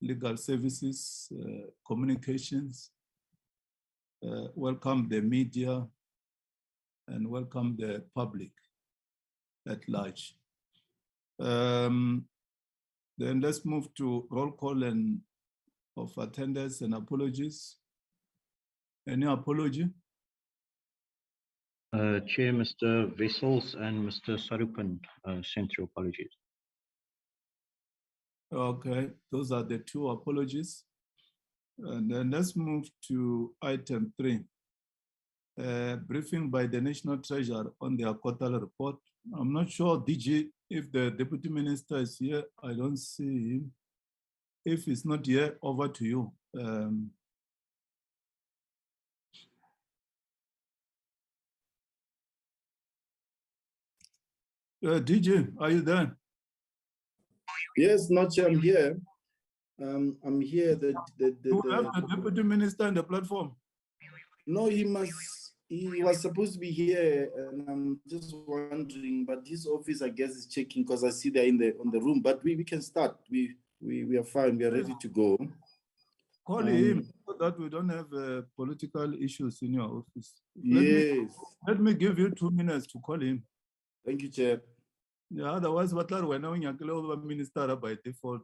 legal services, communications, welcome the media, and welcome the public at large. Then let's move to roll call and of attendance and apologies. Any apology? Chair, Mr. Vessels and Mr. Sarupan sent your apologies. Okay, those are the two apologies. And then let's move to item 3. Briefing by the National Treasury on their quarterly report. I'm not sure, DG, if the Deputy Minister is here. I don't see him. If he's not here, over to you. DG, are you there? Yes, not sure I'm here. I'm here. You have the Deputy Minister on the platform? No, he was supposed to be here, and I'm just wondering, but his office, I guess, is checking because I see they're on the room, but we can start. We are fine. We are ready to go. Call him so that we don't have political issues in your office. Let me give you 2 minutes to call him. Thank you, Chair. Yeah, otherwise, what are we now in your minister by default?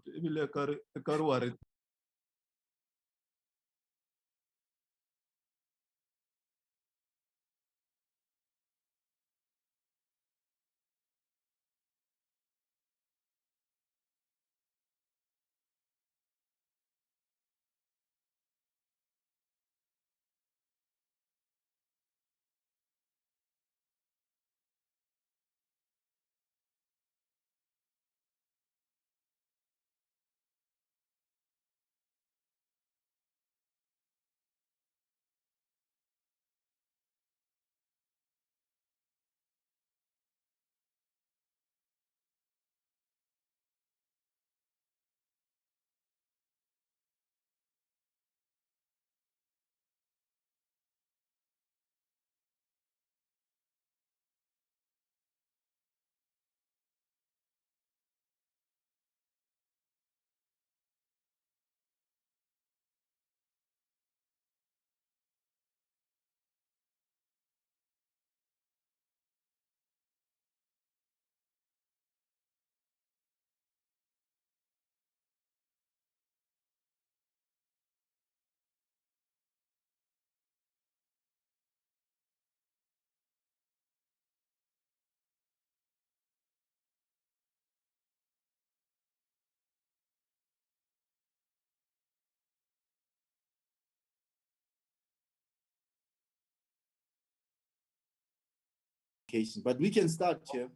But we can start, Chair.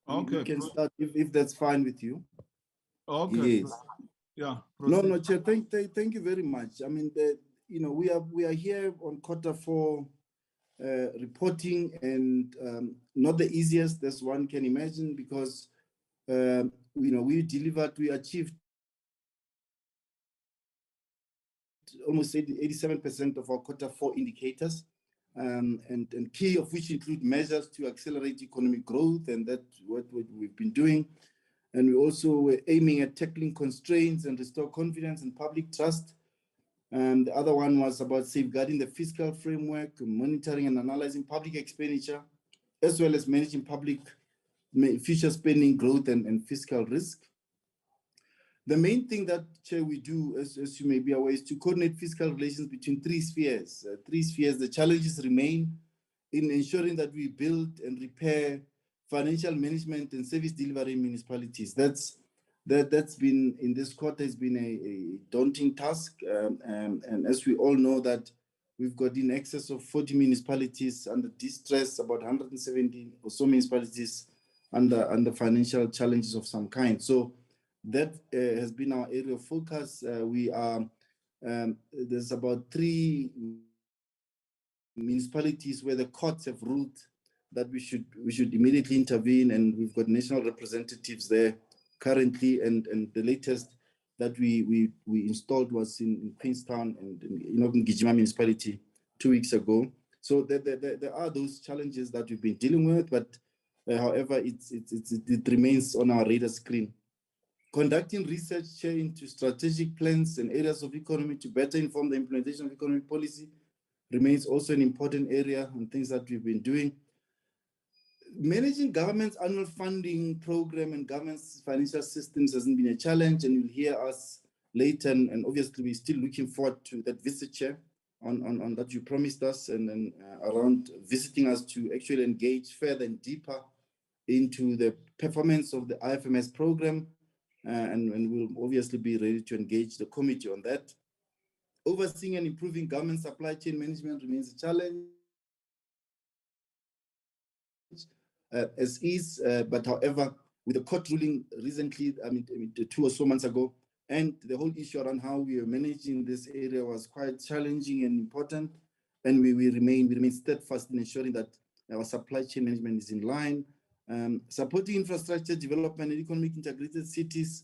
Okay. We can start if that's fine with you. Okay. Yes. Yeah. No, Chair. Thank you very much. I mean, we are here on Q4 reporting, and not the easiest, as one can imagine, because we achieved almost 87% of our Q4 indicators. And key of which include measures to accelerate economic growth, and that's what we've been doing. And we also were aiming at tackling constraints and restore confidence and public trust. And the other one was about safeguarding the fiscal framework, monitoring and analyzing public expenditure, as well as managing public future spending growth and fiscal risk. The main thing that, Chair, we do, as you may be aware, is to coordinate fiscal relations between three spheres. The challenges remain in ensuring that we build and repair financial management and service delivery in municipalities. That's been, in this quarter, has been a daunting task. And as we all know that we've got in excess of 40 municipalities under distress, about 170 or so municipalities under financial challenges of some kind. So that has been our area of focus. There's about 3 municipalities where the courts have ruled that we should immediately intervene, and we've got national representatives there currently. And the latest that we installed was in Queenstown and in Gijima municipality 2 weeks ago. So there are those challenges that we've been dealing with, but however, it remains on our radar screen. Conducting research into strategic plans and areas of economy to better inform the implementation of economic policy remains also an important area and things that we've been doing. Managing government's annual funding program and government's financial systems hasn't been a challenge, and you'll hear us later, and obviously we're still looking forward to that visit, Chair, on that you promised us, and then around visiting us to actually engage further and deeper into the performance of the IFMS program, and we'll obviously be ready to engage the committee on that. Overseeing and improving government supply chain management remains a challenge, as is, but however, with the court ruling recently, I mean 2 or so months ago, and the whole issue around how we are managing this area was quite challenging and important, and we remain steadfast in ensuring that our supply chain management is in line. Supporting infrastructure development and economic integrated cities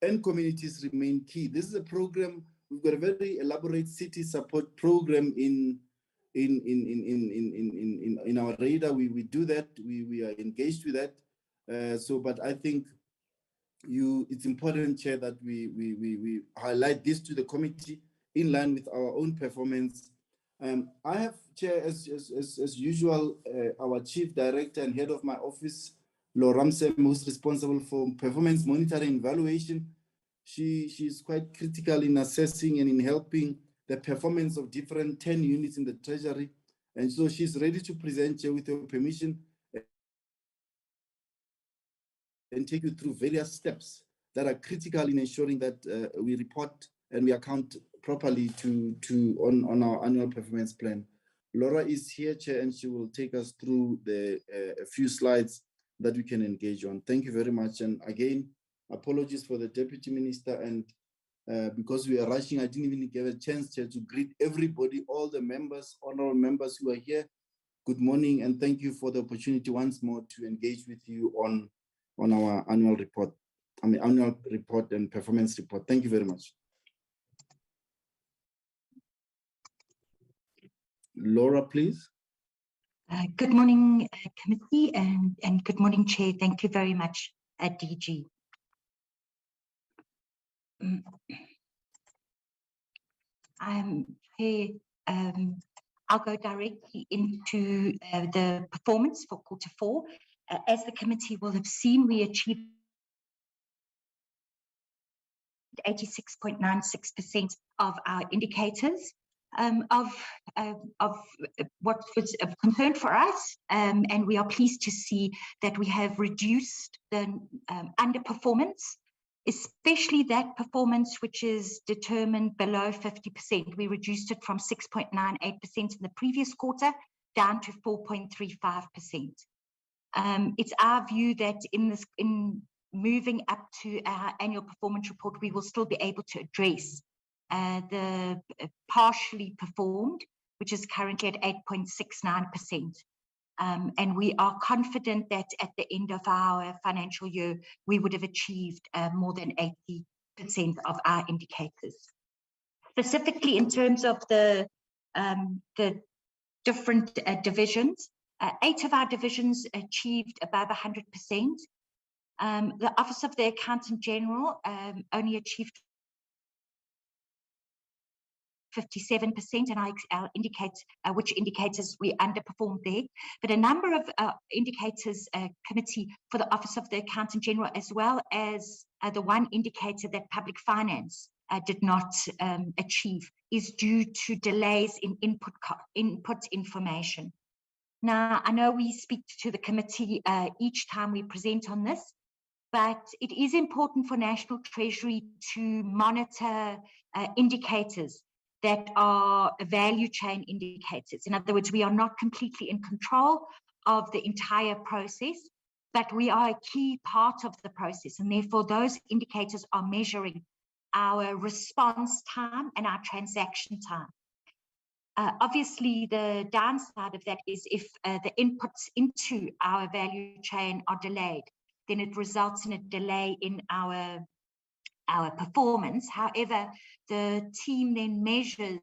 and communities remain key. This is a program, we've got a very elaborate city support program in our radar. We do that, we are engaged with that. But I think it's important, Chair, that we highlight this to the committee in line with our own performance. I have, Chair, as usual, our Chief Director and Head of my office, Laura Ramsey, who's responsible for performance monitoring and evaluation. She's quite critical in assessing and in helping the performance of different 10 units in the Treasury. And so she's ready to present, Chair, with your permission, and take you through various steps that are critical in ensuring that we report and we account properly on our annual performance plan. Laura is here, Chair, and she will take us through a few slides that we can engage on. Thank you very much. And again, apologies for the Deputy Minister, and because we are rushing, I didn't even get a chance, Chair, to greet everybody, all the members, honorable members who are here. Good morning, and thank you for the opportunity once more to engage with you on our annual report, annual report and performance report. Thank you very much. Laura, please. Good morning, committee, and good morning, Chair. Thank you very much, DG. Chair, I'll go directly into the performance for Q4. As the committee will have seen, we achieved 86.96% of our indicators of what was of concern for us, and we are pleased to see that we have reduced the underperformance, especially that performance which is determined below 50%. We reduced it from 6.98% in the previous quarter down to 4.35%. It's our view that in moving up to our annual performance report, we will still be able to address the partially performed, which is currently at 8.69%. And we are confident that at the end of our financial year, we would have achieved more than 80% of our indicators. Specifically in terms of the different divisions, 8 of our divisions achieved above 100%. The Office of the Accountant General only achieved 57%, and I'll indicate which indicators we underperformed there. But a number of indicators, committee, for the Office of the Accountant General, as well as the one indicator that public finance did not achieve, is due to delays in input information. Now, I know we speak to the committee each time we present on this, but it is important for National Treasury to monitor indicators that are value chain indicators. In other words, we are not completely in control of the entire process, but we are a key part of the process, and therefore those indicators are measuring our response time and our transaction time. Obviously, the downside of that is if the inputs into our value chain are delayed, then it results in a delay in our performance. However, the team then measures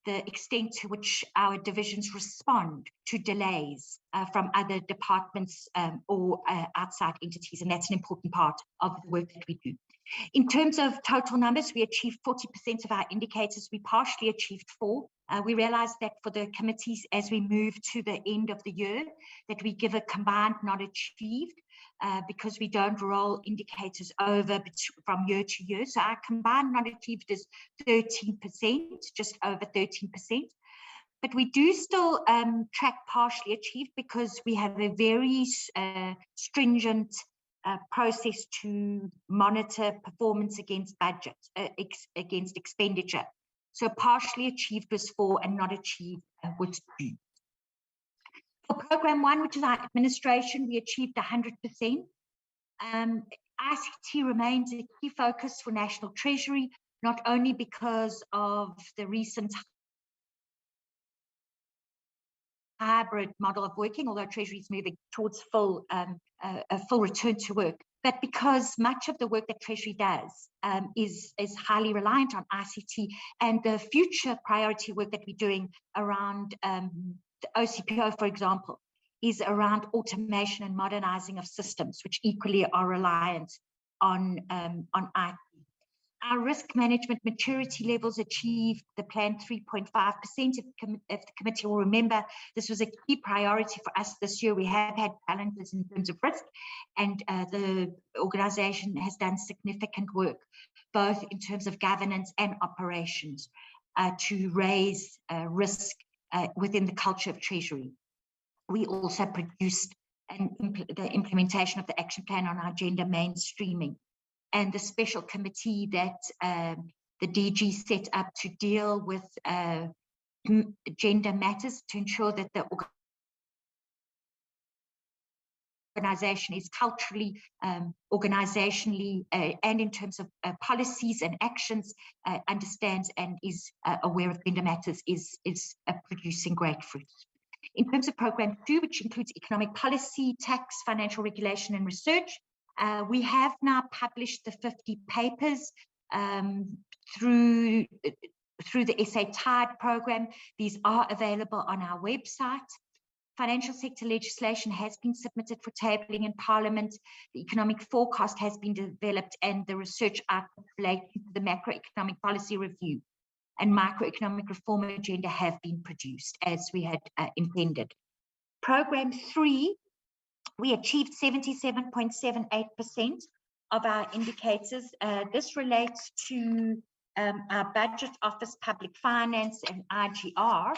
the extent to which our divisions respond to delays from other departments or outside entities, and that's an important part of the work that we do. In terms of total numbers, we achieved 40% of our indicators. We partially achieved 4. We realized that for the committees, as we move to the end of the year, that we give a combined not achieved because we don't roll indicators over from year to year. So our combined not achieved is 13%, just over 13%. But we do still track partially achieved because we have a very stringent process to monitor performance against budget, against expenditure. So partially achieved was 4 and not achieved was 2. For program 1, which is our administration, we achieved 100%. ICT remains a key focus for National Treasury, not only because of the recent hybrid model of working, although Treasury is moving towards a full return to work, but because much of the work that Treasury does is highly reliant on ICT, and the future priority work that we're doing around the OCPO, for example, is around automation and modernizing of systems, which equally are reliant on IT. Our risk management maturity levels achieved the planned 3.5%. If the committee will remember, this was a key priority for us this year. We have had challenges in terms of risk, and the organization has done significant work, both in terms of governance and operations, to raise risk within the culture of Treasury. We also produced the implementation of the action plan on our gender mainstreaming, and the special committee that the DG set up to deal with gender matters to ensure that the organization is culturally, organizationally, and in terms of policies and actions, understands and is aware of gender matters is producing great fruit. In terms of program 2, which includes economic policy, tax, financial regulation, and research, we have now published the 50 papers through the SA Tide program. These are available on our website. Financial sector legislation has been submitted for tabling in Parliament. The economic forecast has been developed, and the research output related to the macroeconomic policy review and microeconomic reform agenda have been produced as we had intended. Program 3, we achieved 77.78% of our indicators. This relates to our Budget Office, Public Finance, and IGR.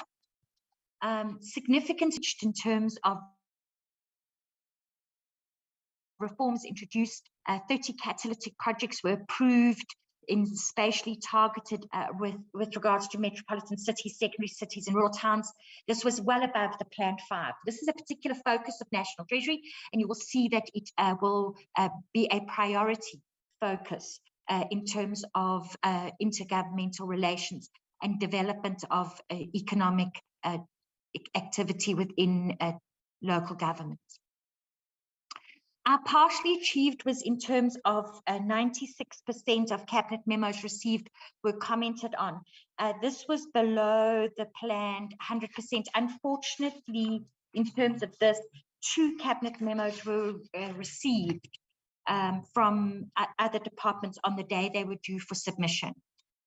Significant in terms of reforms introduced. 30 catalytic projects were approved in spatially targeted with regards to metropolitan cities, secondary cities, and rural towns. This was well above the planned 5. This is a particular focus of National Treasury, and you will see that it will be a priority focus in terms of intergovernmental relations and development of economic activity within local governments. Our partially achieved was in terms of 96% of cabinet memos received were commented on. This was below the planned 100%. Unfortunately, in terms of this, 2 cabinet memos were received from other departments on the day they were due for submission.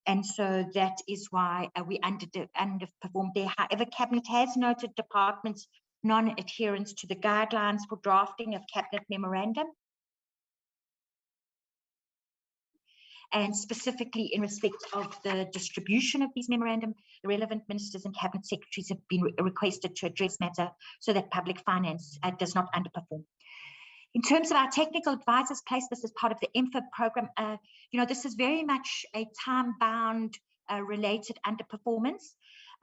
And so that is why we underperformed there. However, Cabinet has noted departments' non-adherence to the guidelines for drafting of Cabinet memorandum, and specifically in respect of the distribution of these memorandum, the relevant ministers and cabinet secretaries have been requested to address matter so that public finance does not underperform. In terms of our technical advisors placed, this is part of the MFIB program. This is very much a time-bound related underperformance.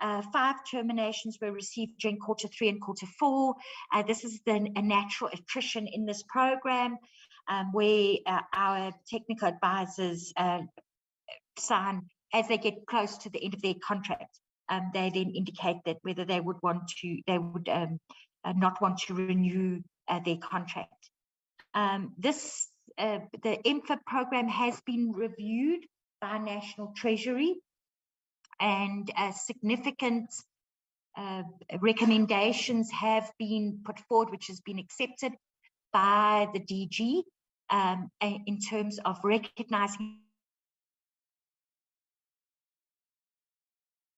5 terminations were received during quarter 3 and quarter 4. This is then a natural attrition in this program where our technical advisors sign as they get close to the end of their contract. They then indicate that whether they would not want to renew their contract. The MFIB program has been reviewed by National Treasury and significant recommendations have been put forward, which has been accepted by the DG in terms of recognizing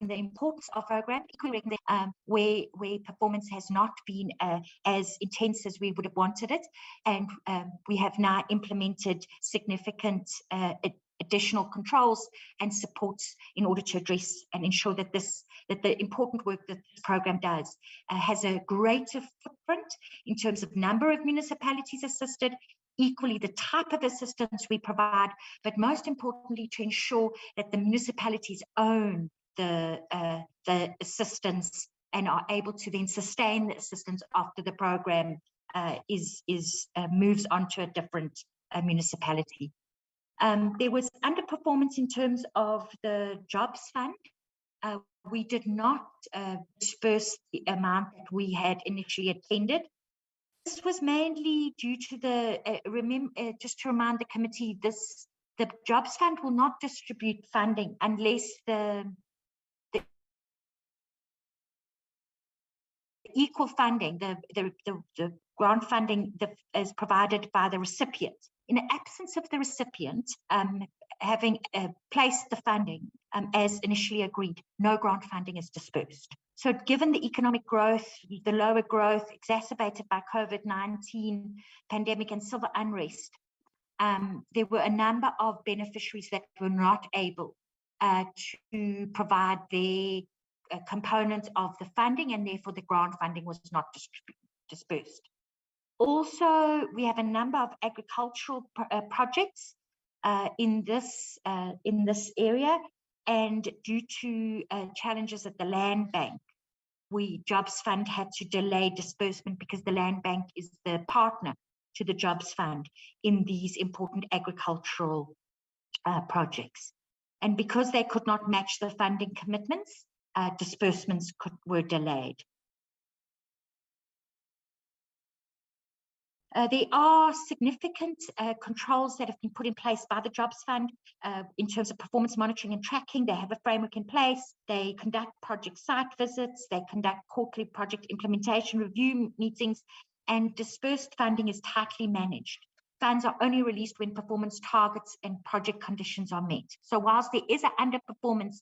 the importance of program, where performance has not been as intense as we would have wanted it, and we have now implemented significant additional controls and supports in order to address and ensure that the important work that this program does has a greater footprint in terms of number of municipalities assisted, equally the type of assistance we provide, but most importantly to ensure that the municipalities own the assistance and are able to then sustain the assistance after the program moves on to a different municipality. There was underperformance in terms of the jobs fund. We did not disperse the amount that we had initially intended. This was mainly due to the, just to remind the committee, the jobs fund will not distribute funding unless the equal funding, the grant funding is provided by the recipient. In the absence of the recipient having placed the funding as initially agreed, no grant funding is dispersed. So given the economic growth, the lower growth exacerbated by COVID-19 pandemic and civil unrest, there were a number of beneficiaries that were not able to provide their component of the funding, and therefore the grant funding was not dispersed. Also, we have a number of agricultural projects in this area, and due to challenges at the land bank, Jobs Fund had to delay disbursement because the land bank is the partner to the Jobs Fund in these important agricultural projects. And because they could not match the funding commitments, disbursements were delayed. There are significant controls that have been put in place by the Jobs Fund in terms of performance monitoring and tracking. They have a framework in place. They conduct project site visits. They conduct quarterly project implementation review meetings, and dispersed funding is tightly managed. Funds are only released when performance targets and project conditions are met. So whilst there is an underperformance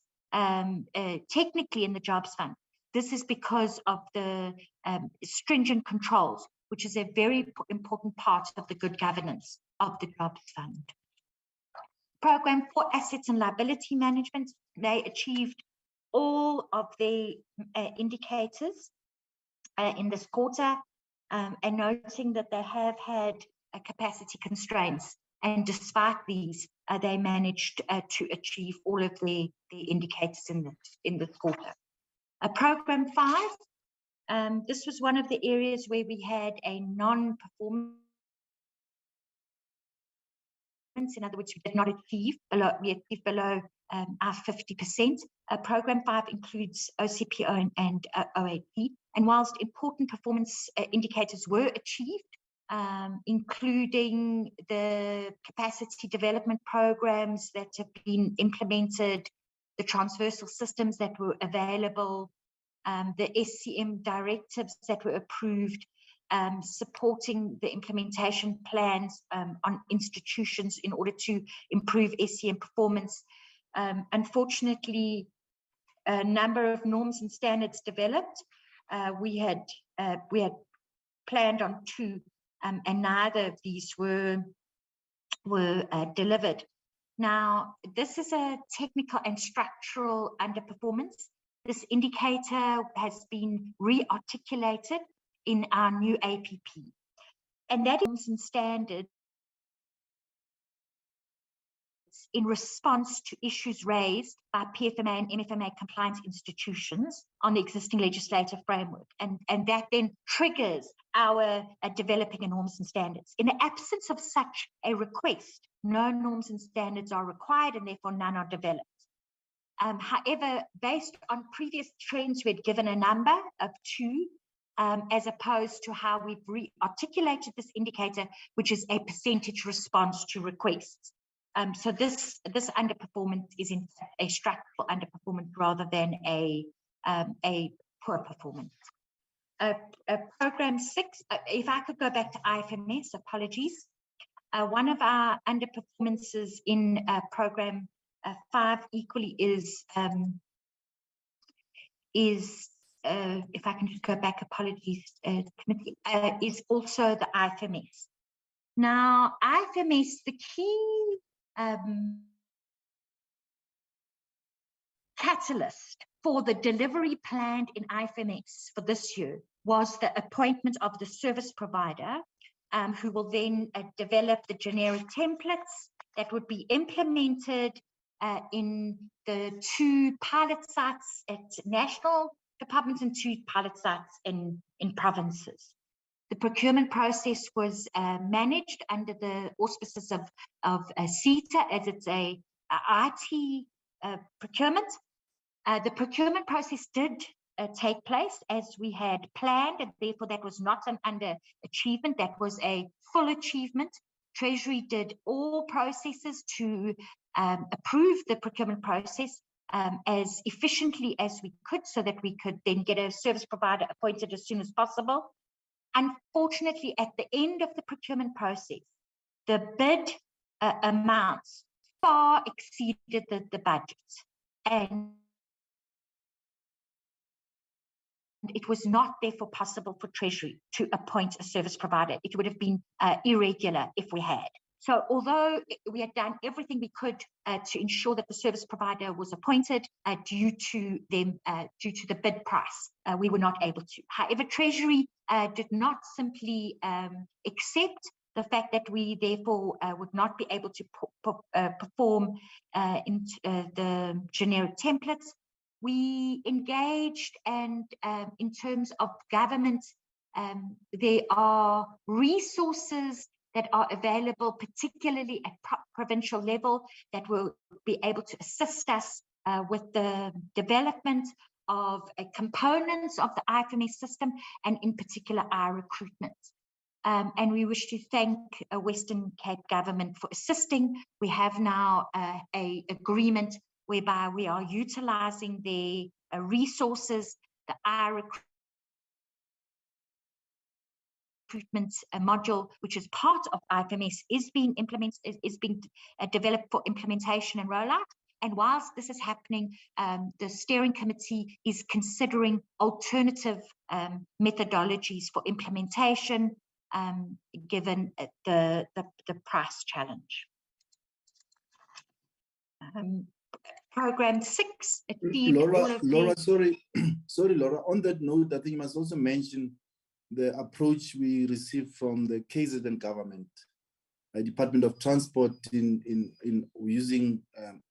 technically in the Jobs Fund, this is because of the stringent controls, which is a very important part of the good governance of the Jobs Fund. Program for Assets and Liability Management, they achieved all of the indicators in this quarter, and noting that they have had capacity constraints. And despite these, they managed to achieve all of the indicators in this quarter. Program 5, this was one of the areas where we had a non-performance. In other words, we did not achieve below, we achieved below our 50%. Program 5 includes OCPO and OAP. And whilst important performance indicators were achieved, including the capacity development programs that have been implemented, the transversal systems that were available, the SCM directives that were approved, supporting the implementation plans on institutions in order to improve SCM performance. Unfortunately, a number of norms and standards developed. We had planned on 2, and neither of these were delivered. Now, this is a technical and structural underperformance. This indicator has been re-articulated in our new APP, and that is in standards in response to issues raised by PFMA and MFMA compliance institutions on the existing legislative framework. And that then triggers our developing of norms and standards. In the absence of such a request, no norms and standards are required, and therefore none are developed. However, based on previous trends, we had given a number of 2, as opposed to how we've re-articulated this indicator, which is a percentage response to requests. So this underperformance is in fact a structural underperformance rather than a poor performance. Program 6, if I could go back to IFMS, apologies. One of our underperformances in program 5 equally is if I can just go back, apologies, committee, is also the IFMS. Now, IFMS, the key catalyst for the delivery planned in IFMS for this year was the appointment of the service provider, who will then develop the generic templates that would be implemented in the 2 pilot sites at national departments and 2 pilot sites in provinces. The procurement process was managed under the auspices of CETA, as it's a IT procurement. The procurement process did take place as we had planned, and therefore that was not an underachievement, that was a full achievement. Treasury did all processes to approve the procurement process as efficiently as we could, so that we could then get a service provider appointed as soon as possible. Unfortunately, at the end of the procurement process, the bid amounts far exceeded the budget, and it was not therefore possible for Treasury to appoint a service provider. It would have been irregular if we had. So although we had done everything we could to ensure that the service provider was appointed due to the bid price, we were not able to. However, Treasury did not simply accept the fact that we therefore would not be able to perform the generic templates. We engaged, and in terms of government, there are resources that are available, particularly at provincial level, that will be able to assist us with the development of components of the IFMS system, and in particular our recruitment. And we wish to thank Western Cape government for assisting. We have now an agreement whereby we are utilizing the resources. The recruitment module, which is part of IFMS, is being implemented, is being developed for implementation and rollout. And whilst this is happening, the steering committee is considering alternative methodologies for implementation, given the price challenge. Program 6. Laura, sorry, Laura. On that note, I think you must also mention the approach we received from the KZN government, Department of Transport, in using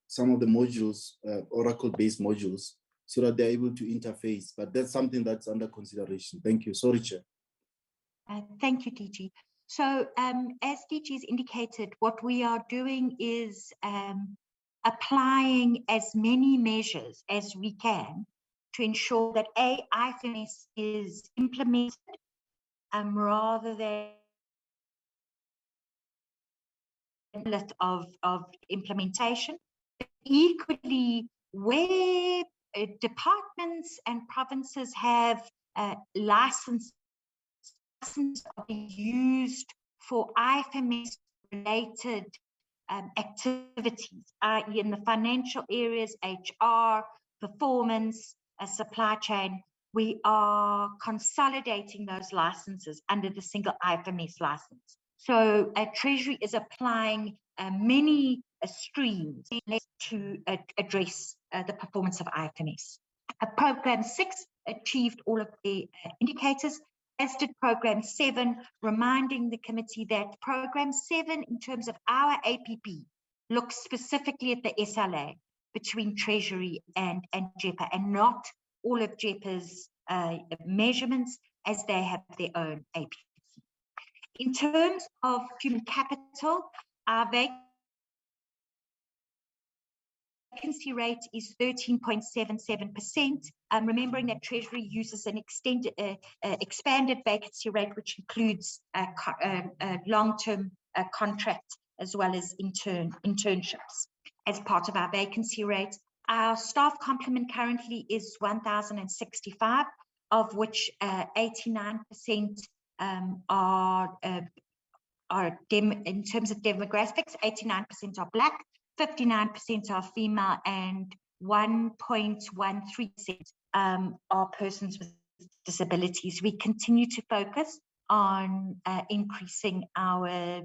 some of the modules, Oracle-based modules, so that they're able to interface. But that's something that's under consideration. Thank you. Sorry, Chair. Thank you, DG. So as DG has indicated, what we are doing is applying as many measures as we can to ensure that IFMS is implemented rather than of implementation. Equally, where departments and provinces have licenses used for IFMS related activities, i.e. in the financial areas, HR, performance, supply chain, we are consolidating those licenses under the single IFMS license. So Treasury is applying many streams to address the performance of IFMS. Program 6 achieved all of the indicators, as did Program 7, reminding the committee that Program 7, in terms of our APP, looks specifically at the SLA between Treasury and JEPA, and not all of JEPA's measurements, as they have their own APP. In terms of human capital, our vacancy rate is 13.77%. Remembering that Treasury uses an expanded vacancy rate, which includes long-term contract as well as internships as part of our vacancy rate. Our staff complement currently is 1,065, of which 89% are in terms of demographics, 89% are Black, 59% are female, and 1.13% are persons with disabilities. We continue to focus on increasing our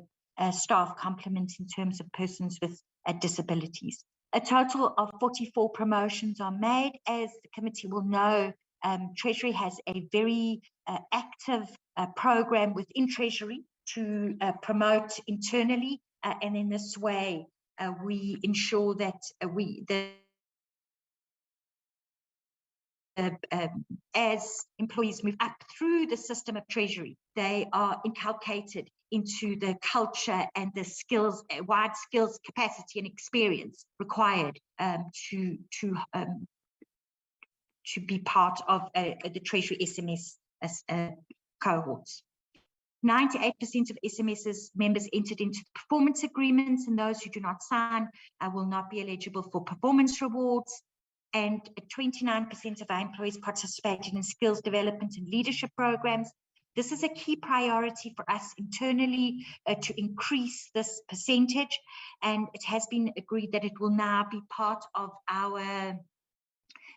staff complement in terms of persons with disabilities. A total of 44 promotions are made. As the committee will know, Treasury has a very active program within Treasury to promote internally, and in this way we ensure that as employees move up through the system of Treasury, they are inculcated into the culture and the skills, wide skills, capacity and experience required to be part of the Treasury SMS cohorts. 98% of SMS's members entered into performance agreements, and those who do not sign will not be eligible for performance rewards. And 29% of our employees participated in skills development and leadership programs. This is a key priority for us internally to increase this percentage, and it has been agreed that it will now be part of our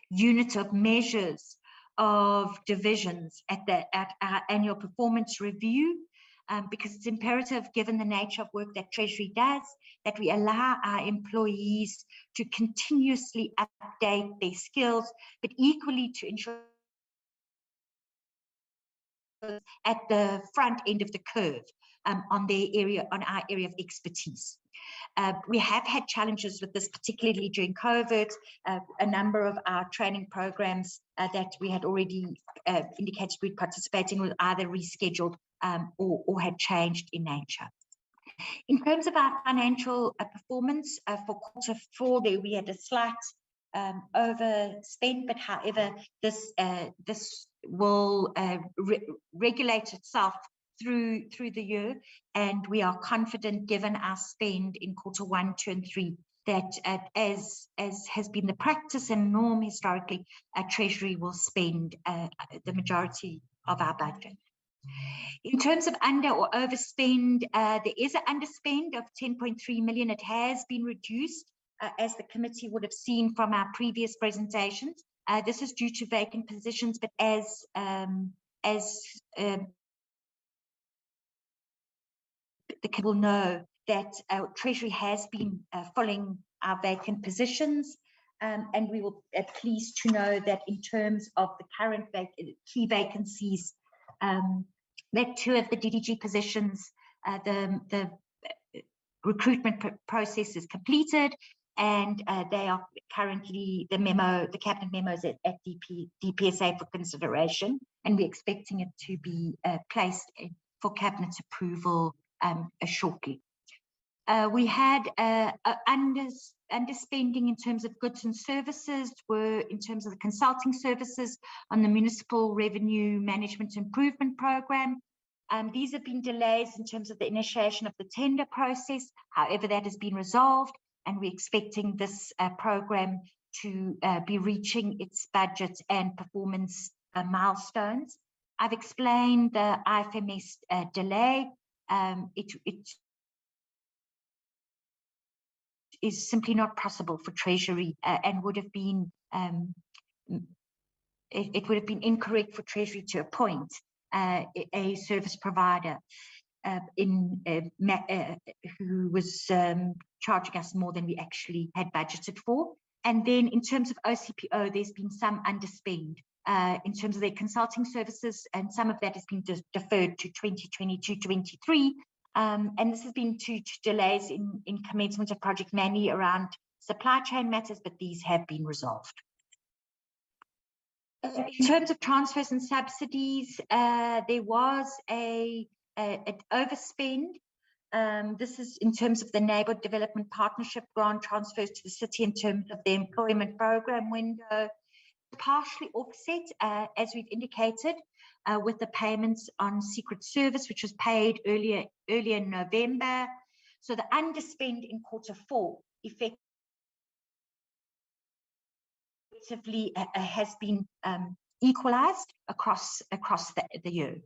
unit of measures of divisions at our annual performance review, because it's imperative, given the nature of work that Treasury does, that we allow our employees to continuously update their skills, but equally to ensure at the front end of the curve on our area of expertise. We have had challenges with this, particularly during COVID. A number of our training programs that we had already indicated we'd participate in were either rescheduled or had changed in nature. In terms of our financial performance for Q4, there we had a slight overspend, but however, this will regulate itself through the year, and we are confident, given our spend in Q1, 2, and 3, that as has been the practice and norm historically, Treasury will spend the majority of our budget. In terms of under or overspend, there is an underspend of 10.3 million. It has been reduced, as the committee would have seen from our previous presentations. This is due to vacant positions, but as the committee will know that Treasury has been filling our vacant positions, and we will be pleased to know that in terms of the current key vacancies, that 2 of the DDG positions, the recruitment process is completed, and they are currently, the cabinet memos at DPSA for consideration, and we're expecting it to be placed for cabinet approval shortly. We had underspending in terms of goods and services, were in terms of the consulting services on the Municipal Revenue Management Improvement Program. These have been delays in terms of the initiation of the tender process. However, that has been resolved, and we're expecting this program to be reaching its budget and performance milestones. I've explained the IFMS delay. It is simply not possible for Treasury and would have been it would have been incorrect for Treasury to appoint a service provider who was charging us more than we actually had budgeted for. And then in terms of OCPO, there's been some underspend in terms of their consulting services, and some of that has been deferred to 2022-23. And this has been due to delays in commencement of project, mainly around supply chain matters, but these have been resolved. In terms of transfers and subsidies, there was an overspend. This is in terms of the Neighbourhood Development Partnership grant transfers to the city in terms of the employment program window, partially offset, as we've indicated, with the payments on Secret Service, which was paid earlier in November. So the underspend in Q4 effectively has been equalized across the year.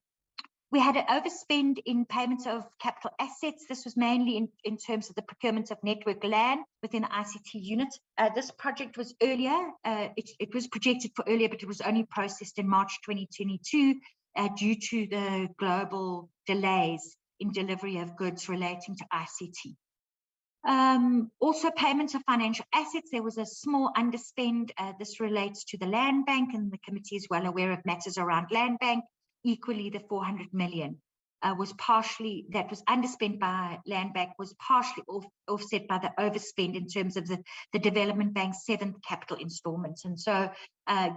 We had an overspend in payments of capital assets. This was mainly in terms of the procurement of network land within the ICT unit. This project was earlier, it was projected for earlier, but it was only processed in March 2022 due to the global delays in delivery of goods relating to ICT. Also payments of financial assets, there was a small underspend. This relates to the land bank, and the committee is well aware of matters around land bank. Equally, the 400 million that was underspent by land bank was partially offset by the overspend in terms of the development bank's 7th capital installments. And so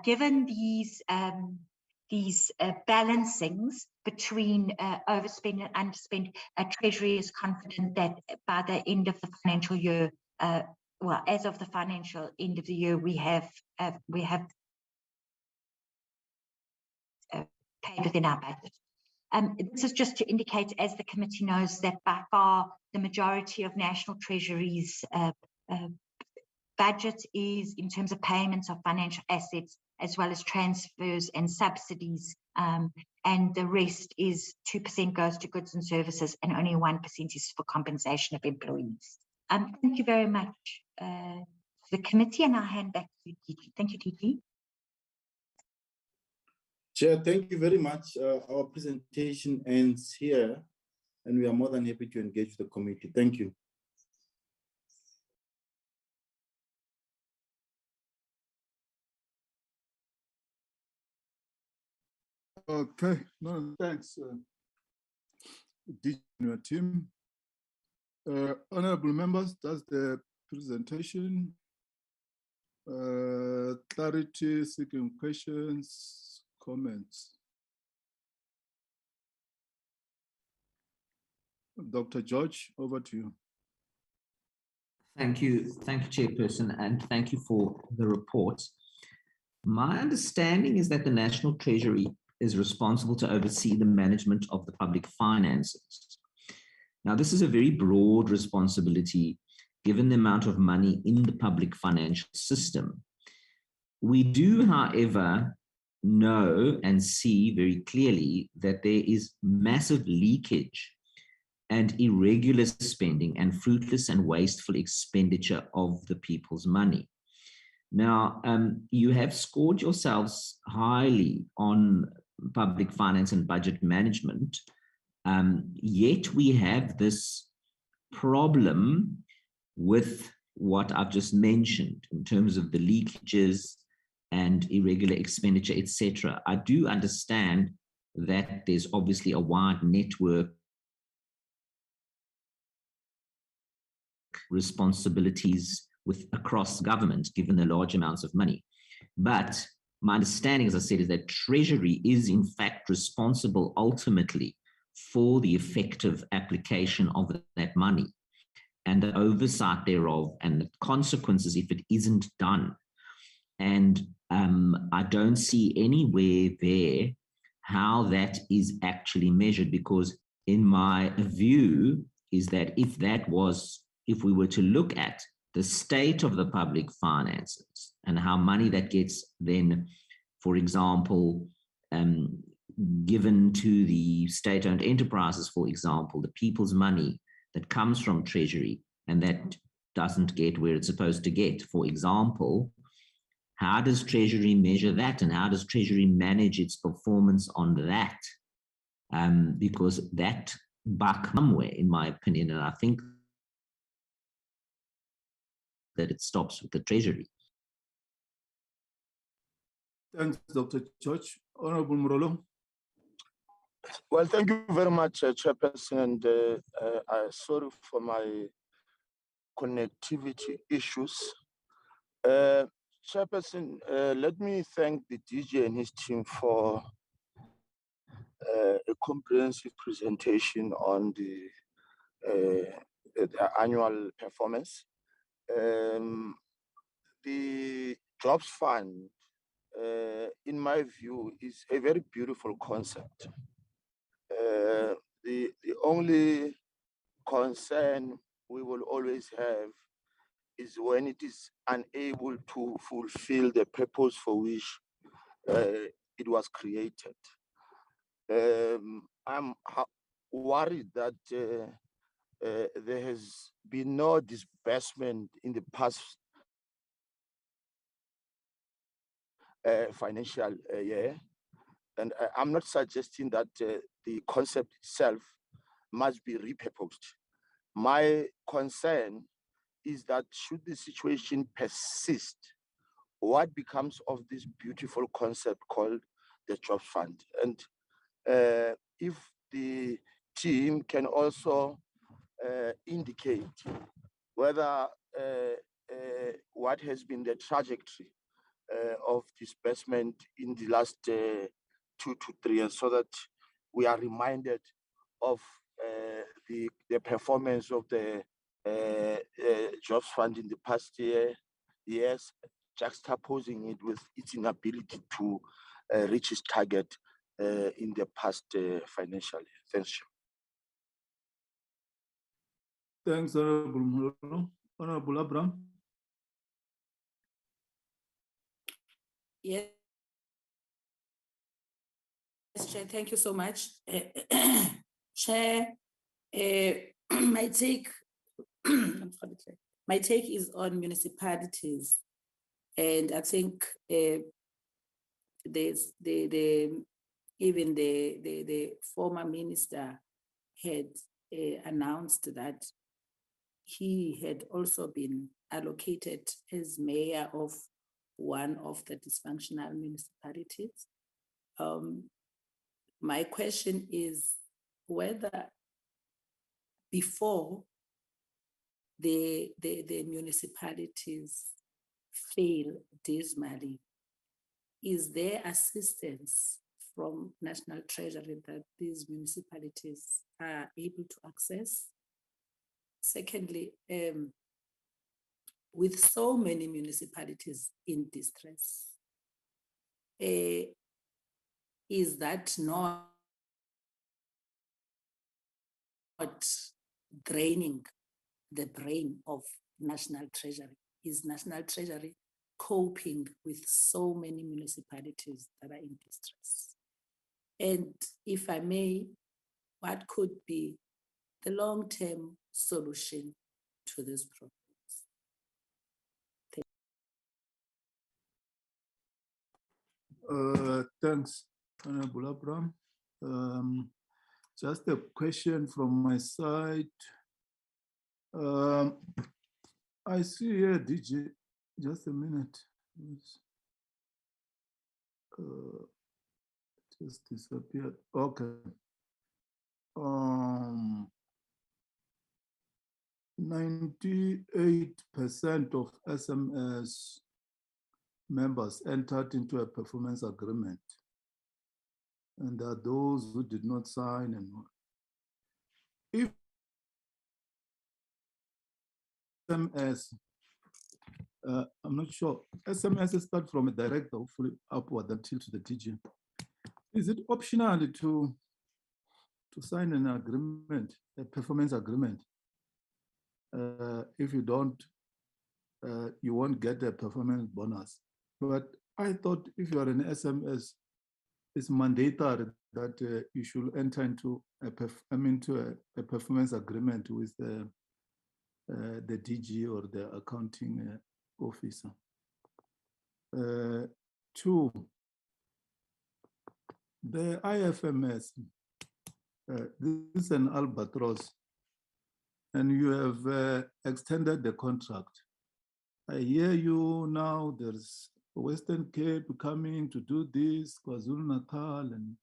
given these balancings between overspend and underspend, Treasury is confident that by the end of the financial year, well, as of the financial end of the year, we have paid within our budget. This is just to indicate, as the committee knows, that by far the majority of National Treasury's budget is in terms of payments of financial assets, as well as transfers and subsidies, and the rest is 2% goes to goods and services, and only 1% is for compensation of employees. Thank you very much to the committee, and I'll hand back to you, DG. Thank you, DG. Chair, thank you very much. Our presentation ends here, and we are more than happy to engage the committee. Thank you. Okay, no, thanks, DG and your team. Honorable members, that's the presentation. Clarity, seeking questions, comments. Dr. George, over to you. Thank you, Chairperson, and thank you for the report. My understanding is that the National Treasury is responsible to oversee the management of the public finances. Now, this is a very broad responsibility given the amount of money in the public financial system. We do, however, know and see very clearly that there is massive leakage and irregular spending and fruitless and wasteful expenditure of the people's money. Now, you have scored yourselves highly on public finance and budget management, yet we have this problem with what I've just mentioned in terms of the leakages and irregular expenditure, etc. I do understand that there's obviously a wide network responsibilities across government, given the large amounts of money. But my understanding, as I said, is that Treasury is in fact responsible ultimately for the effective application of that money and the oversight thereof and the consequences if it isn't done. And I don't see anywhere there how that is actually measured, because in my view is that if we were to look at the state of the public finances and how money that gets then, for example, given to the state-owned enterprises, for example, the people's money that comes from Treasury and that doesn't get where it's supposed to get, for example, how does Treasury measure that, and how does Treasury manage its performance on that? Because that buck somewhere, in my opinion, and I think that it stops with the Treasury. Thanks, Dr. George. Honorable Mrolo. Well, thank you very much, Chairperson, and sorry for my connectivity issues. Chairperson, let me thank the DG and his team for a comprehensive presentation on the annual performance. The Jobs Fund, in my view, is a very beautiful concept. The only concern we will always have is when it is unable to fulfill the purpose for which it was created. I'm worried that there has been no disbursement in the past financial year. And I'm not suggesting that the concept itself must be repurposed. My concern is that should the situation persist, what becomes of this beautiful concept called the Jobs Fund? And if the team can also indicate whether what has been the trajectory of disbursement in the last 2 to 3 years, so that we are reminded of the performance of the Jobs Fund in the past years, juxtaposing it with its inability to reach its target in the past financial year. Thanks. Thanks, Honorable Mulolo. Honorable Abraham. Yes, Chair, thank you so much. Chair, my take is on municipalities, and I think there's even the former minister had announced that he had also been allocated as mayor of one of the dysfunctional municipalities. My question is whether before the municipalities fail dismally, is there assistance from National Treasury that these municipalities are able to access? Secondly, with so many municipalities in distress, is that not draining the brain of National Treasury? Is National Treasury coping with so many municipalities that are in distress? And if I may, what could be the long-term solution to this problem? Thanks, Honorable Abraham. Just a question from my side. I see here, DG, just a minute. Just disappeared. Okay. 98% of SMS members entered into a performance agreement, and there are those who did not sign. And if SMS, I'm not sure, SMS start from a director, hopefully upward until to the DG. Is it optional to sign an agreement, a performance agreement? If you don't, you won't get a performance bonus. But I thought if you are an SMS, it's mandatory that you should enter into a performance agreement with the DG or the accounting officer. 2, the IFMS, this is an albatross, and you have extended the contract. I hear you now, there's Western Cape coming to do this, KwaZulu-Natal, and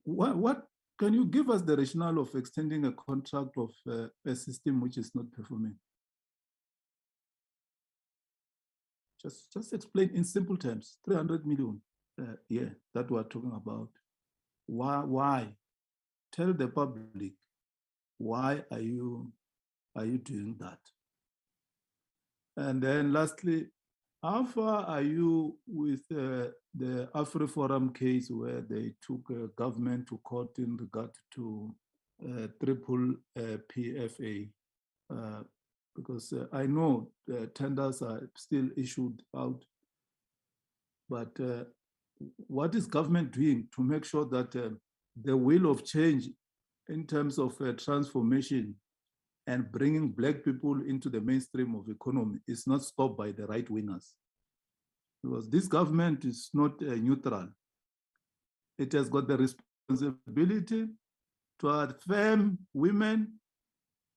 what can you give us the rationale of extending a contract of a system which is not performing? Just explain in simple terms, 300 million that we're talking about. Why? Tell the public, why are you doing that? And then lastly, how far are you with the AfriForum case where they took government to court in regard to triple PFA? because I know tenders are still issued out. But what is government doing to make sure that the wheel of change in terms of transformation and bringing Black people into the mainstream of economy is not stopped by the right wingers? Because this government is not neutral. It has got the responsibility to affirm women,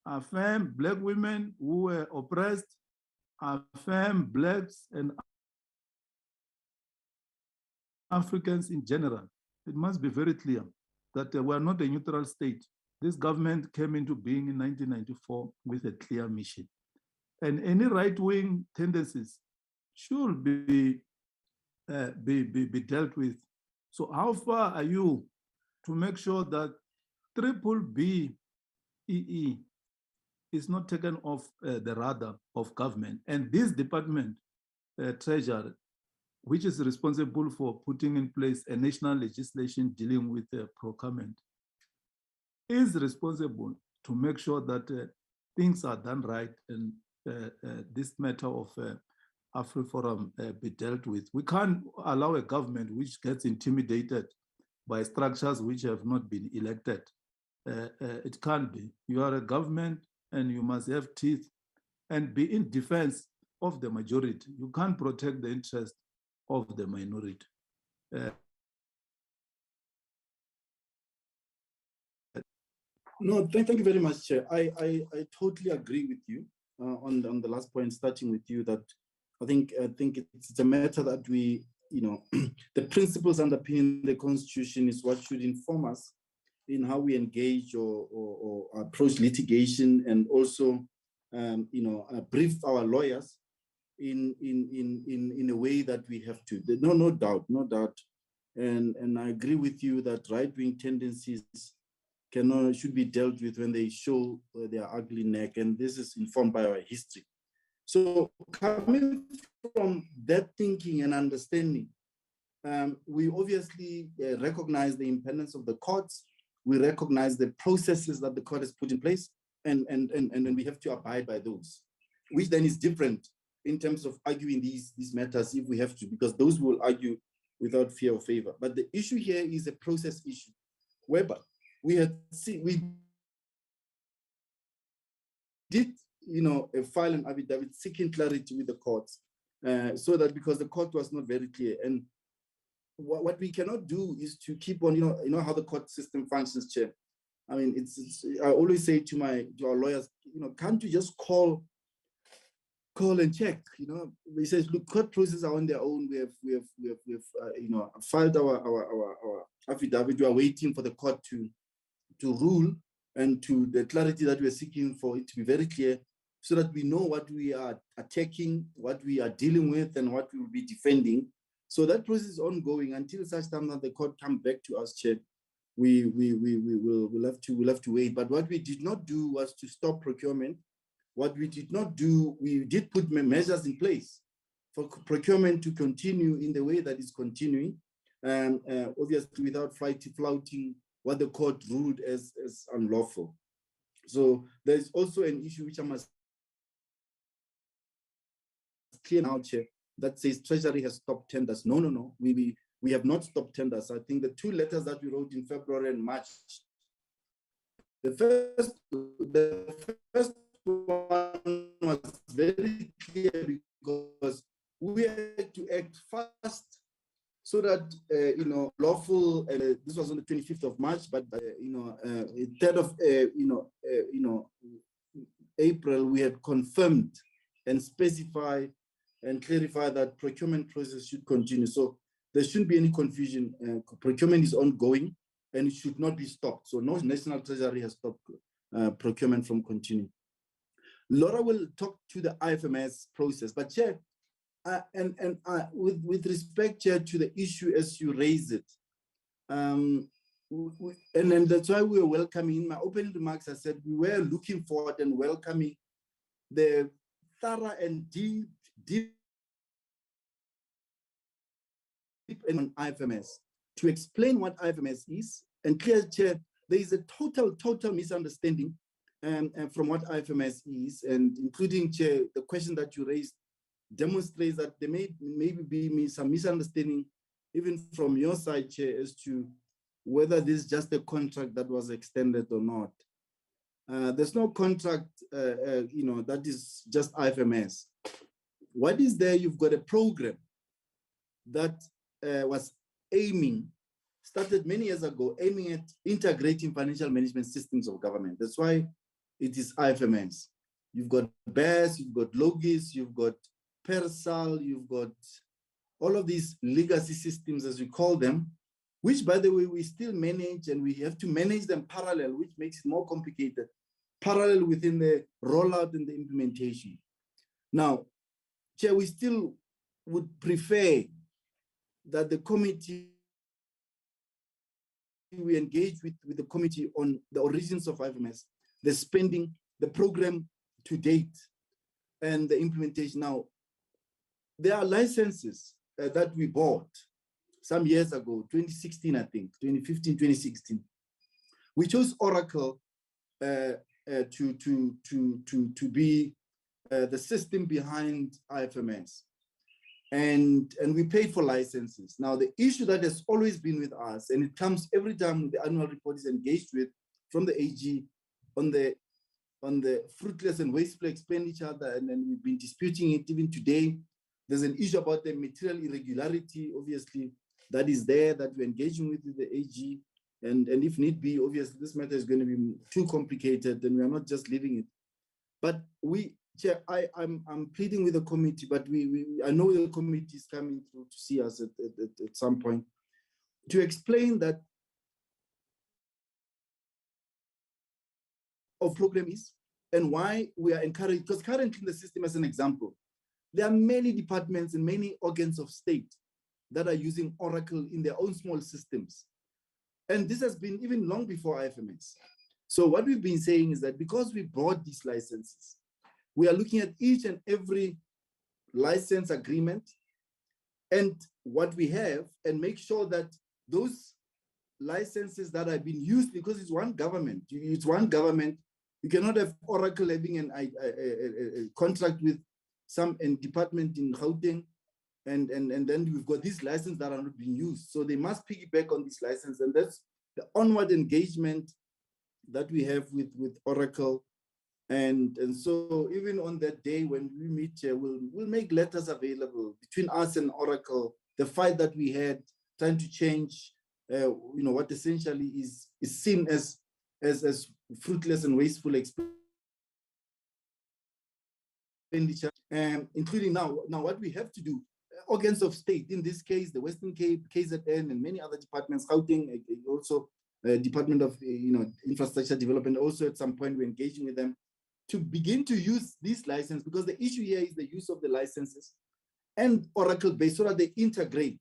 affirm Black women who were oppressed, affirm Blacks and Africans in general. It must be very clear that we are not a neutral state. This government came into being in 1994 with a clear mission. And any right-wing tendencies should be dealt with. So how far are you to make sure that BBBEE is not taken off the radar of government, and this department, Treasury, which is responsible for putting in place a national legislation dealing with procurement, is responsible to make sure that things are done right and this matter of AfriForum be dealt with. We can't allow a government which gets intimidated by structures which have not been elected. It can't be. You are a government and you must have teeth and be in defense of the majority. You can't protect the interest of the minority. No, thank you very much, Chair. I totally agree with you on the last point, starting with you, that I think it's a matter that we, the principles underpinning the Constitution is what should inform us in how we engage or approach litigation, and also, brief our lawyers in a way that we have to. No doubt. And I agree with you that right-wing tendencies should be dealt with when they show their ugly neck, and this is informed by our history. So coming from that thinking and understanding, we obviously recognize the independence of the courts. We recognize the processes that the court has put in place, and we have to abide by those, which then is different in terms of arguing these matters if we have to, because those will argue without fear or favor. But the issue here is a process issue, whereby we did, file an affidavit seeking clarity with the courts, so that, because the court was not very clear. And what we cannot do is to keep on, how the court system functions, Chair. I mean, I always say to our lawyers, can't you just call and check? They say, look, court processes are on their own. We have filed our affidavit. We are waiting for the court to rule, and to the clarity that we're seeking for it to be very clear, so that we know what we are attacking, what we are dealing with, and what we will be defending. So that process is ongoing until such time that the court comes back to us, Chair. We'll have to wait. But what we did not do was to stop procurement. What we did not do, we did put measures in place for procurement to continue in the way that is continuing, obviously without flouting what the court ruled as unlawful. So there's also an issue which I must clear now, Chair, that says Treasury has stopped tenders. No. We have not stopped tenders. I think the two letters that we wrote in February and March, the first one was very clear, because we had to act fast, so that, lawful, this was on the 25th of March, but, 3rd of, April, we had confirmed and specified and clarified that procurement process should continue. So there shouldn't be any confusion. Procurement is ongoing and it should not be stopped. So no National Treasury has stopped procurement from continuing. Laura will talk to the IFMS process, but Chair, with respect, Chair, to the issue as you raise it, and then that's why we were welcoming, in my opening remarks, I said we were looking forward and welcoming the thorough and deep on IFMS to explain what IFMS is. And clear, Chair, there is a total misunderstanding and from what IFMS is, and including, Chair, the question that you raised demonstrates that there may maybe be some misunderstanding even from your side, Chair, as to whether this is just a contract that was extended or not. There's no contract, that is just IFMS. What is there? You've got a program that was started many years ago, aiming at integrating financial management systems of government. That's why it is IFMS. You've got BEPS, you've got Logis, you've got Persal, you've got all of these legacy systems, as we call them, which, by the way, we still manage, and we have to manage them parallel, which makes it more complicated, parallel within the rollout and the implementation. Now, Chair, we still would prefer that the committee, we engage with the committee on the origins of IFMS, the spending, the program to date, and the implementation. Now, there are licenses that we bought some years ago, 2016, I think, 2015, 2016. We chose Oracle to be the system behind IFMS. And we paid for licenses. Now, the issue that has always been with us, and it comes every time the annual report is engaged with from the AG on the fruitless and wasteful expenditure, and then we've been disputing it even today. There's an issue about the material irregularity, obviously, that is there, that we're engaging with the AG. And if need be, obviously, this matter is going to be too complicated, and we are not just leaving it. But Chair, I'm pleading with the committee, but I know the committee is coming through to see us at some point to explain that our program is and why we are encouraged, because currently in the system, as an example, there are many departments and many organs of state that are using Oracle in their own small systems. And this has been even long before IFMS. So what we've been saying is that because we bought these licenses, we are looking at each and every license agreement and what we have, and make sure that those licenses that have been used, because it's one government, you cannot have Oracle having a contract with some department in Gauteng, and then we've got these licenses that are not being used. So they must piggyback on this license, and that's the onward engagement that we have with Oracle. And so even on that day when we meet here, we'll make letters available between us and Oracle, the fight that we had trying to change what essentially is seen as fruitless and wasteful expenditure, including now what we have to do, organs of state, in this case, the Western Cape, KZN, and many other departments, Gauteng, also Department of Infrastructure Development, also at some point we're engaging with them to begin to use this license, because the issue here is the use of the licenses and Oracle-based so that they integrate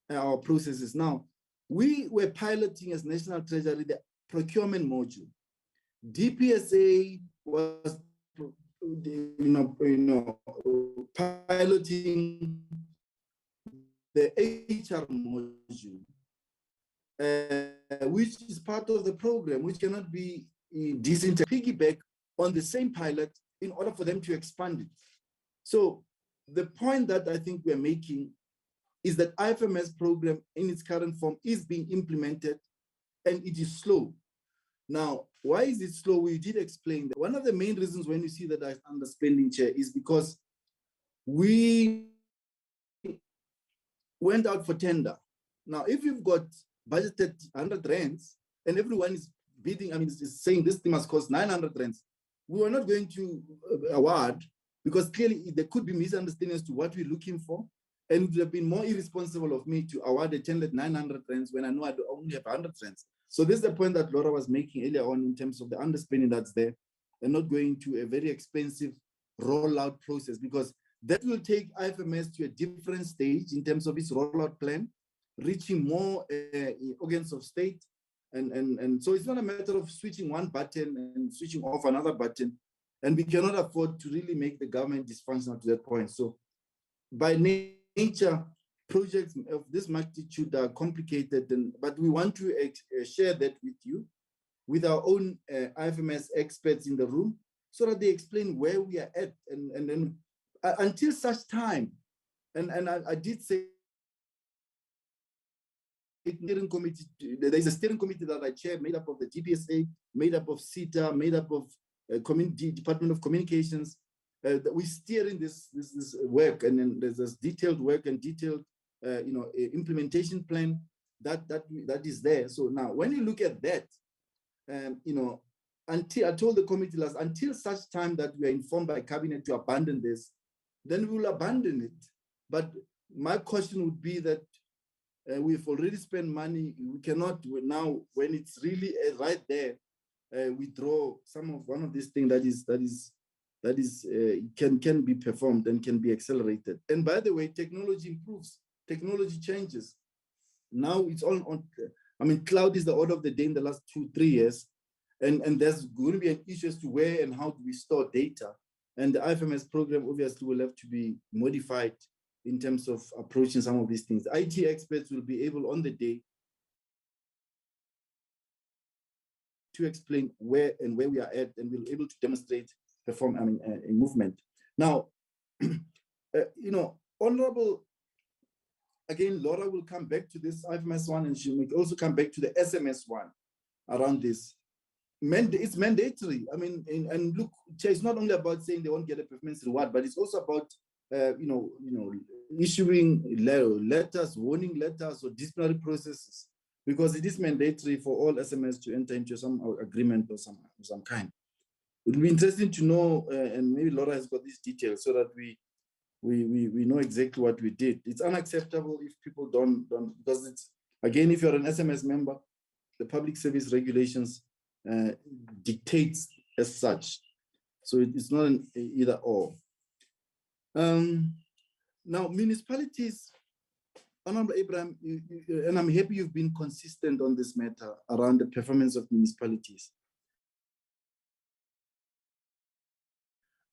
our processes. Now, we were piloting as National Treasury the procurement module. DPSA was piloting the HR module, which is part of the program, which cannot be piggyback on the same pilot in order for them to expand it. So the point that I think we're making is that IFMS program in its current form is being implemented, and it is slow. Now, why is it slow? We did explain that one of the main reasons when you see that underspending, Chair, is because we went out for tender. Now, if you've got budgeted 100 rands and everyone is bidding, is saying this thing must cost 900 rands, we were not going to award, because clearly there could be misunderstanding as to what we're looking for. And it would have been more irresponsible of me to award a tender at 900 rands when I know I only have 100 rands. So this is the point that Laura was making earlier on in terms of the underspending that's there, and not going to a very expensive rollout process, because that will take IFMS to a different stage in terms of its rollout plan, reaching more organs of state. And so it's not a matter of switching one button and switching off another button. And we cannot afford to really make the government dysfunctional to that point. So by nature, projects of this magnitude are complicated, but we want to share that with you, with our own IFMS experts in the room so that they explain where we are at. And then until such time, and I did say, steering committee, there's a steering committee that I chair made up of the GPSA, made up of CETA, made up of Department of Communications. That we steer in this work, and then there's this detailed work and detailed implementation plan that is there. So now when you look at that, until I told the committee until such time that we are informed by cabinet to abandon this, then we will abandon it. But my question would be that we've already spent money. We cannot now, when it's really right there, withdraw one of these things can be performed and can be accelerated. And by the way, technology improves, technology changes. Now it's all on. I mean, cloud is the order of the day in the last 2-3 years, and there's going to be an issue as to where and how do we store data. And the IFMS program obviously will have to be modified in terms of approaching some of these things. IT experts will be able on the day to explain where we are at, and we'll be able to demonstrate, perform, a movement. Now, Honorable, again, Laura will come back to this IFMS one, and she will also come back to the SMS one around this. It's mandatory. I mean, and look, it's not only about saying they won't get a performance reward, but it's also about issuing letters, warning letters, or disciplinary processes, because it is mandatory for all SMS to enter into some agreement of some kind. It will be interesting to know, and maybe Laura has got these details so that we know exactly what we did. It's unacceptable if people don't, because it's, again, if you're an SMS member, the public service regulations dictates as such. So it's not an either or. Now, municipalities, Honorable Abraham, and I'm happy you've been consistent on this matter around the performance of municipalities.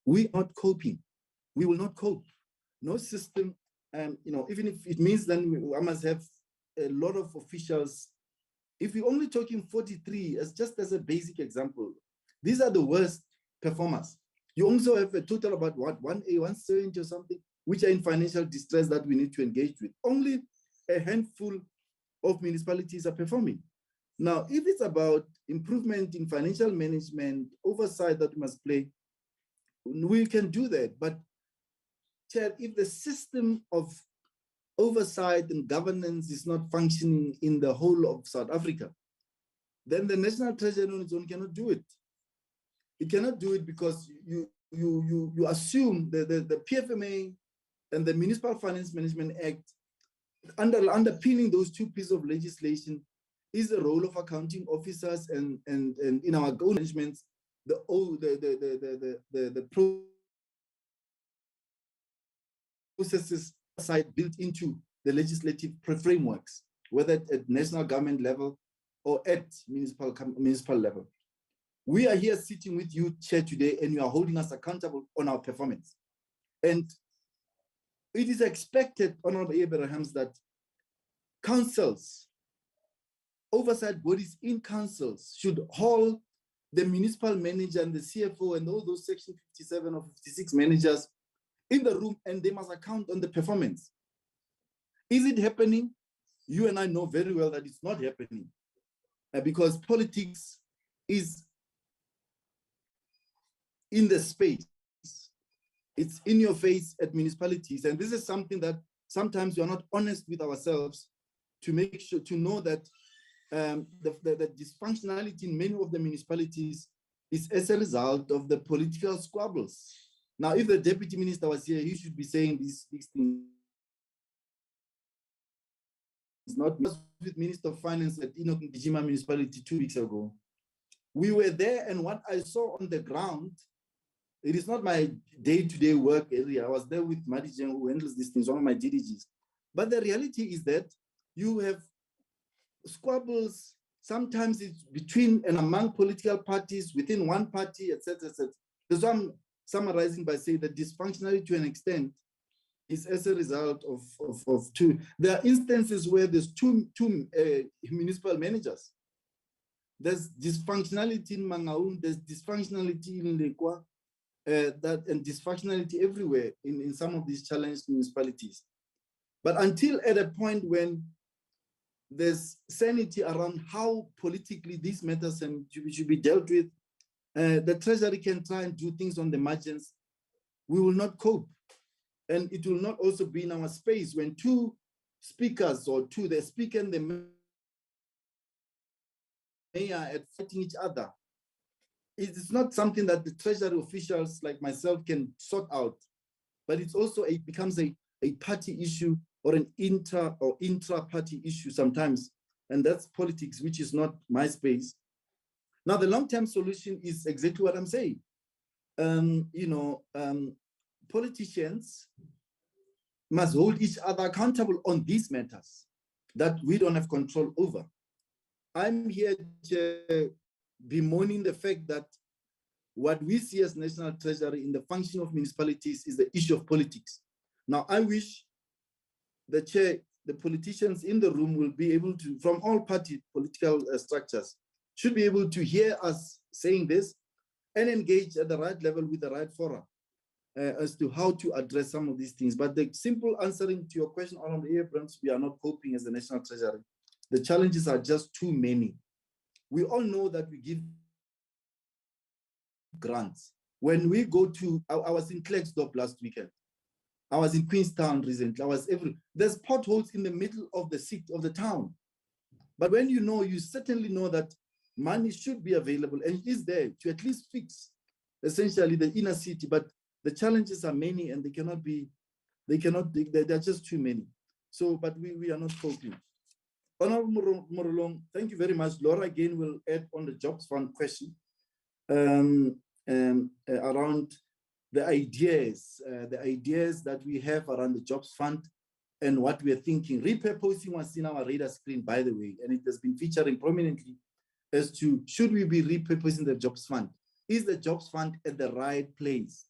We are not coping. We will not cope. No system, even if it means then I must have a lot of officials. If we're only talking 43, just as a basic example, these are the worst performers. You also have a total about what, 1A, 170 or something, which are in financial distress that we need to engage with. Only a handful of municipalities are performing. Now, if it's about improvement in financial management, oversight that we must play, we can do that. But Chair, if the system of oversight and governance is not functioning in the whole of South Africa, then the National Treasury on its own cannot do it. It cannot do it because you assume that the PFMA and the Municipal Finance Management Act, underpinning those two pieces of legislation, is the role of accounting officers and in our own management, the processes side built into the legislative frameworks, whether at national government level or at municipal level. We are here sitting with you, Chair, today, and you are holding us accountable on our performance. And it is expected, Honorable Abrahams, that councils, oversight bodies in councils should hold the municipal manager and the CFO and all those Section 57 or 56 managers in the room, and they must account on the performance. Is it happening? You and I know very well that it's not happening because politics is in the space. It's in your face at municipalities. And this is something that sometimes we are not honest with ourselves to make sure, to know that the dysfunctionality in many of the municipalities is as a result of the political squabbles. Now, if the deputy minister was here, he should be saying these things. It's not with Minister of Finance at Ndijima municipality 2 weeks ago. We were there, and what I saw on the ground, it is not my day-to-day work area. I was there with Madijan, who handles these things, one of my DDGs. But the reality is that you have squabbles. Sometimes it's between and among political parties, within one party, etc., etc. That's why I'm summarizing by saying that dysfunctionality to an extent is as a result of two. There are instances where there's two municipal managers. there's dysfunctionality in Mangaung, there's dysfunctionality in Lekwa, and dysfunctionality everywhere in some of these challenged municipalities. But until at a point when there's sanity around how politically these matters should be dealt with, the Treasury can try and do things on the margins, we will not cope. And it will not also be in our space when two speakers or the speaker and the mayor are fighting each other. It is not something that the Treasury officials like myself can sort out, but it's also becomes a party issue or an intra-party issue sometimes. And that's politics, which is not my space. Now, the long-term solution is exactly what I'm saying. Politicians must hold each other accountable on these matters that we don't have control over. I'm here to bemoaning the fact that what we see as National Treasury in the function of municipalities is the issue of politics. Now, I wish the chair, the politicians in the room will be able to, from all party political structures, should be able to hear us saying this and engage at the right level with the right fora as to how to address some of these things. But the simple answering to your question, Honorable Abrams, we are not coping as the National Treasury. The challenges are just too many. We all know that we give grants. When we go to, I was in Klerksdorp last weekend. I was in Queenstown recently. There's potholes in the middle of the city, of the town. But when you certainly know that money should be available and is there to at least fix essentially the inner city, but the challenges are many and they're just too many. So, but we are not coping. Honorable Morolong, thank you very much. Laura again will add on the jobs fund question around the ideas that we have around the jobs fund and what we are thinking. Repurposing was in our radar screen, by the way, and it has been featuring prominently as to should we be repurposing the jobs fund? Is the jobs fund at the right place?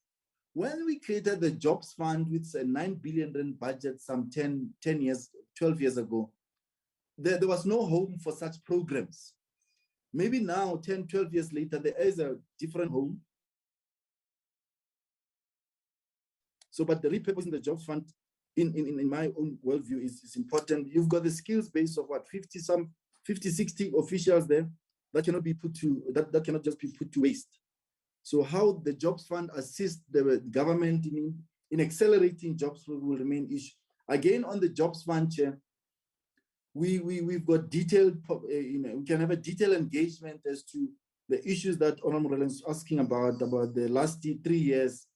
When we created the jobs fund with a 9 billion rand budget some 12 years ago, there was no home for such programs. Maybe now, 10, 12 years later, there is a different home. So, but the repurposing the jobs fund, in my own worldview, is important. You've got the skills base of what, 50, 60 officials there that cannot be that cannot just be put to waste. So how the jobs fund assists the government in accelerating jobs will remain issue. Again, on the jobs fund, Chair, we've got detailed, we can have a detailed engagement as to the issues that Honorable Morolong is asking about the last 3 years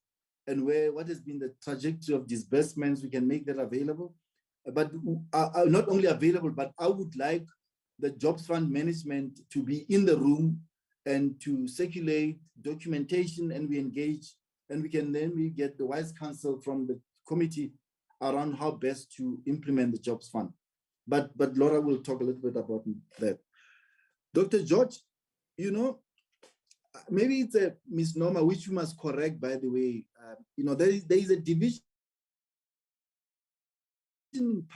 and what has been the trajectory of disbursements. We can make that available, but not only available, but I would like the jobs fund management to be in the room and to circulate documentation, and we engage, and we get the wise counsel from the committee around how best to implement the jobs fund. But Laura will talk a little bit about that. Dr. George, maybe it's a misnomer which you must correct, by the way. There is a division in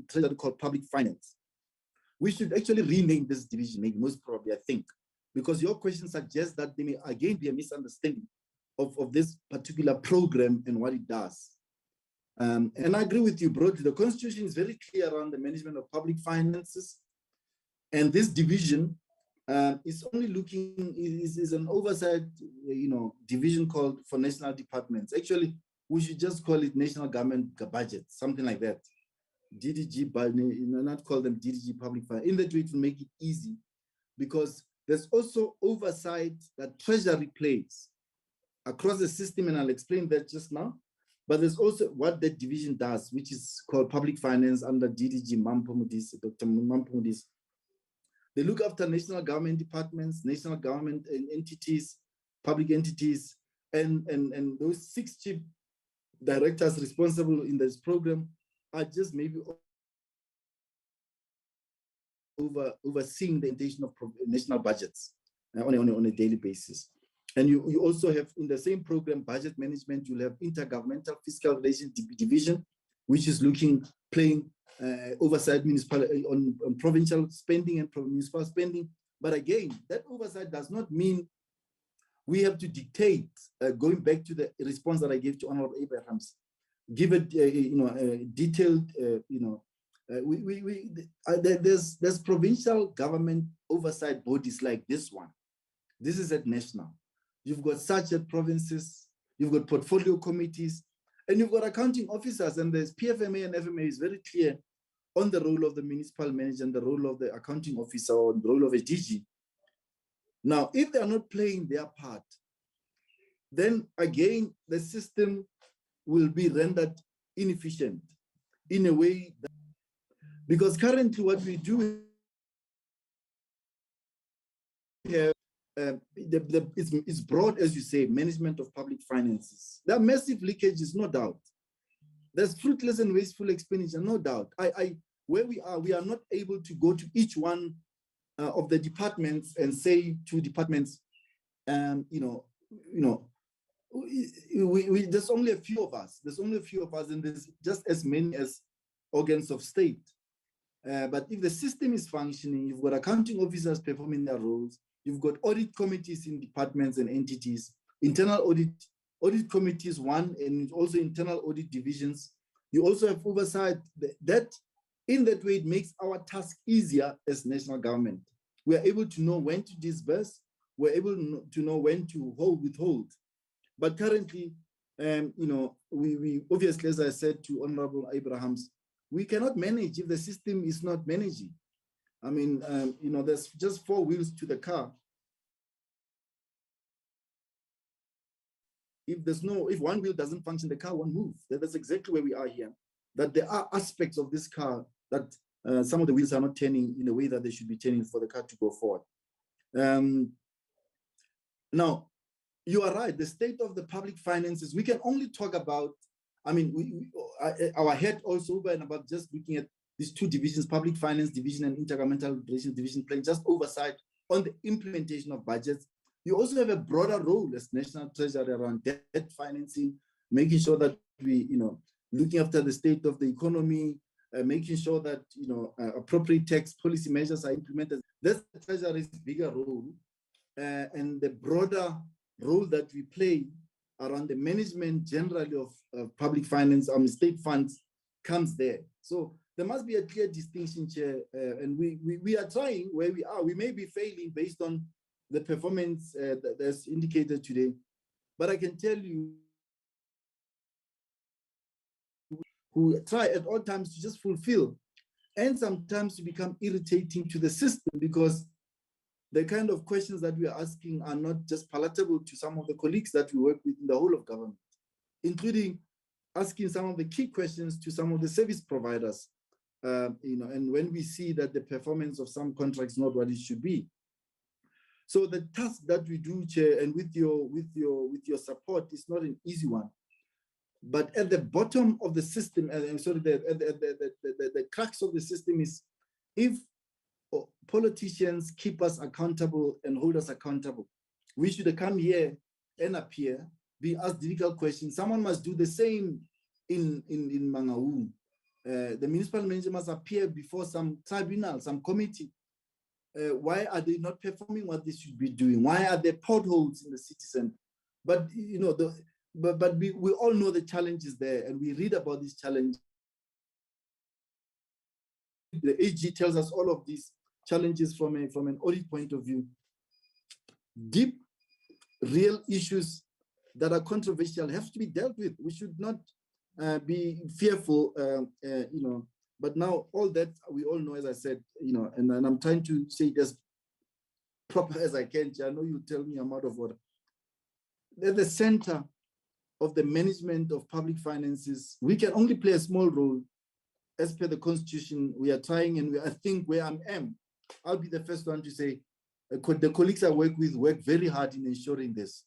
Treasury called public finance. We should actually rename this division, maybe most probably, I think, because your question suggests that there may again be a misunderstanding of this particular program and what it does. And I agree with you broadly. The Constitution is very clear around the management of public finances, and this division is only is an oversight, division called for national departments. Actually, we should just call it national government budget, something like that. DDG, but not call them DDG public finance. In that way, it will make it easy, because there's also oversight that Treasury plays across the system, and I'll explain that just now. But there's also what that division does, which is called public finance under DDG Dr. Mampumudis. They look after national government departments, national government entities, public entities, and those 6 chief directors responsible in this program are just maybe overseeing the implementation of national budgets on a daily basis. And you also have in the same program, budget management, you'll have intergovernmental fiscal relations division, which is playing oversight on provincial spending and municipal spending. But again, that oversight does not mean we have to dictate, going back to the response that I gave to Honorable Abrahams, give it, detailed, there's provincial government oversight bodies like this one. This is at national. You've got such at provinces, you've got portfolio committees, and you've got accounting officers, and there's PFMA and FMA is very clear on the role of the municipal manager and the role of the accounting officer or the role of a DG. Now, if they are not playing their part, then again, the system will be rendered inefficient in a way that, because currently what we do have, it's broad, as you say, management of public finances. There are massive leakages, no doubt. There's fruitless and wasteful expenditure, no doubt. Where we are not able to go to each one of the departments and say to departments, there's only a few of us. There's only a few of us, and there's just as many as organs of state. But if the system is functioning, you've got accounting officers performing their roles, you've got audit committees in departments and entities, internal audit committees, one, and also internal audit divisions. You also have oversight. That in that way, it makes our task easier as national government. We are able to know when to disburse. We're able to know when to withhold. But currently, we obviously, as I said to Honorable Abrahams, we cannot manage if the system is not managing. I mean, there's just 4 wheels to the car. If one wheel doesn't function, the car won't move. That's exactly where we are here. That there are aspects of this car that some of the wheels are not turning in a way that they should be turning for the car to go forward. Now, you are right. The state of the public finances, we can only talk about, our head also over and about just looking at these 2 divisions, public finance division and intergovernmental relations division, playing just oversight on the implementation of budgets. You also have a broader role as National Treasury around debt financing, making sure that we, looking after the state of the economy, making sure that, appropriate tax policy measures are implemented. That's the Treasury's bigger role, and the broader role that we play around the management generally of public finance, state funds comes there. So there must be a clear distinction, Chair, and we are trying where we are. We may be failing based on the performance that's indicated today, but I can tell you, who try at all times to just fulfill and sometimes to become irritating to the system, because the kind of questions that we are asking are not just palatable to some of the colleagues that we work with in the whole of government, including asking some of the key questions to some of the service providers, and when we see that the performance of some contracts is not what it should be. So the task that we do, Chair, and with your support, is not an easy one. But at the bottom of the system, the crux of the system is, if politicians keep us accountable and hold us accountable, we should come here and appear, be asked difficult questions. Someone must do the same in Mangaung. The municipal manager must appear before some tribunal, some committee. Why are they not performing what they should be doing? Why are there potholes in the city center? But we all know the challenges there, and we read about these challenges. The AG tells us all of these challenges from an audit point of view. Deep, real issues that are controversial have to be dealt with. We should not be fearful, But now all that we all know, as I said, and I'm trying to say it as proper as I can. I know you tell me I'm out of order. At the center of the management of public finances, we can only play a small role. As per the Constitution, we are trying, and I think where I am, I'll be the first one to say, the colleagues I work with work very hard in ensuring this.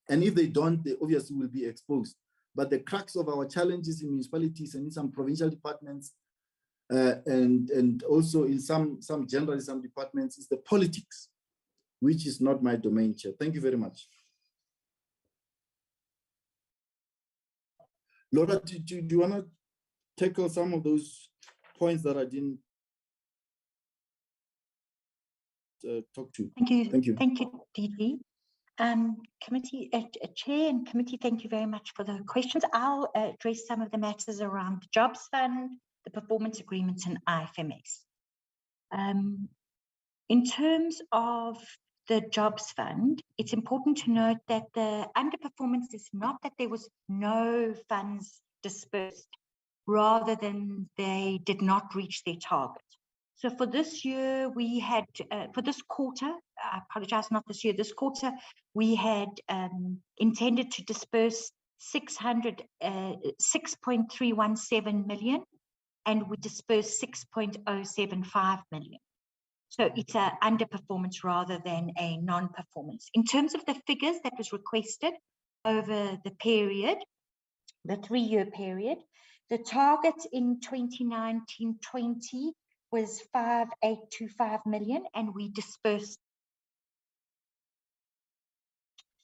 And if they don't, they obviously will be exposed. But the crux of our challenges in municipalities and in some provincial departments, and also in some departments, is the politics, which is not my domain, Chair. Thank you very much. Laura, do you want to tackle some of those points that I didn't? talk to. Thank you. Thank you. Thank you, DG. Committee Chair and committee, thank you very much for the questions. I'll address some of the matters around the Jobs Fund, the performance agreements, and IFMS. In terms of the Jobs Fund, it's important to note that the underperformance is not that there was no funds dispersed, rather than they did not reach their target. So for this year, we had, for this quarter, I apologize, not this year, this quarter, we had intended to disperse 6.317 million, and we dispersed 6.075 million. So it's an underperformance rather than a non-performance. In terms of the figures that was requested over the period, the 3-year period, the target in 2019-20 was 5.825 million, and we dispersed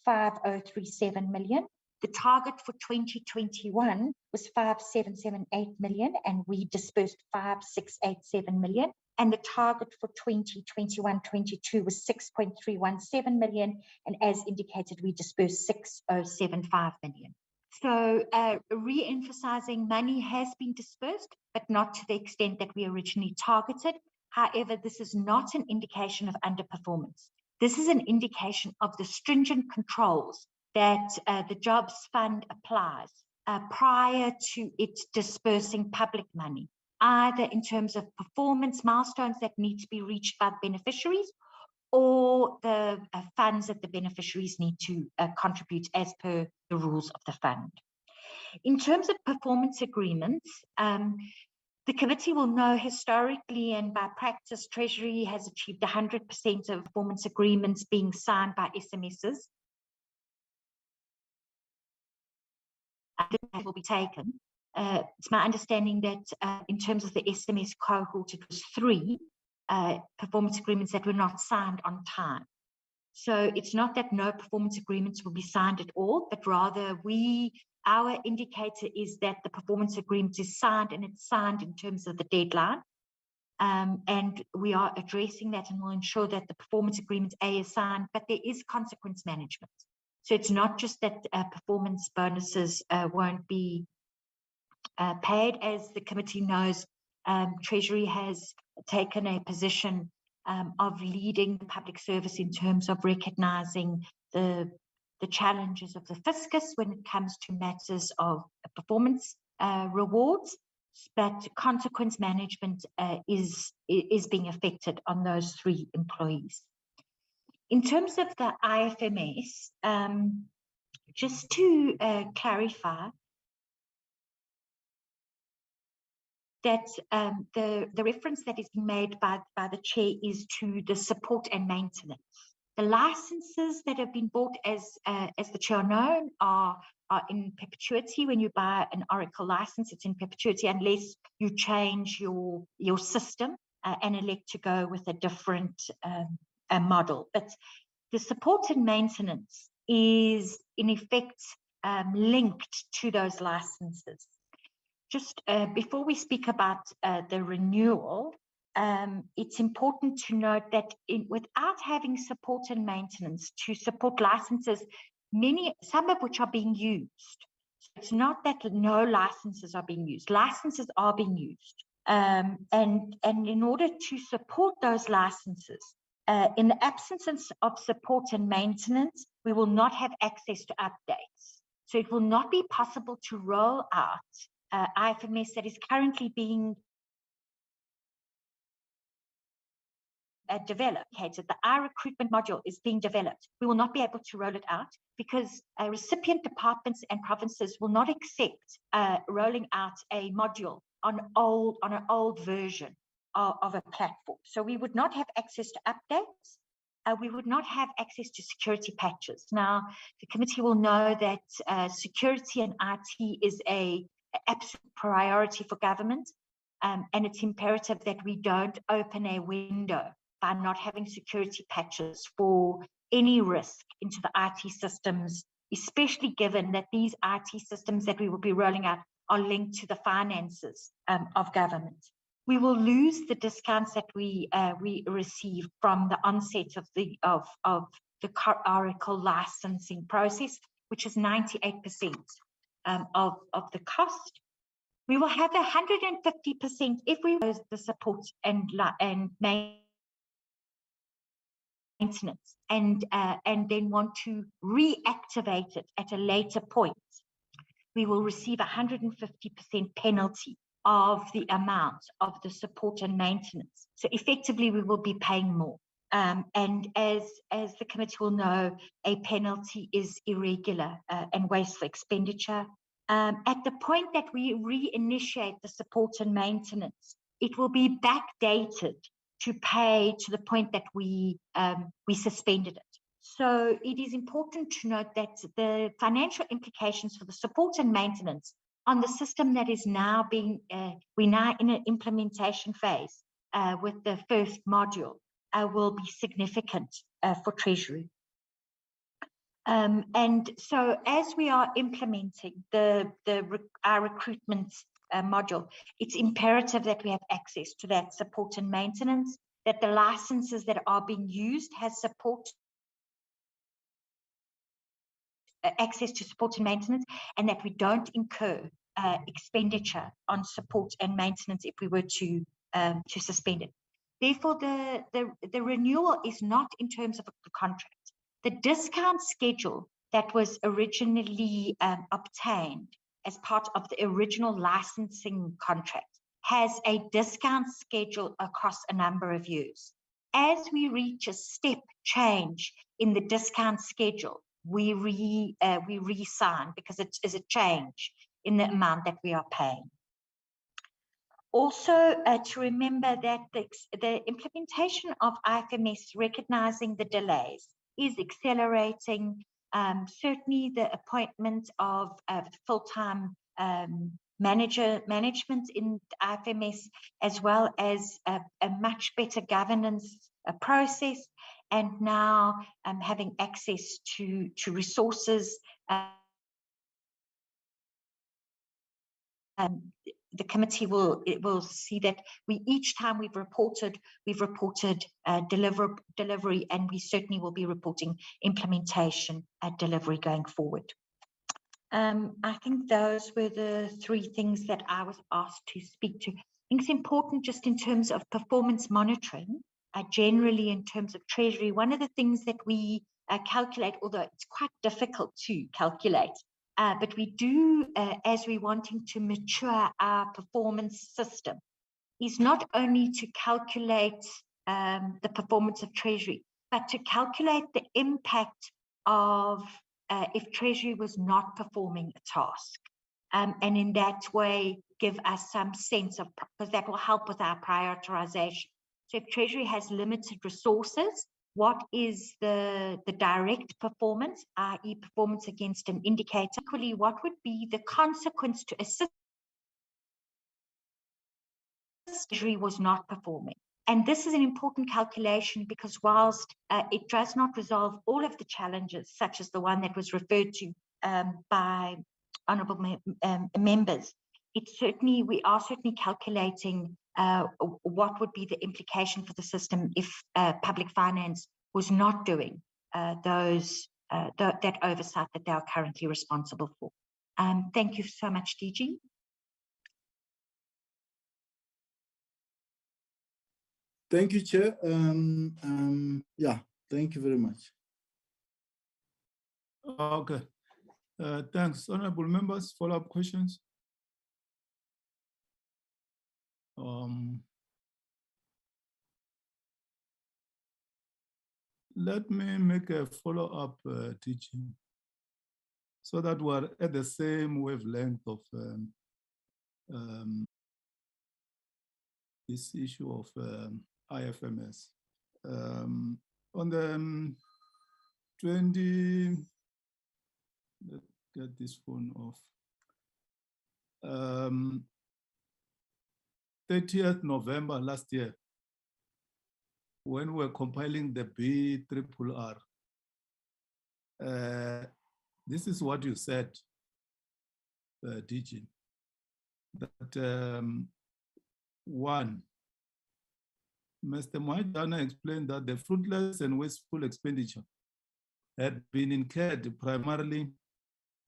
5.037 million. The target for 2021 was 5.778 million, and we dispersed 5.687 million. And the target for 2021-22 was 6.317 million, and as indicated, we dispersed 6.075 million. So re-emphasizing, money has been dispersed, but not to the extent that we originally targeted. However, this is not an indication of underperformance. This is an indication of the stringent controls that the Jobs Fund applies prior to it dispersing public money, either in terms of performance milestones that need to be reached by the beneficiaries, or the funds that the beneficiaries need to contribute as per the rules of the fund. In terms of performance agreements, the committee will know historically and by practice, Treasury has achieved 100% of performance agreements being signed by SMSs. That will be taken. It's my understanding that in terms of the SMS cohort, it was 3 performance agreements that were not signed on time. So it's not that no performance agreements will be signed at all, but rather our indicator is that the performance agreement is signed, and it's signed in terms of the deadline. And we are addressing that, and will ensure that the performance agreement A is signed, but there is consequence management. So it's not just that performance bonuses won't be paid. As the committee knows, Treasury has taken a position of leading the public service in terms of recognising the challenges of the fiscus when it comes to matters of performance rewards, but consequence management is being affected on those 3 employees. In terms of the IFMS, just to clarify, that the reference that is made by the chair is to the support and maintenance. The licenses that have been bought, as the chair known, are in perpetuity. When you buy an Oracle license, it's in perpetuity unless you change your system and elect to go with a different model. But the support and maintenance is in effect linked to those licenses. Just before we speak about the renewal, it's important to note that without having support and maintenance to support licenses, some of which are being used. So it's not that no licenses are being used. Licenses are being used. And in order to support those licenses, in the absence of support and maintenance, we will not have access to updates. So it will not be possible to roll out IFMS that is currently being developed. The iRecruitment module is being developed. We will not be able to roll it out because recipient departments and provinces will not accept rolling out a module on an old version of a platform. So we would not have access to updates. We would not have access to security patches. Now, the committee will know that security and IT is an absolute priority for government, and it's imperative that we don't open a window by not having security patches for any risk into the IT systems, especially given that these IT systems that we will be rolling out are linked to the finances of government. We will lose the discounts that we receive from the onset of the Oracle licensing process, which is 98% of the cost. We will have 150% if we use the support and maintenance, and then want to reactivate it at a later point. We will receive 150% penalty of the amount of the support and maintenance. So effectively, we will be paying more. And as the committee will know, a penalty is irregular and wasteful expenditure. At the point that we reinitiate the support and maintenance, it will be backdated to pay to the point that we suspended it. So it is important to note that the financial implications for the support and maintenance on the system that is now being, we're now in an implementation phase with the first module, will be significant for Treasury. And so as we are implementing our recruitment module, it's imperative that we have access to that support and maintenance, that the licenses that are being used has support, access to support and maintenance, and that we don't incur expenditure on support and maintenance if we were to suspend it. Therefore, the renewal is not in terms of the contract. The discount schedule that was originally obtained as part of the original licensing contract has a discount schedule across a number of years. As we reach a step change in the discount schedule, we re-sign because it is a change in the amount that we are paying. Also, to remember that the implementation of IFMS, recognizing the delays, is accelerating. Certainly the appointment of full-time management in IFMS, as well as a much better governance process, and now having access to resources. The committee will see that each time we've reported delivery, and we certainly will be reporting implementation delivery going forward. I think those were the three things that I was asked to speak to. I think it's important just in terms of performance monitoring, generally in terms of Treasury. One of the things that we calculate, although it's quite difficult to calculate, but we do, as we're wanting to mature our performance system, is not only to calculate the performance of Treasury, but to calculate the impact of if Treasury was not performing a task. And in that way, give us some sense of, because that will help with our prioritization. So if Treasury has limited resources, what is the direct performance, i.e. performance against an indicator? Equally, what would be the consequence to assist Treasury was not performing? And this is an important calculation because whilst it does not resolve all of the challenges, such as the one that was referred to by honourable members, we are certainly calculating what would be the implication for the system if public finance was not doing that oversight that they are currently responsible for. Thank you so much, DG. Thank you, Chair. Yeah, thank you very much. Okay. Thanks. Honorable members, follow-up questions? Let me make a follow-up teaching so that we're at the same wavelength of this issue of IFMS. On the let's get this phone off. 30th November last year, when we were compiling the BRRR, this is what you said, DG, that 1. Mr. Mohaidana explained that the fruitless and wasteful expenditure had been incurred primarily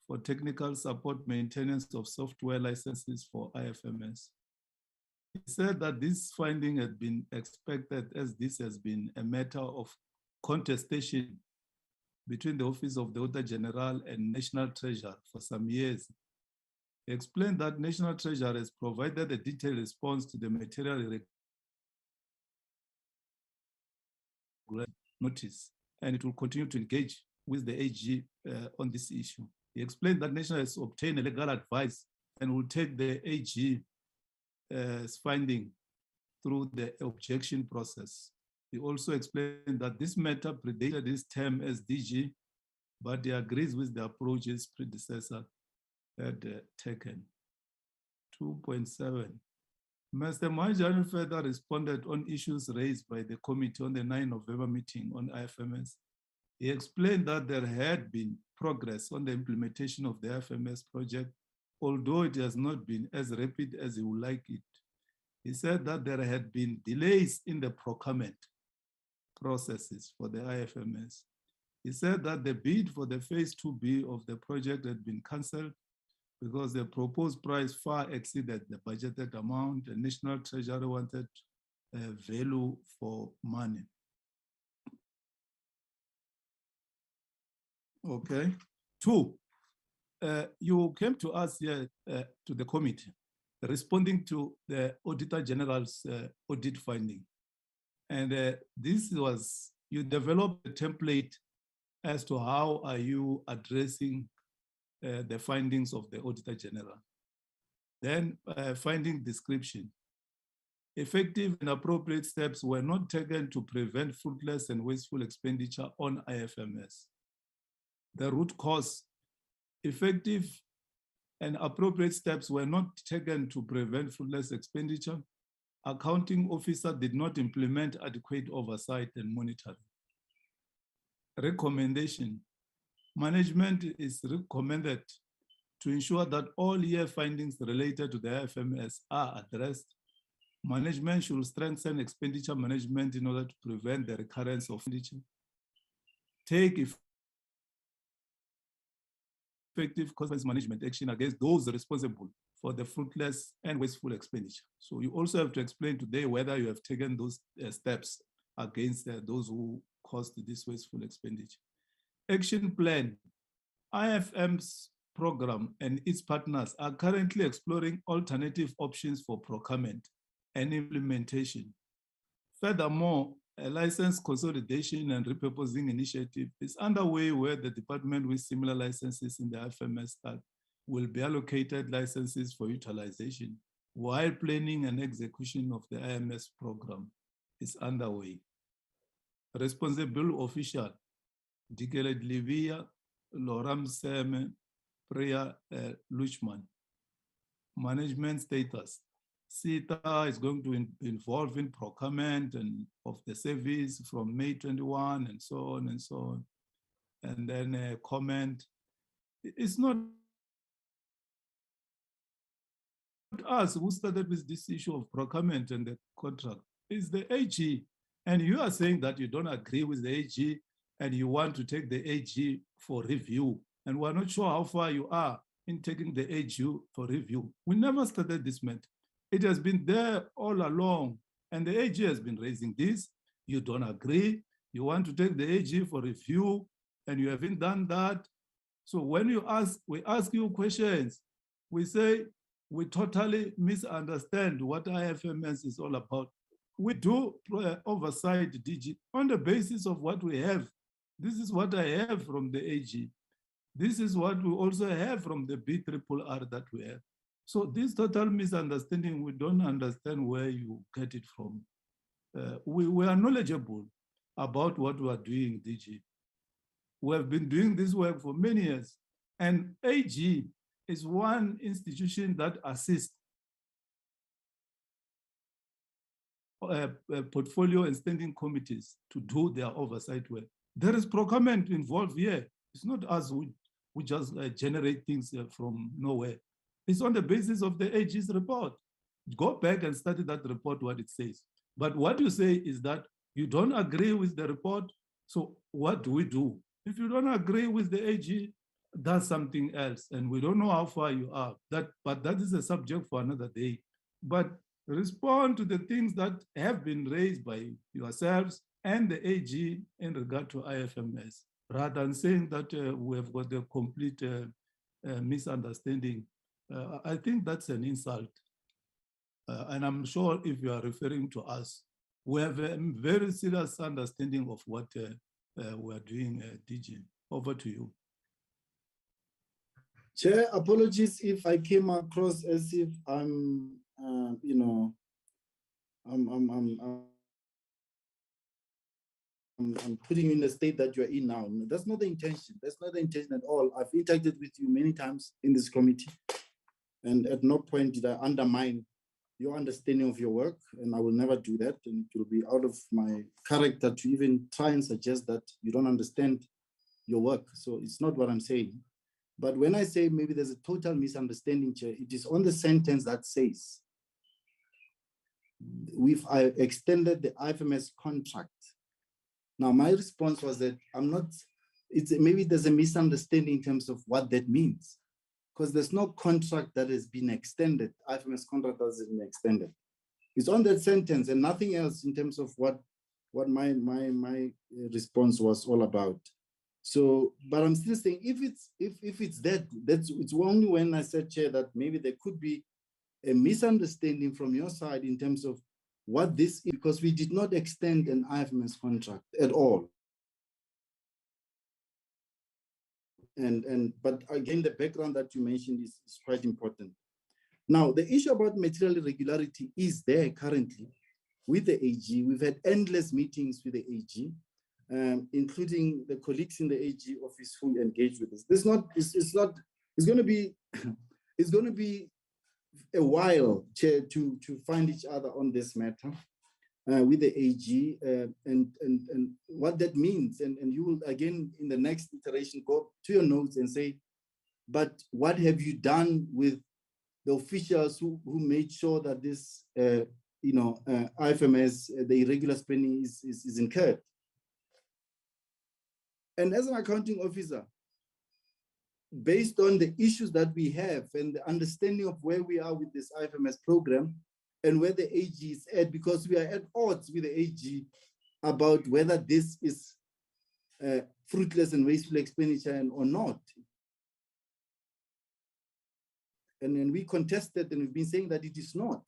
for technical support maintenance of software licenses for IFMS. He said that this finding had been expected as this has been a matter of contestation between the Office of the Auditor General and National Treasury for some years. He explained that National Treasury has provided a detailed response to the material notice, and it will continue to engage with the AG on this issue. He explained that National has obtained a legal advice and will take the AG finding through the objection process. He also explained that this matter predated his term as DG, but he agrees with the approach his predecessor had taken. 2.7. Mr. Mohaidana further responded on issues raised by the committee on the 9 November meeting on IFMS. He explained that there had been progress on the implementation of the IFMS project, although it has not been as rapid as he would like it. He said that there had been delays in the procurement processes for the IFMS. He said that the bid for the phase 2B of the project had been cancelled because the proposed price far exceeded the budgeted amount, and National Treasury wanted value for money. Okay. 2, you came to us here to the committee responding to the Auditor General's audit finding. And this was, you developed a template as to how are you addressing the findings of the Auditor General. Then finding description. Effective and appropriate steps were not taken to prevent fruitless and wasteful expenditure on IFMS. The root cause, effective and appropriate steps were not taken to prevent fruitless expenditure. Accounting officer did not implement adequate oversight and monitoring. Recommendation. Management is recommended to ensure that all year findings related to the IFMS are addressed. Management should strengthen expenditure management in order to prevent the recurrence of expenditure. Take effective consequence management action against those responsible for the fruitless and wasteful expenditure. So you also have to explain today whether you have taken those steps against those who caused this wasteful expenditure. Action plan. IFM's program and its partners are currently exploring alternative options for procurement and implementation. Furthermore, a license consolidation and repurposing initiative is underway where the department with similar licenses in the IFMS will be allocated licenses for utilization while planning and execution of the IMS program is underway. Responsible official, Dikele Livia, Loram Seme, Priya Luchman. Management status. CETA is going to involve in procurement and of the service from May 21 and so on and so on. And then a comment. It's not us who started with this issue of procurement and the contract. It's the AG. And you are saying that you don't agree with the AG and you want to take the AG for review. And we're not sure how far you are in taking the AG for review. We never started this matter. It has been there all along, and the AG has been raising this. You don't agree. You want to take the AG for review, and you haven't done that. So when we ask you questions, we say we totally misunderstand what IFMS is all about. We do oversight DG on the basis of what we have. This is what I have from the AG. This is what we also have from the BRRR that we have. So this total misunderstanding, we don't understand where you get it from. We are knowledgeable about what we are doing, DG. We have been doing this work for many years. And AG is one institution that assists portfolio and standing committees to do their oversight work. There is procurement involved here. It's not us who just generate things from nowhere. It's on the basis of the AG's report. go back and study that report, what it says. But what you say is that you don't agree with the report, so what do we do? If you don't agree with the AG, that's something else, and we don't know how far you are. But that is a subject for another day. But respond to the things that have been raised by yourselves and the AG in regard to IFMS, rather than saying that we have got a complete misunderstanding. I think that's an insult. And I'm sure if you are referring to us, we have a very serious understanding of what we are doing, DG. Over to you. Chair, apologies if I came across as if I'm, I'm putting you in the state that you're in now. That's not the intention. That's not the intention at all. I've interacted with you many times in this committee, and at no point did I undermine your understanding of your work, and I will never do that. And it will be out of my character to even try and suggest that you don't understand your work. So it's not what I'm saying. But when I say maybe there's a total misunderstanding, Chair, it is on the sentence that says, I extended the IFMS contract. Now, my response was that maybe there's a misunderstanding in terms of what that means, because there's no contract that has been extended. IFMS contract has been extended. It's on that sentence and nothing else in terms of what my response was all about. So, but I'm still saying if it's it's only when I said, Chair, that maybe there could be a misunderstanding from your side in terms of what this is, because we did not extend an IFMS contract at all. But again, the background that you mentioned is quite important. Now, the issue about material irregularity is there currently with the AG. We've had endless meetings with the AG, including the colleagues in the AG office who engage with us. It's going to be a while, Chair, to find each other on this matter with the AG and what that means. And you will, again, in the next iteration, go to your notes and say, but what have you done with the officials who made sure that this, IFMS, the irregular spending is incurred? And as an accounting officer, based on the issues that we have and the understanding of where we are with this IFMS program and where the AG is at, because we are at odds with the AG about whether this is fruitless and wasteful expenditure or not. And then we contested, and we've been saying that it is not.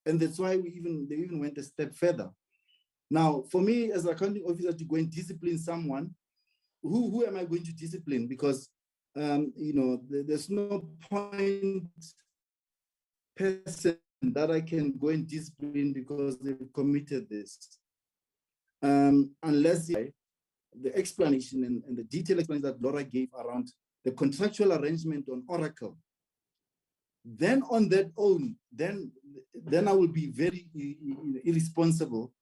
And that's why they even went a step further. Now, for me as an accounting officer to go and discipline someone, who am I going to discipline? Because there's no point person that I can go and discipline because they've committed this. Unless the explanation and the detailed explanation that Laura gave around the contractual arrangement on Oracle, then on that own, then I will be very irresponsible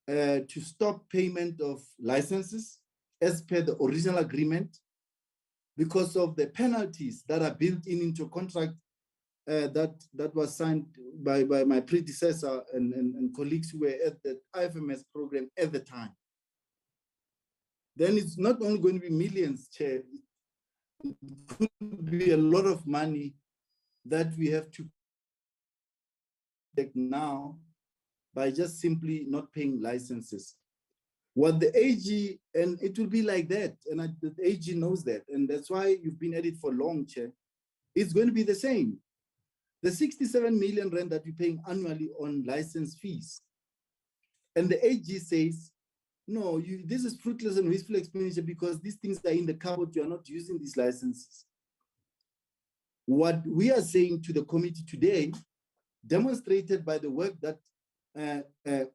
to stop payment of licenses as per the original agreement, because of the penalties that are built into a contract that was signed by my predecessor and colleagues who were at the IFMS program at the time. Then it's not only going to be millions, Chair, it could be a lot of money that we have to take now by just simply not paying licenses. What the AG, and it will be like that, and the AG knows that, and that's why you've been at it for long, Chair. It's going to be the same. The 67 million rand that we're paying annually on license fees, and the AG says, no, this is fruitless and wasteful expenditure because these things are in the cupboard, you are not using these licenses. What we are saying to the committee today, demonstrated by the work that the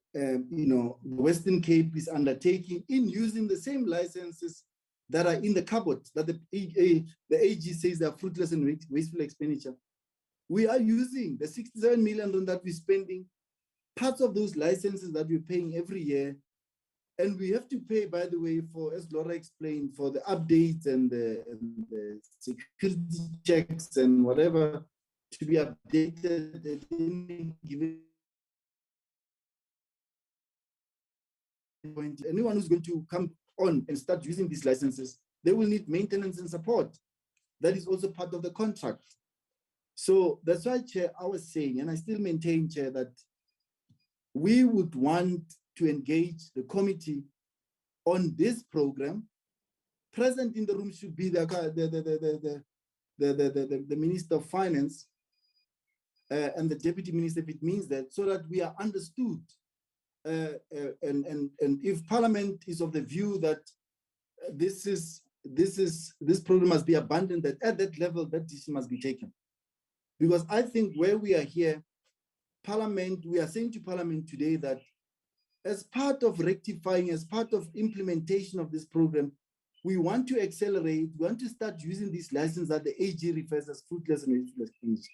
Western Cape is undertaking in using the same licenses that are in the cupboard, that the AG says they are fruitless and wasteful expenditure. We are using the 67 million that we're spending, parts of those licenses that we're paying every year. And we have to pay, by the way, for, as Laura explained, for the updates and the security checks and whatever to be updated at any given point. Anyone who's going to come on and start using these licenses, they will need maintenance and support. That is also part of the contract. So that's why, Chair, I was saying, and I still maintain, Chair, that we would want to engage the committee on this program. Present in the room should be the Minister of Finance and the Deputy Minister, if it means that, so that we are understood. And if Parliament is of the view that this program must be abandoned, that at that level, that decision must be taken. Because I think where we are here, Parliament, we are saying to Parliament today that as part of rectifying, as part of implementation of this program, we want to accelerate, we want to start using these licenses that the AG refers as fruitless and wasteful expenditure.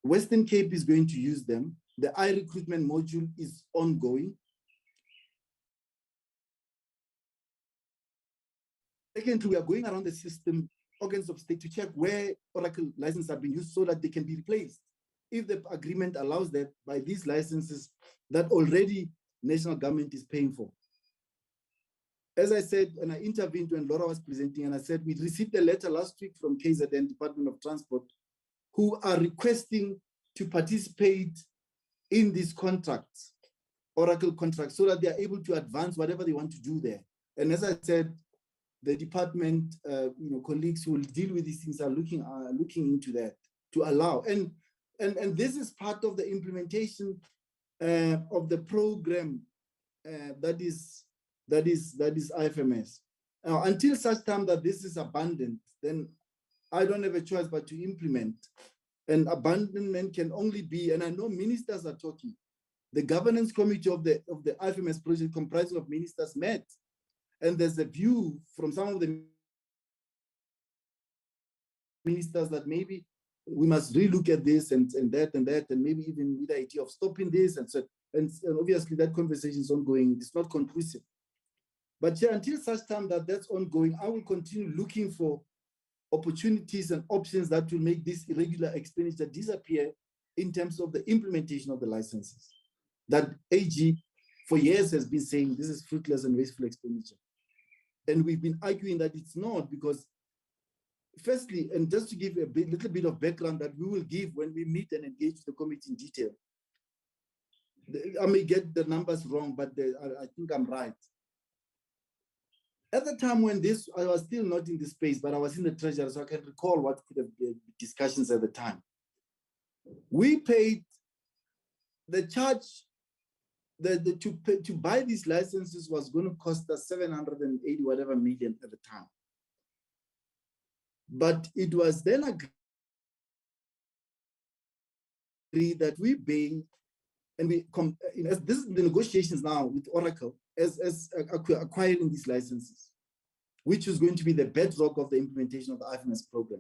Western Cape is going to use them. The I-recruitment module is ongoing. Secondly, we are going around the system, organs of state, to check where Oracle licenses have been used so that they can be replaced. If the agreement allows that by these licenses that already national government is paying for. As I said, and I intervened when Laura was presenting, and I said, we received a letter last week from KZN, Department of Transport, who are requesting to participate in these contracts, Oracle contracts, so that they are able to advance whatever they want to do there. And as I said, the department, colleagues who will deal with these things are looking into that to allow. And this is part of the implementation of the program that is IFMS. Now, until such time that this is abandoned, then I don't have a choice but to implement. And abandonment can only be, and I know ministers are talking. The governance committee of the IFMS project comprising of ministers met, and there's a view from some of the ministers that maybe we must relook at this and that, and maybe even with the idea of stopping this. And so, and obviously that conversation is ongoing. It's not conclusive. But yeah, until such time that that's ongoing, I will continue looking for opportunities and options that will make this irregular expenditure disappear in terms of the implementation of the licenses. That AG for years has been saying this is fruitless and wasteful expenditure. And we've been arguing that it's not, because firstly, and just to give a little bit of background that we will give when we meet and engage the committee in detail. I may get the numbers wrong, but I think I'm right. At the time when I was still not in the space, but I was in the treasury, so I can recall what could have been discussions at the time. We paid the charge, to buy these licenses was going to cost us 780 whatever million at the time. But it was then agreed that we pay, and this is the negotiations now with Oracle as acquiring these licenses, which is going to be the bedrock of the implementation of the IFMS program.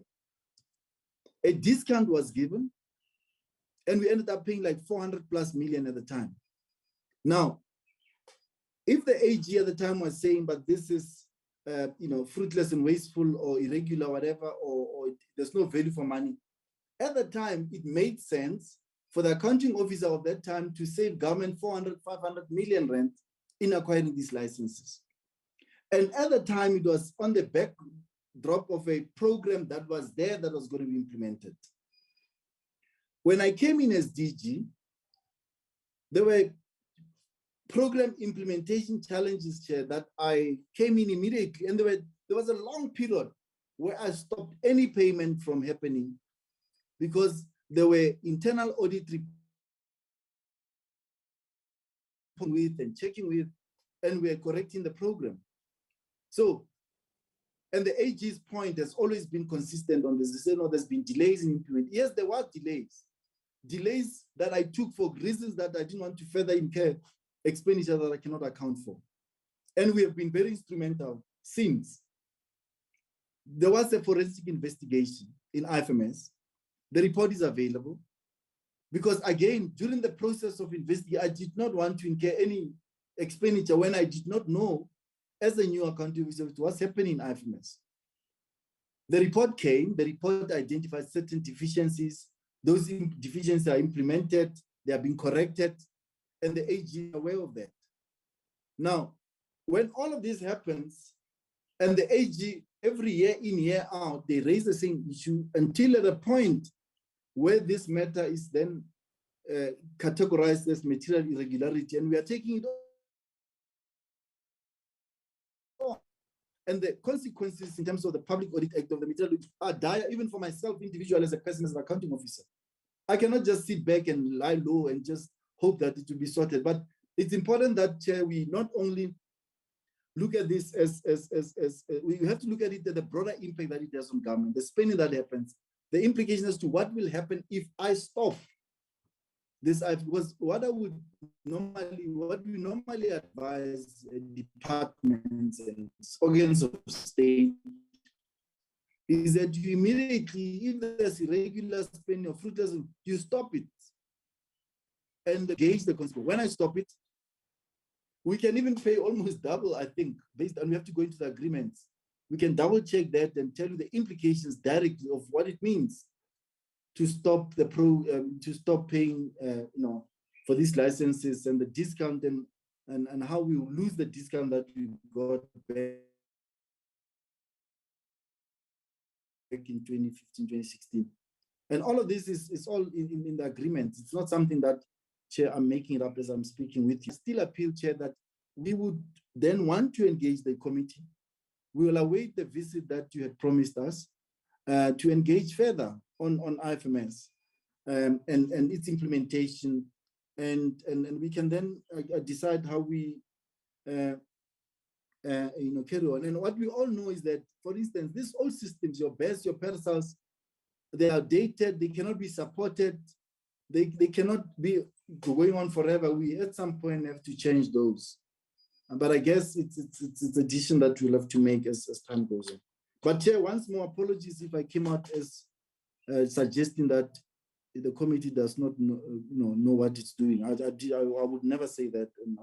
A discount was given, and we ended up paying like 400 plus million at the time. Now, if the AG at the time was saying, but this is fruitless and wasteful or irregular, whatever, or there's no value for money, at the time, it made sense for the accounting officer of that time to save government 400, 500 million rand in acquiring these licenses. And at the time, it was on the backdrop of a program that was there that was going to be implemented. When I came in as DG, there were program implementation challenges, Chair, that I came in immediately, and there was a long period where I stopped any payment from happening because there were internal audit with and checking with, and we are correcting the program. So, and the AG's point has always been consistent on this. They say, no, there's been delays in implementation. Yes, there were delays that I took for reasons that I didn't want to further incur expenditure that I cannot account for. And we have been very instrumental since. There was a forensic investigation in IFMS. The report is available. Because again, during the process of investigation, I did not want to incur any expenditure when I did not know, as a new accounting officer, what's happening in IFMS. The report came, the report identified certain deficiencies. Those deficiencies are implemented, they are being corrected, and the AG is aware of that. Now, when all of this happens, and the AG, every year in, year out, they raise the same issue until at a point where this matter is then categorized as material irregularity, and we are taking it on. And the consequences in terms of the Public Audit Act of the Material are dire, even for myself, individual, as a person, as an accounting officer. I cannot just sit back and lie low and just hope that it will be sorted. But it's important that we not only look at this as we have to look at it at the broader impact that it has on government, the spending that happens, the implications as to what will happen if I stop this. Because what we normally advise departments and organs of state is that you immediately, if there's irregular spending or fruitless, you stop it and gauge the consequence. When I stop it, we can even pay almost double, I think, based on, we have to go into the agreements. We can double check that and tell you the implications directly of what it means to stop the paying, for these licenses, and the discount, and how we will lose the discount that we got back in 2015, 2016. And all of this is all in the agreement. It's not something that, Chair, I'm making it up as I'm speaking with you. Still appeal, Chair, that we would then want to engage the committee. We will await the visit that you had promised us to engage further on IFMS and its implementation, and we can then decide how we carry on. And what we all know is that, for instance, these old systems, your BEPS, your PERSALs, they are dated, they cannot be supported, they cannot be going on forever. We at some point have to change those. But I guess it's a decision that we'll have to make as time goes on. But Chair, once more, apologies if I came out as suggesting that the committee does not know what it's doing. I would never say that, and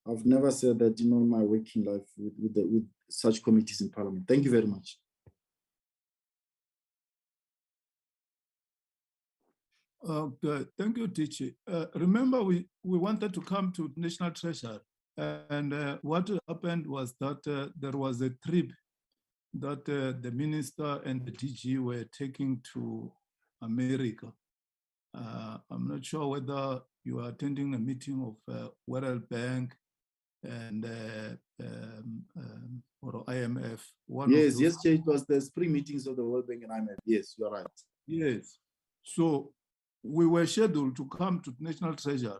I've never said that in my working life with such committees in Parliament. Thank you very much. Okay, thank you, Tichi. Remember, we wanted to come to National Treasury, and what happened was that there was a trip that the minister and the DG were taking to America. I'm not sure whether you are attending a meeting of World Bank and or IMF. Yes, Chair, it was the spring meetings of the World Bank and IMF. Yes, you're right. Yes. So we were scheduled to come to National Treasury.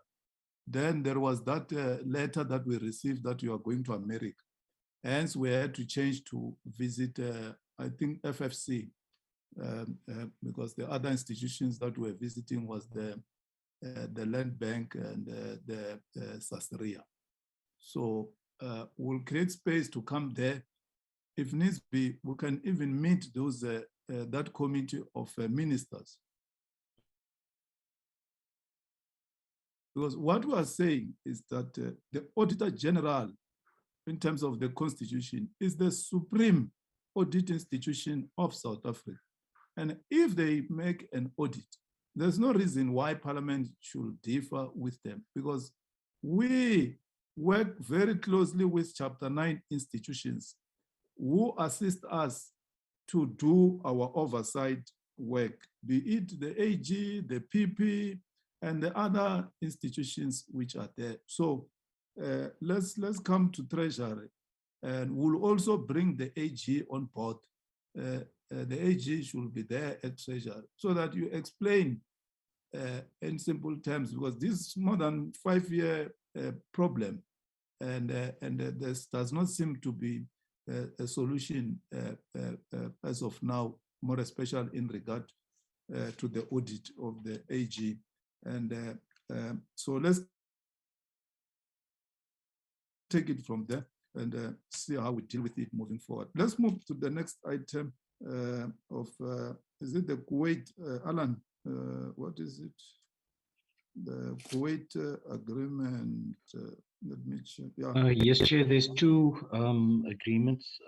Then there was that letter that we received that you are going to America. Hence, we had to change to visit, I think, FFC, because the other institutions that we were visiting was the Land Bank and the Sasria. So we'll create space to come there. If needs be, we can even meet those that committee of ministers. Because what we are saying is that the Auditor General, in terms of the Constitution, is the supreme audit institution of South Africa. And if they make an audit, there's no reason why Parliament should differ with them, because we work very closely with Chapter 9 institutions who assist us to do our oversight work, be it the AG, the PP, and the other institutions which are there. So let's come to Treasury, and we'll also bring the AG on board. The AG should be there at Treasury so that you explain in simple terms, because this is more than 5-year problem, and this does not seem to be a solution as of now, more especially in regard to the audit of the AG. And so let's take it from there and see how we deal with it moving forward. Let's move to the next item of, is it the Kuwait, Alan, what is it? The Kuwait Agreement, let me check. Yeah. Yes, Chair, there's two agreements.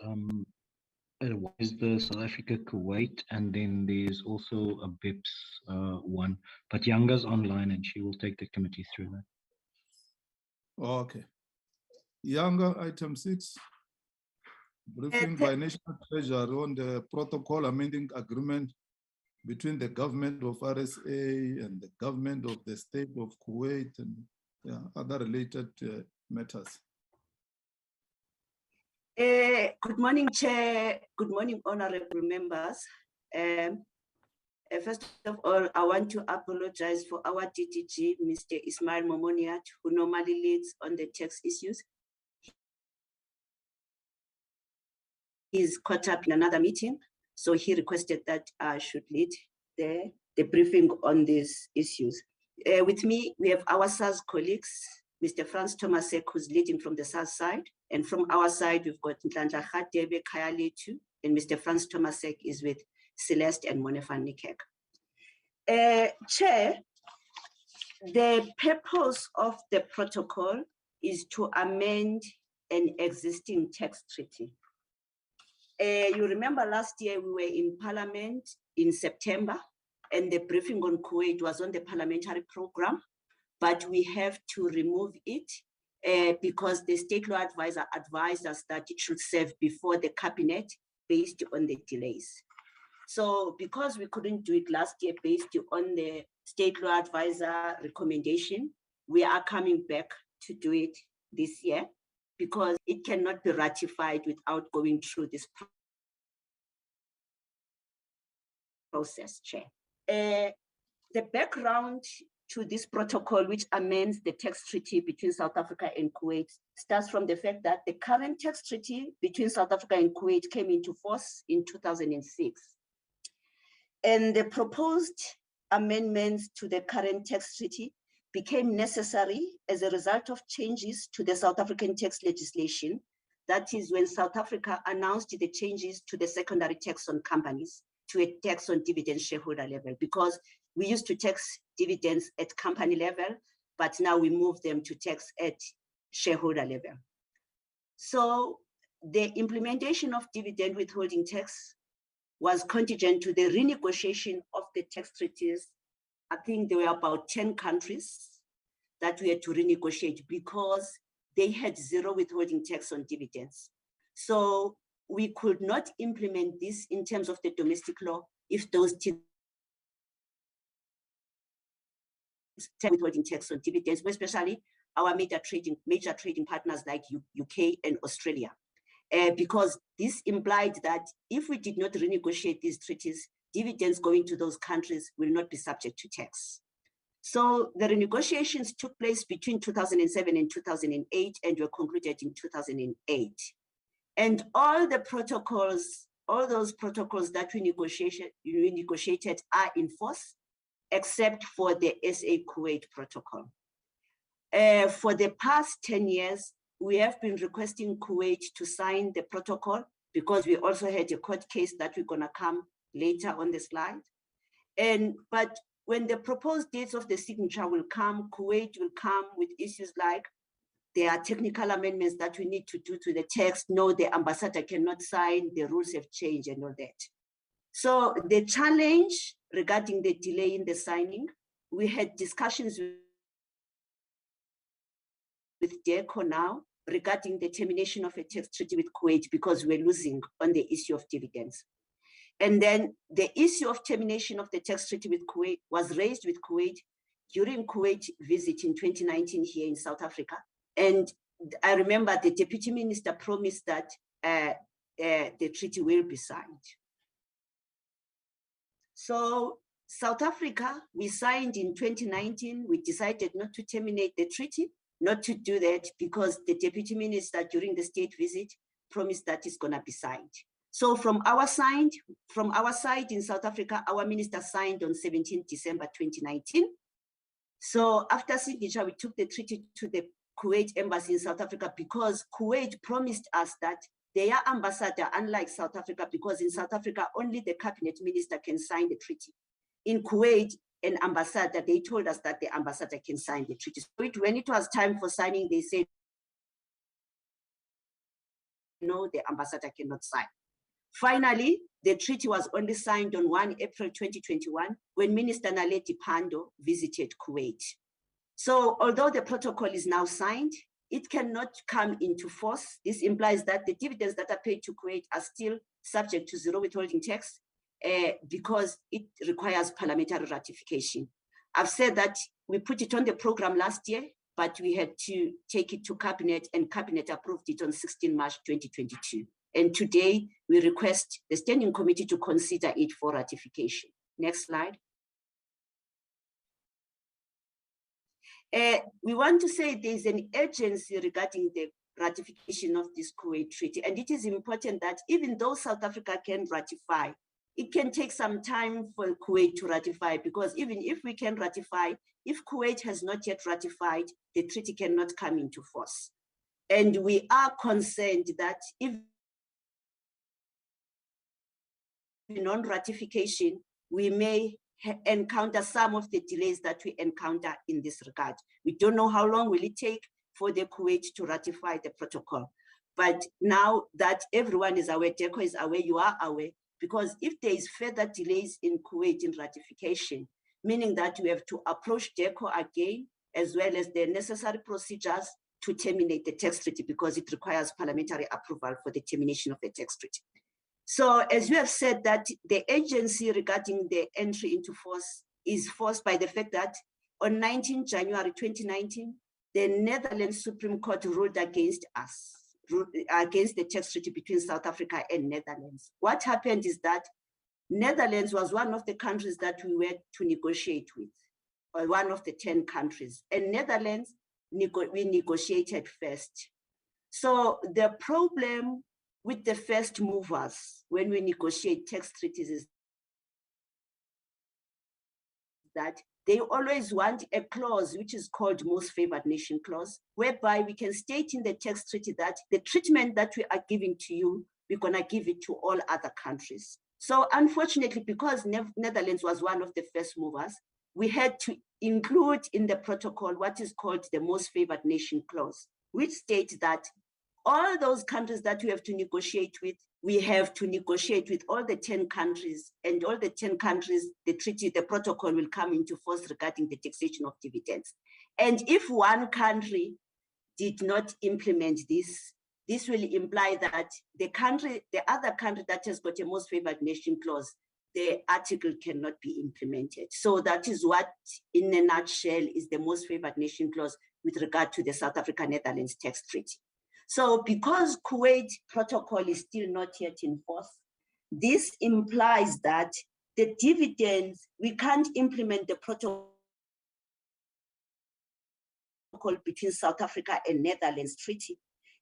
One is the South Africa Kuwait, and then there's also a BEPS one. But Yanga's online and she will take the committee through that. Okay. Younger, item 6. Briefing by National Treasury on the Protocol Amending Agreement between the government of RSA and the government of the State of Kuwait and other related matters. Good morning, Chair. Good morning, honorable members. First of all, I want to apologize for our DTG, Mr. Ismail Momoniat, who normally leads on the tax issues. He's caught up in another meeting, so he requested that I should lead the briefing on these issues. With me, we have our SARS colleagues, Mr. Franz Tomasek, who's leading from the SARS side. And from our side, we've got Nhlanhla Khatebe Khayaletu, and Mr. Franz Tomasek is with Celeste and Monefan Nikek. Chair, the purpose of the protocol is to amend an existing tax treaty. You remember last year we were in Parliament in September, and the briefing on Kuwait was on the parliamentary program, but we have to remove it because the state law advisor advised us that it should serve before the cabinet based on the delays. So because we couldn't do it last year based on the state law advisor recommendation, we are coming back to do it this year because it cannot be ratified without going through this process, Chair. The background to this protocol, which amends the tax treaty between South Africa and Kuwait, starts from the fact that the current tax treaty between South Africa and Kuwait came into force in 2006. And the proposed amendments to the current tax treaty became necessary as a result of changes to the South African tax legislation. That is when South Africa announced the changes to the secondary tax on companies to a tax on dividend shareholder level, because we used to tax dividends at company level, but now we move them to tax at shareholder level. So the implementation of dividend withholding tax was contingent to the renegotiation of the tax treaties. I think there were about 10 countries that we had to renegotiate because they had zero withholding tax on dividends. So we could not implement this in terms of the domestic law if those withholding tax on dividends, especially our major trading partners like UK and Australia. Because this implied that if we did not renegotiate these treaties, dividends going to those countries will not be subject to tax. So the renegotiations took place between 2007 and 2008 and were concluded in 2008. And all the protocols, all those protocols that we negotiated are in force, except for the SA Kuwait protocol. For the past 10 years, we have been requesting Kuwait to sign the protocol because we also had a court case that we're gonna come later on the slide. But when the proposed dates of the signature will come, Kuwait will come with issues like there are technical amendments that we need to do to the text. No, the ambassador cannot sign, the rules have changed and all that. So the challenge regarding the delay in the signing, we had discussions with DECO now regarding the termination of a tax treaty with Kuwait because we're losing on the issue of dividends. And then the issue of termination of the tax treaty with Kuwait was raised with Kuwait during Kuwait visit in 2019 here in South Africa. And I remember the deputy minister promised that the treaty will be signed. So South Africa, we signed in 2019. We decided not to terminate the treaty, not to do that because the deputy minister during the state visit promised that it's gonna be signed. So from our side in South Africa, our minister signed on 17 December 2019. So after signature, we took the treaty to the Kuwait embassy in South Africa because Kuwait promised us that their ambassador, unlike South Africa, because in South Africa, only the cabinet minister can sign the treaty. In Kuwait, an ambassador, they told us that the ambassador can sign the treaty. So when it was time for signing, they said, no, the ambassador cannot sign. Finally, the treaty was only signed on 1 April 2021 when Minister Naledi Pandor visited Kuwait. So although the protocol is now signed, it cannot come into force. This implies that the dividends that are paid to Kuwait are still subject to zero withholding tax because it requires parliamentary ratification. I've said that we put it on the program last year, but we had to take it to Cabinet, and Cabinet approved it on 16 March 2022. And today, we request the Standing Committee to consider it for ratification. Next slide. We want to say there's an urgency regarding the ratification of this Kuwait Treaty. And it is important that even though South Africa can ratify, it can take some time for Kuwait to ratify, because even if we can ratify, if Kuwait has not yet ratified, the treaty cannot come into force. And we are concerned that if non-ratification, we may encounter some of the delays that we encounter in this regard. We don't know how long will it take for the Kuwait to ratify the protocol. But now that everyone is aware, DECO is aware, you are aware, because if there is further delays in Kuwait in ratification, meaning that we have to approach DECO again, as well as the necessary procedures to terminate the tax treaty, because it requires parliamentary approval for the termination of the tax treaty. So as you have said, that the agency regarding the entry into force is forced by the fact that on 19 January 2019, the Netherlands Supreme Court ruled against us, against the tax treaty between South Africa and Netherlands. What happened is that Netherlands was one of the countries that we were to negotiate with, or one of the 10 countries, and Netherlands, we negotiated first. So the problem with the first movers when we negotiate tax treaties is that they always want a clause which is called most favored nation clause, whereby we can state in the tax treaty that the treatment that we are giving to you, we're gonna give it to all other countries. So unfortunately, because Netherlands was one of the first movers, we had to include in the protocol what is called the most favored nation clause, which states that all those countries that we have to negotiate with, we have to negotiate with all the 10 countries, and all the 10 countries, the treaty, the protocol will come into force regarding the taxation of dividends. And if one country did not implement this, this will imply that the other country that has got a most favored nation clause, the article cannot be implemented. So that is what, in a nutshell, is the most favored nation clause with regard to the South Africa-Netherlands tax treaty. So because Kuwait protocol is still not yet in force, this implies that the dividends, we can't implement the protocol between South Africa and Netherlands treaty,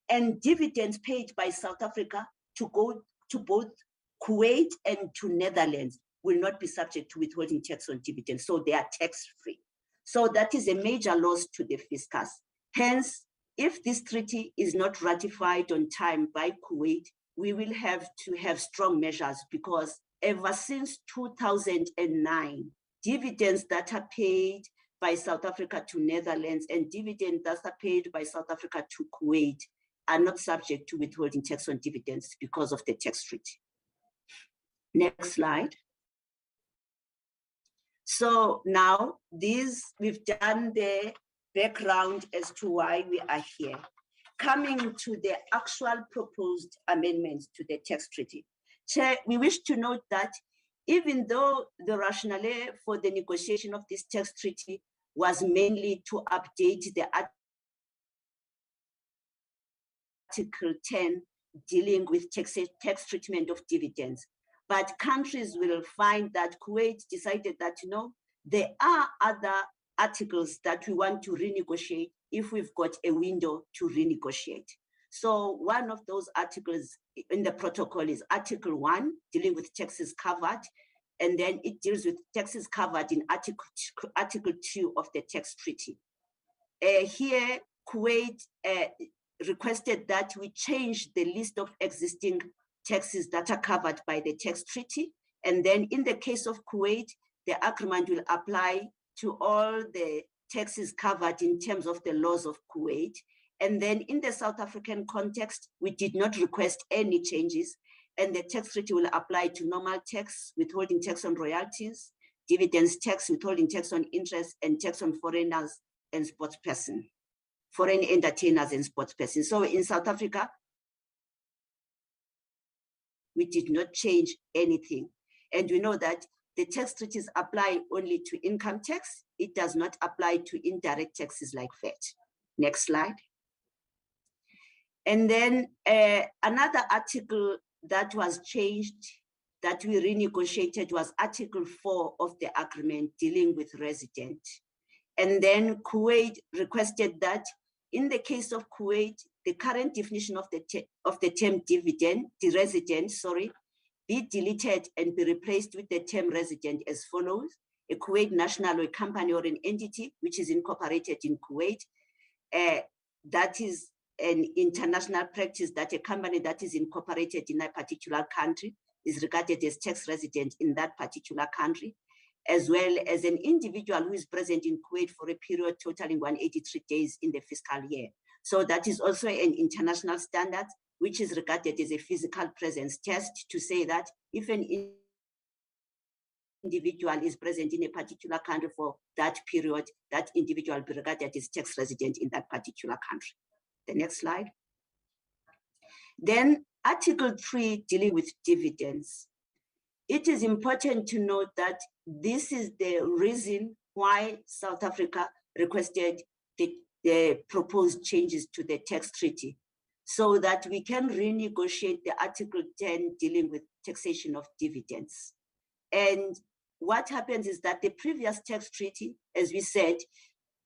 and dividends paid by South Africa to go to both Kuwait and to Netherlands will not be subject to withholding tax on dividends, so they are tax-free. So that is a major loss to the fiscus. Hence, if this treaty is not ratified on time by Kuwait, we will have to have strong measures, because ever since 2009, dividends that are paid by South Africa to Netherlands and dividends that are paid by South Africa to Kuwait are not subject to withholding tax on dividends because of the tax treaty. Next slide. So now we've done the background as to why we are here. Coming to the actual proposed amendments to the tax treaty. Chair, we wish to note that even though the rationale for the negotiation of this tax treaty was mainly to update the Article 10 dealing with tax treatment of dividends, but countries will find that Kuwait decided that, there are other articles that we want to renegotiate if we've got a window to renegotiate. So one of those articles in the protocol is Article 1, dealing with taxes covered, and then it deals with taxes covered in Article 2 of the tax treaty. Here, Kuwait requested that we change the list of existing taxes that are covered by the tax treaty. And then in the case of Kuwait, the agreement will apply to all the taxes covered in terms of the laws of Kuwait. And then in the South African context, we did not request any changes. and the tax treaty will apply to normal tax, withholding tax on royalties, dividends tax, withholding tax on interest, and tax on foreigners and sportspersons, foreign entertainers and sportspersons. So in South Africa, we did not change anything. And we know that the tax treaties apply only to income tax. It does not apply to indirect taxes like VAT. Next slide. And then another article that was changed, that we renegotiated, was Article 4 of the agreement dealing with resident. And then Kuwait requested that in the case of Kuwait, the current definition of the term dividend, the resident, sorry, be deleted and be replaced with the term resident as follows: a Kuwait national or a company or an entity which is incorporated in Kuwait. That is an international practice that a company that is incorporated in a particular country is regarded as tax resident in that particular country, as well as an individual who is present in Kuwait for a period totaling 183 days in the fiscal year. So that is also an international standard, which is regarded as a physical presence test to say that if an individual is present in a particular country for that period, that individual will be regarded as tax resident in that particular country. The next slide. Then Article 3 dealing with dividends. It is important to note that this is the reason why South Africa requested the proposed changes to the tax treaty, so that we can renegotiate the Article 10 dealing with taxation of dividends. And what happens is that the previous tax treaty, as we said,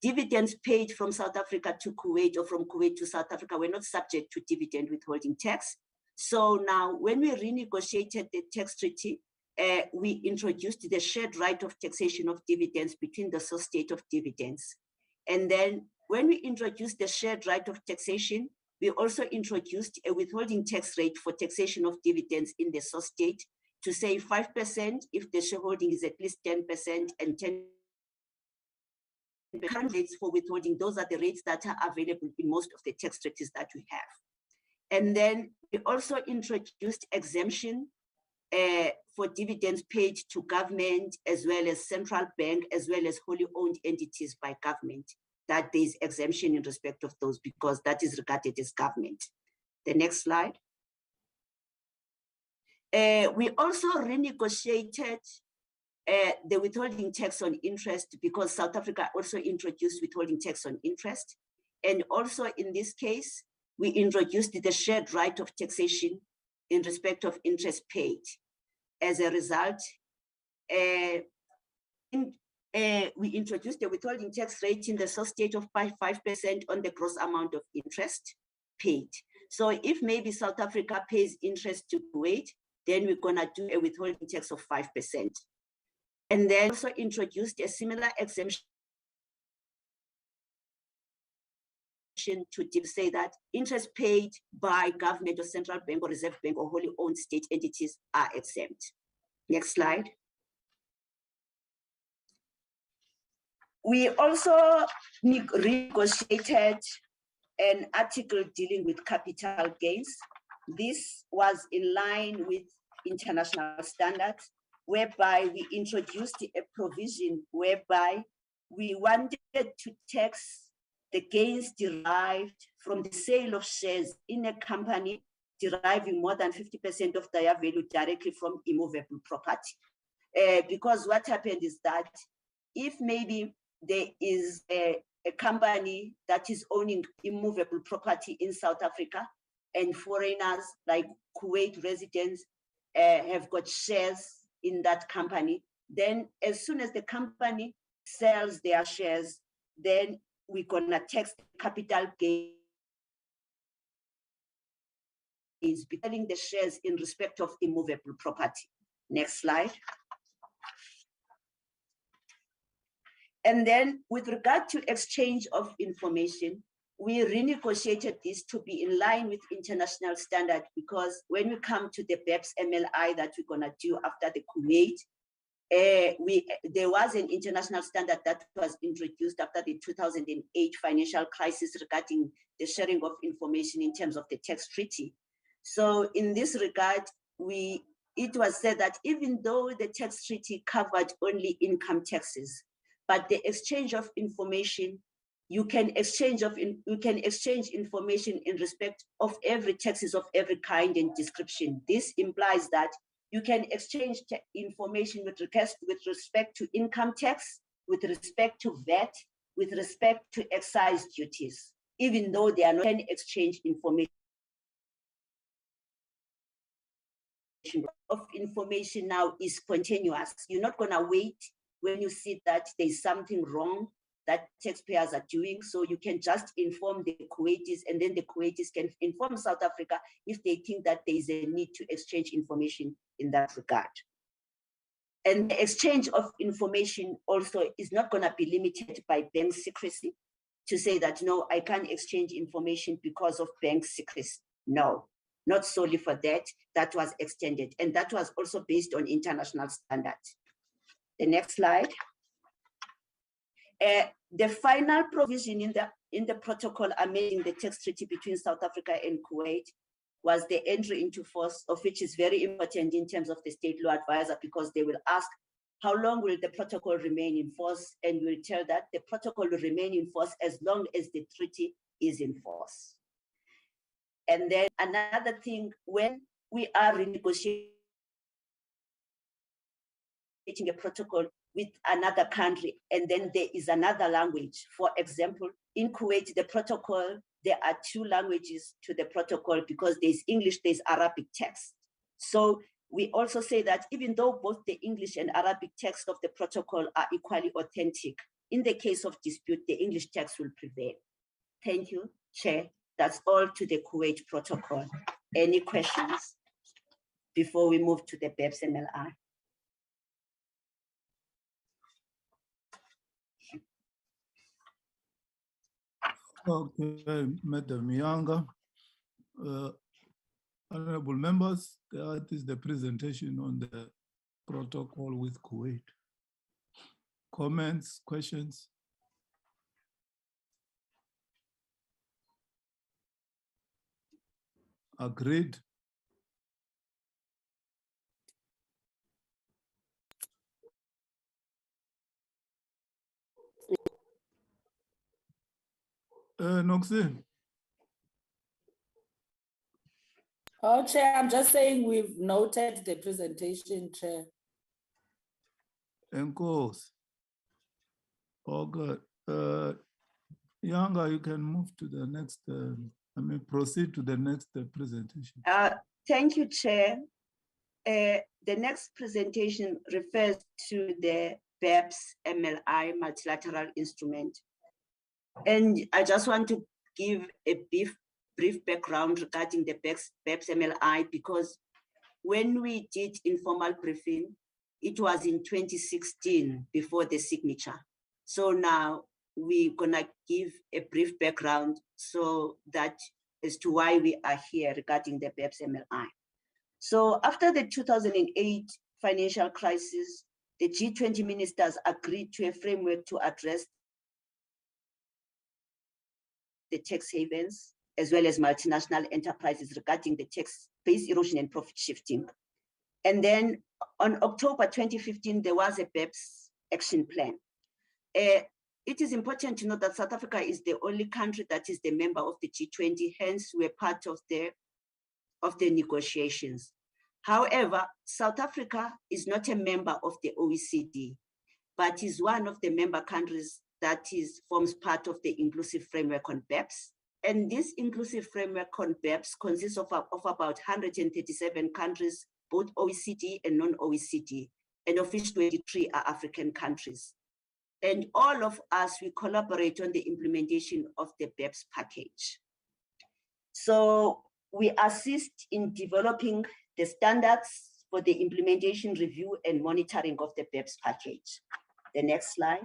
dividends paid from South Africa to Kuwait or from Kuwait to South Africa were not subject to dividend withholding tax. So now when we renegotiated the tax treaty, we introduced the shared right of taxation of dividends between the source state of dividends. And then when we introduced the shared right of taxation, we also introduced a withholding tax rate for taxation of dividends in the source state to say 5% if the shareholding is at least 10% and 10%. The current rates for withholding, those are the rates that are available in most of the tax treaties that we have. And then we also introduced exemption for dividends paid to government, as well as central bank, as well as wholly owned entities by government, that there is exemption in respect of those because that is regarded as government. The next slide. We also renegotiated the withholding tax on interest because South Africa also introduced withholding tax on interest. And also in this case, we introduced the shared right of taxation in respect of interest paid. As a result, we introduced the withholding tax rate in the source state of 5% on the gross amount of interest paid. So if maybe South Africa pays interest to Kuwait, then we're gonna do a withholding tax of 5%. And then also introduced a similar exemption to say that interest paid by government or central bank or reserve bank or wholly owned state entities are exempt. Next slide. We also renegotiated an article dealing with capital gains. This was in line with international standards, whereby we introduced a provision whereby we wanted to tax the gains derived from the sale of shares in a company deriving more than 50% of their value directly from immovable property. Because what happened is that if maybe there is a company that is owning immovable property in South Africa and foreigners like Kuwait residents have got shares in that company, then as soon as the company sells their shares, then we're gonna tax the capital gains, selling the shares in respect of immovable property. Next slide. And then with regard to exchange of information, we renegotiated this to be in line with international standard, because when we come to the BEPS MLI that we're gonna do after the Kuwait, there was an international standard that was introduced after the 2008 financial crisis regarding the sharing of information in terms of the tax treaty. So in this regard, it was said that even though the tax treaty covered only income taxes, but the exchange of information, you can exchange information in respect of every taxes of every kind and description. This implies that you can exchange information with respect to income tax, with respect to VAT, with respect to excise duties, even though they are not can exchange information. Of information now is continuous. You're not going to wait when you see that there's something wrong that taxpayers are doing. So you can just inform the Kuwaitis, and then the Kuwaitis can inform South Africa if they think that there is a need to exchange information in that regard. And the exchange of information also is not going to be limited by bank secrecy to say that, no, I can't exchange information because of bank secrecy. No, not solely for that. That was extended. And that was also based on international standards. The next slide. The final provision in the protocol amending the tax treaty between South Africa and Kuwait was the entry into force, of which is very important in terms of the state law advisor, because they will ask, how long will the protocol remain in force? And we'll tell that the protocol will remain in force as long as the treaty is in force. And then another thing, when we are renegotiating a protocol with another country, and then there is another language. For example, in Kuwait, the protocol, there are two languages to the protocol because there's English, there's Arabic text. So we also say that even though both the English and Arabic text of the protocol are equally authentic, in the case of dispute, the English text will prevail. Thank you, Chair. That's all to the Kuwait protocol. Any questions before we move to the BEPS MLI? Okay, Madam Yanga. Honorable members, that is the presentation on the protocol with Kuwait. Comments, questions? Agreed? Noxie? Oh, Chair, I'm just saying we've noted the presentation, Chair. Encos. Oh, good. Yanga, you can move to the next, proceed to the next presentation. Thank you, Chair. The next presentation refers to the BEPS MLI multilateral instrument. And I just want to give a brief background regarding the BEPS MLI, because when we did informal briefing, it was in 2016 before the signature. So now we're gonna give a brief background so that as to why we are here regarding the BEPS MLI. So after the 2008 financial crisis, the G20 ministers agreed to a framework to address the tax havens, as well as multinational enterprises regarding the tax base erosion and profit shifting. And then on October 2015, there was a BEPS action plan. It is important to note that South Africa is the only country that is the member of the G20, hence we're part of the negotiations. However, South Africa is not a member of the OECD, but is one of the member countries that forms part of the inclusive framework on BEPS. And this inclusive framework on BEPS consists of about 137 countries, both OECD and non-OECD, and of which 23 are African countries. And all of us, we collaborate on the implementation of the BEPS package. So we assist in developing the standards for the implementation, review, and monitoring of the BEPS package. The next slide.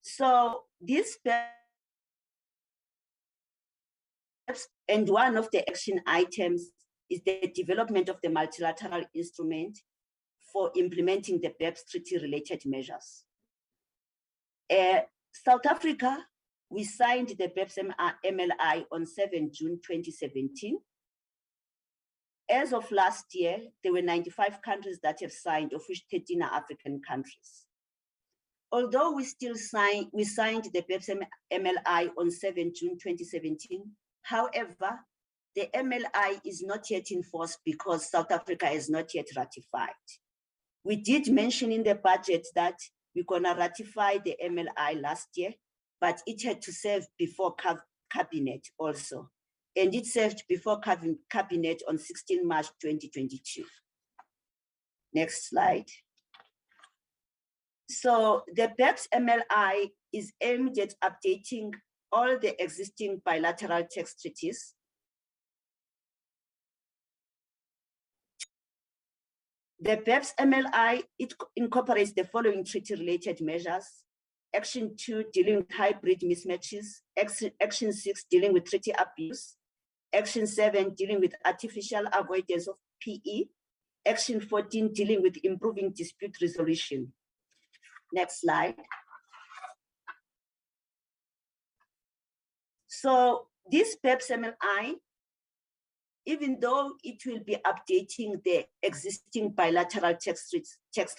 So this BEPS, and one of the action items is the development of the multilateral instrument for implementing the BEPS treaty-related measures. South Africa, we signed the BEPS MLI on 7 June 2017. As of last year, there were 95 countries that have signed, of which 13 are African countries. Although we signed the BEPS MLI on 7 June 2017, however, the MLI is not yet in force because South Africa has not yet ratified. We did mention in the budget that we're gonna ratify the MLI last year, but it had to serve before cabinet also. And it served before cabinet on 16 March 2022. Next slide. So the BEPS MLI is aimed at updating all the existing bilateral tax treaties The BEPS MLI, it incorporates the following treaty-related measures. Action 2, dealing with hybrid mismatches. Action 6, dealing with treaty abuse. Action 7, dealing with artificial avoidance of PE. Action 14, dealing with improving dispute resolution. Next slide. So this BEPS MLI, even though it will be updating the existing bilateral tax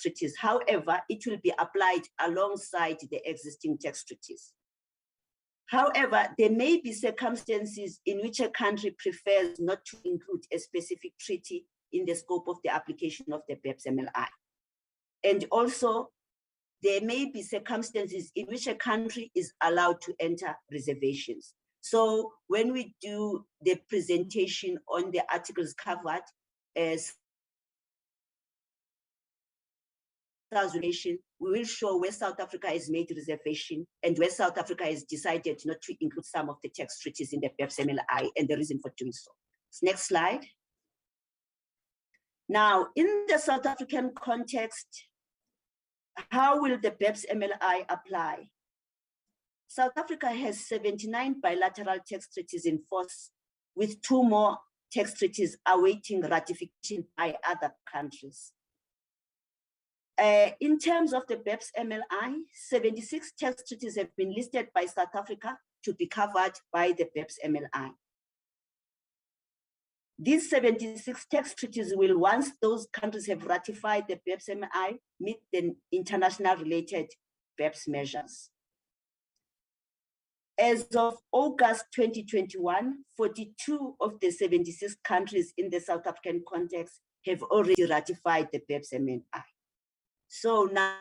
treaties, however, it will be applied alongside the existing tax treaties. However, there may be circumstances in which a country prefers not to include a specific treaty in the scope of the application of the BEPS MLI. And also, there may be circumstances in which a country is allowed to enter reservations. So when we do the presentation on the articles covered as we will show where South Africa has made reservation and where South Africa has decided not to include some of the tax treaties in the BEPS MLI and the reason for doing so. Next slide. Now, in the South African context, how will the BEPS MLI apply? South Africa has 79 bilateral tax treaties in force, with 2 more tax treaties awaiting ratification by other countries. In terms of the BEPS MLI, 76 tax treaties have been listed by South Africa to be covered by the BEPS MLI. These 76 tax treaties will, once those countries have ratified the BEPS MLI, meet the international related BEPS measures. As of August 2021, 42 of the 76 countries in the South African context have already ratified the BEPS MLI. So now,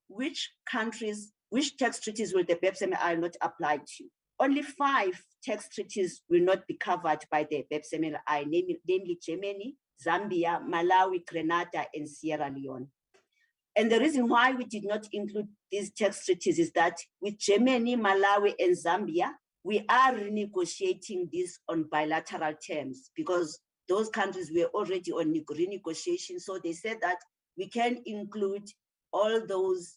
which countries, which tax treaties will the BEPS MLI not apply to? Only 5 tax treaties will not be covered by the BEPS MLI, namely Germany, Zambia, Malawi, Grenada, and Sierra Leone. And the reason why we did not include these tax treaties is that with Germany, Malawi, and Zambia, we are renegotiating this on bilateral terms because those countries were already on renegotiation. So they said that we can include all those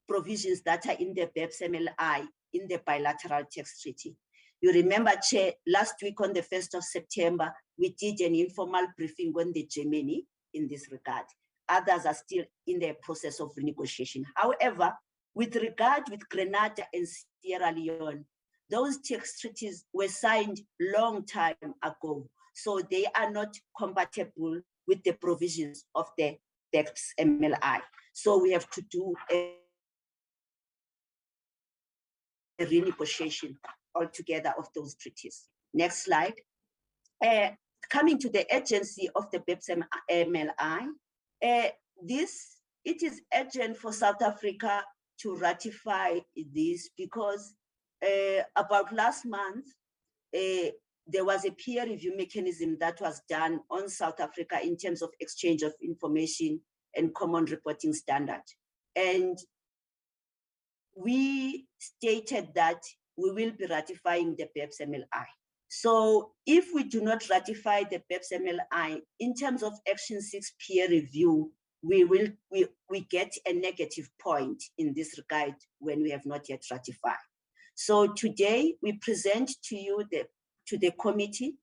provisions that are in the BEPS MLI in the bilateral tax treaty. You remember, Chair, last week on the 1st of September, we did an informal briefing on the Germany in this regard. Others are still in the process of renegotiation. However, with regard with Grenada and Sierra Leone, those tax treaties were signed long time ago. So they are not compatible with the provisions of the BEPS MLI. So we have to do a renegotiation altogether of those treaties. Next slide. Coming to the agency of the BEPS MLI, it is urgent for South Africa to ratify this because about last month, there was a peer review mechanism that was done on South Africa in terms of exchange of information and common reporting standard. And we stated that we will be ratifying the BEPS MLI. So if we do not ratify the BEPS MLI, in terms of Action 6 peer review, we get a negative point in this regard when we have not yet ratified. So today we present to you to the committee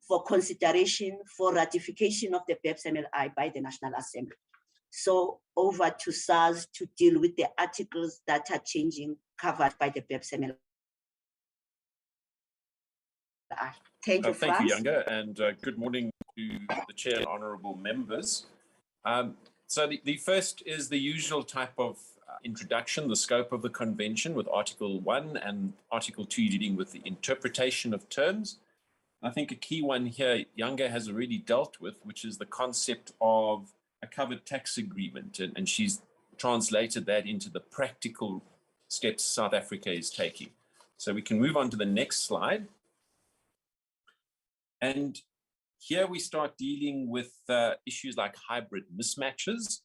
for consideration for ratification of the BEPS MLI by the National Assembly. So over to SARS to deal with the articles that are changing covered by the BEPS MLI. Thank you, Thank you, Frans. Younger, and good morning to the Chair and honourable members. So the first is the usual type of introduction, the scope of the convention with Article 1 and Article 2 dealing with the interpretation of terms. I think a key one here, Younger has already dealt with, which is the concept of a covered tax agreement, and she's translated that into the practical steps South Africa is taking. So we can move on to the next slide. And here we start dealing with issues like hybrid mismatches.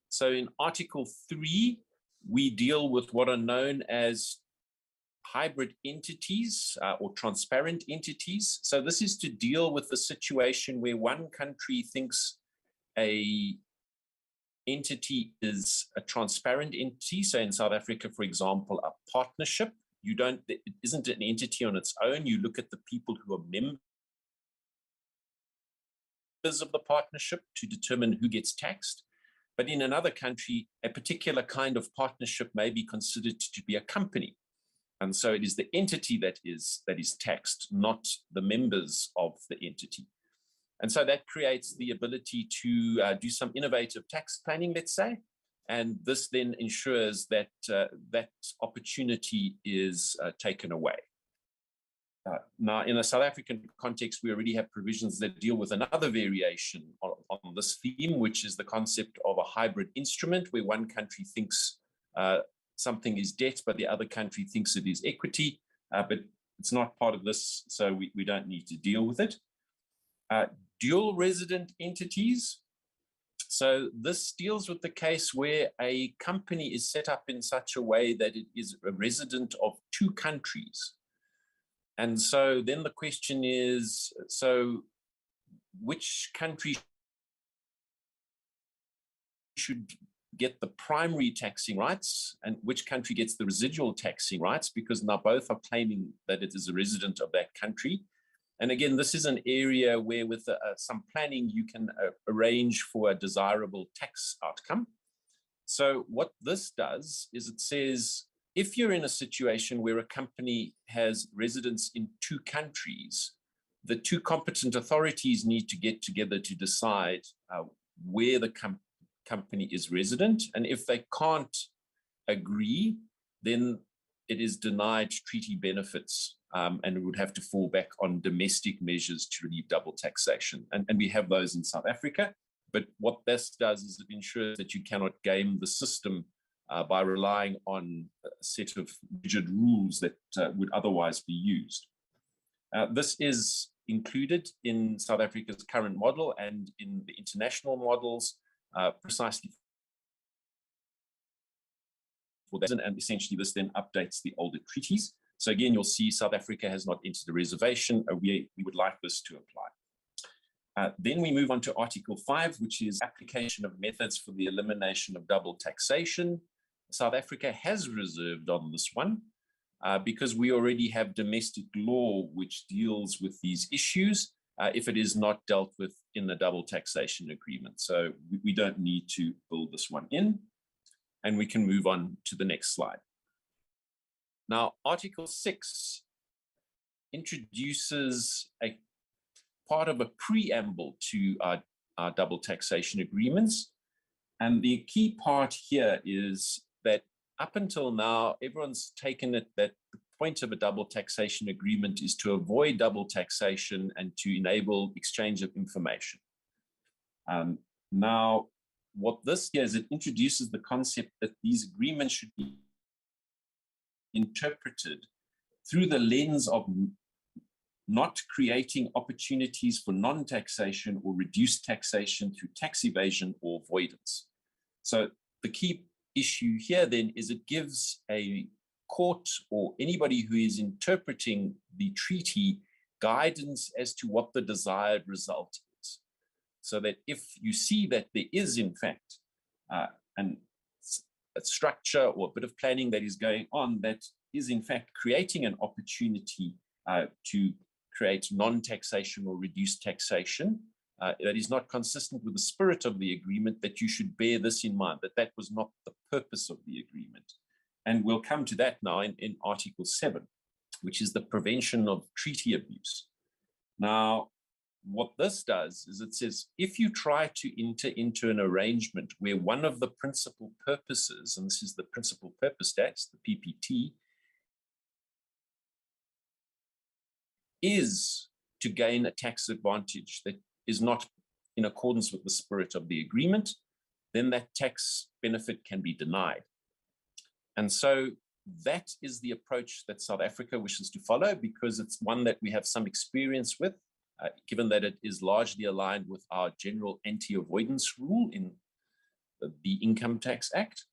So in Article 3, we deal with what are known as hybrid entities or transparent entities. So this is to deal with the situation where one country thinks a entity is a transparent entity. So in South Africa, for example, a partnership, it isn't an entity on its own. You look at the people who are members of the partnership to determine who gets taxed. But in another country, a particular kind of partnership may be considered to be a company. And so it is the entity that is taxed, not the members of the entity. And so that creates the ability to do some innovative tax planning, let's say. And this then ensures that that opportunity is taken away. Now, in a South African context, we already have provisions that deal with another variation on this theme, which is the concept of a hybrid instrument, where one country thinks something is debt, but the other country thinks it is equity. But it's not part of this, so we don't need to deal with it. Dual resident entities. So this deals with the case where a company is set up in such a way that it is a resident of two countries. And so then the question is, so which country should get the primary taxing rights and which country gets the residual taxing rights? Because now both are claiming that it is a resident of that country. And again, this is an area where with some planning, you can arrange for a desirable tax outcome. So what this does is it says, if you're in a situation where a company has residence in two countries, the two competent authorities need to get together to decide where the company is resident. And if they can't agree, then it is denied treaty benefits and it would have to fall back on domestic measures to relieve double taxation. And we have those in South Africa. But what this does is it ensures that you cannot game the system by relying on a set of rigid rules that would otherwise be used. This is included in South Africa's current model and in the international models precisely for that. And essentially this then updates the older treaties. So again, you'll see South Africa has not entered a reservation. We would like this to apply. Then we move on to Article 5, which is application of methods for the elimination of double taxation. South Africa has reserved on this one because we already have domestic law which deals with these issues if it is not dealt with in the double taxation agreement. So we don't need to build this one in, and we can move on to the next slide. Now, Article 6 introduces a part of a preamble to our double taxation agreements. And the key part here is that up until now, everyone's taken it that the point of a double taxation agreement is to avoid double taxation and to enable exchange of information. Now, what this here is, it introduces the concept that these agreements should be interpreted through the lens of not creating opportunities for non-taxation or reduced taxation through tax evasion or avoidance. So the key issue here then is it gives a court or anybody who is interpreting the treaty guidance as to what the desired result is. So that if you see that there is in fact a structure or a bit of planning that is going on that is in fact creating an opportunity to create non-taxation or reduced taxation, that is not consistent with the spirit of the agreement, that you should bear this in mind, that that was not the purpose of the agreement. And we'll come to that now in Article 7, which is the prevention of treaty abuse. Now, what this does is it says, if you try to enter into an arrangement where one of the principal purposes, and this is the principal purpose tax, the PPT, is to gain a tax advantage that is not in accordance with the spirit of the agreement, then that tax benefit can be denied. And so that is the approach that South Africa wishes to follow, because it's one that we have some experience with, given that it is largely aligned with our general anti-avoidance rule in the Income Tax Act,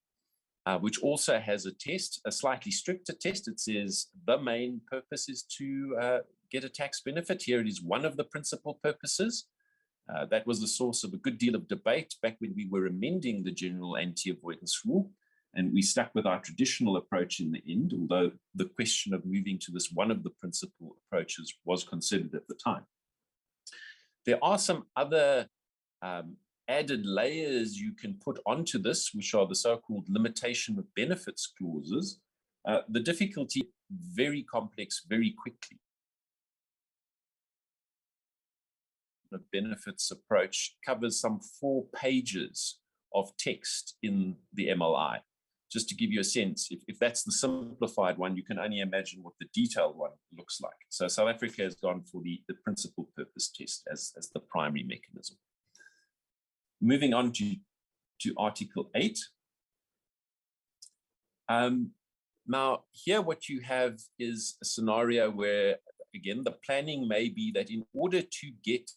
which also has a test, a slightly stricter test. It says the main purpose is to get a tax benefit. Here it is one of the principal purposes. That was the source of a good deal of debate back when we were amending the general anti-avoidance rule. And we stuck with our traditional approach in the end, although the question of moving to this one of the principal approaches was considered at the time. There are some other added layers you can put onto this, which are the so-called limitation of benefits clauses. The difficulty, very complex, very quickly. The benefits approach covers some 4 pages of text in the MLI. Just to give you a sense, if that's the simplified one, you can only imagine what the detailed one looks like. So South Africa has gone for the principal purpose test as the primary mechanism. Moving on to Article 8. Now, here what you have is a scenario where, again, the planning may be that in order to get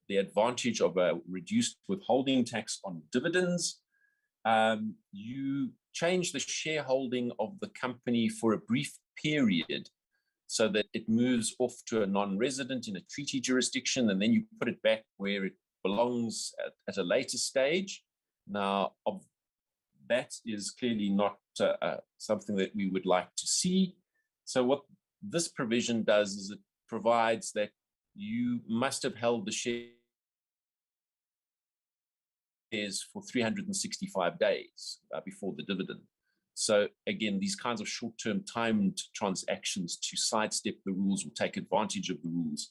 the advantage of a reduced withholding tax on dividends, you change the shareholding of the company for a brief period so that it moves off to a non-resident in a treaty jurisdiction, and then you put it back where it belongs at a later stage. Now, that is clearly not something that we would like to see. So what this provision does is it provides that you must have held the shares for 365 days before the dividend. So again, these kinds of short-term timed transactions to sidestep the rules or take advantage of the rules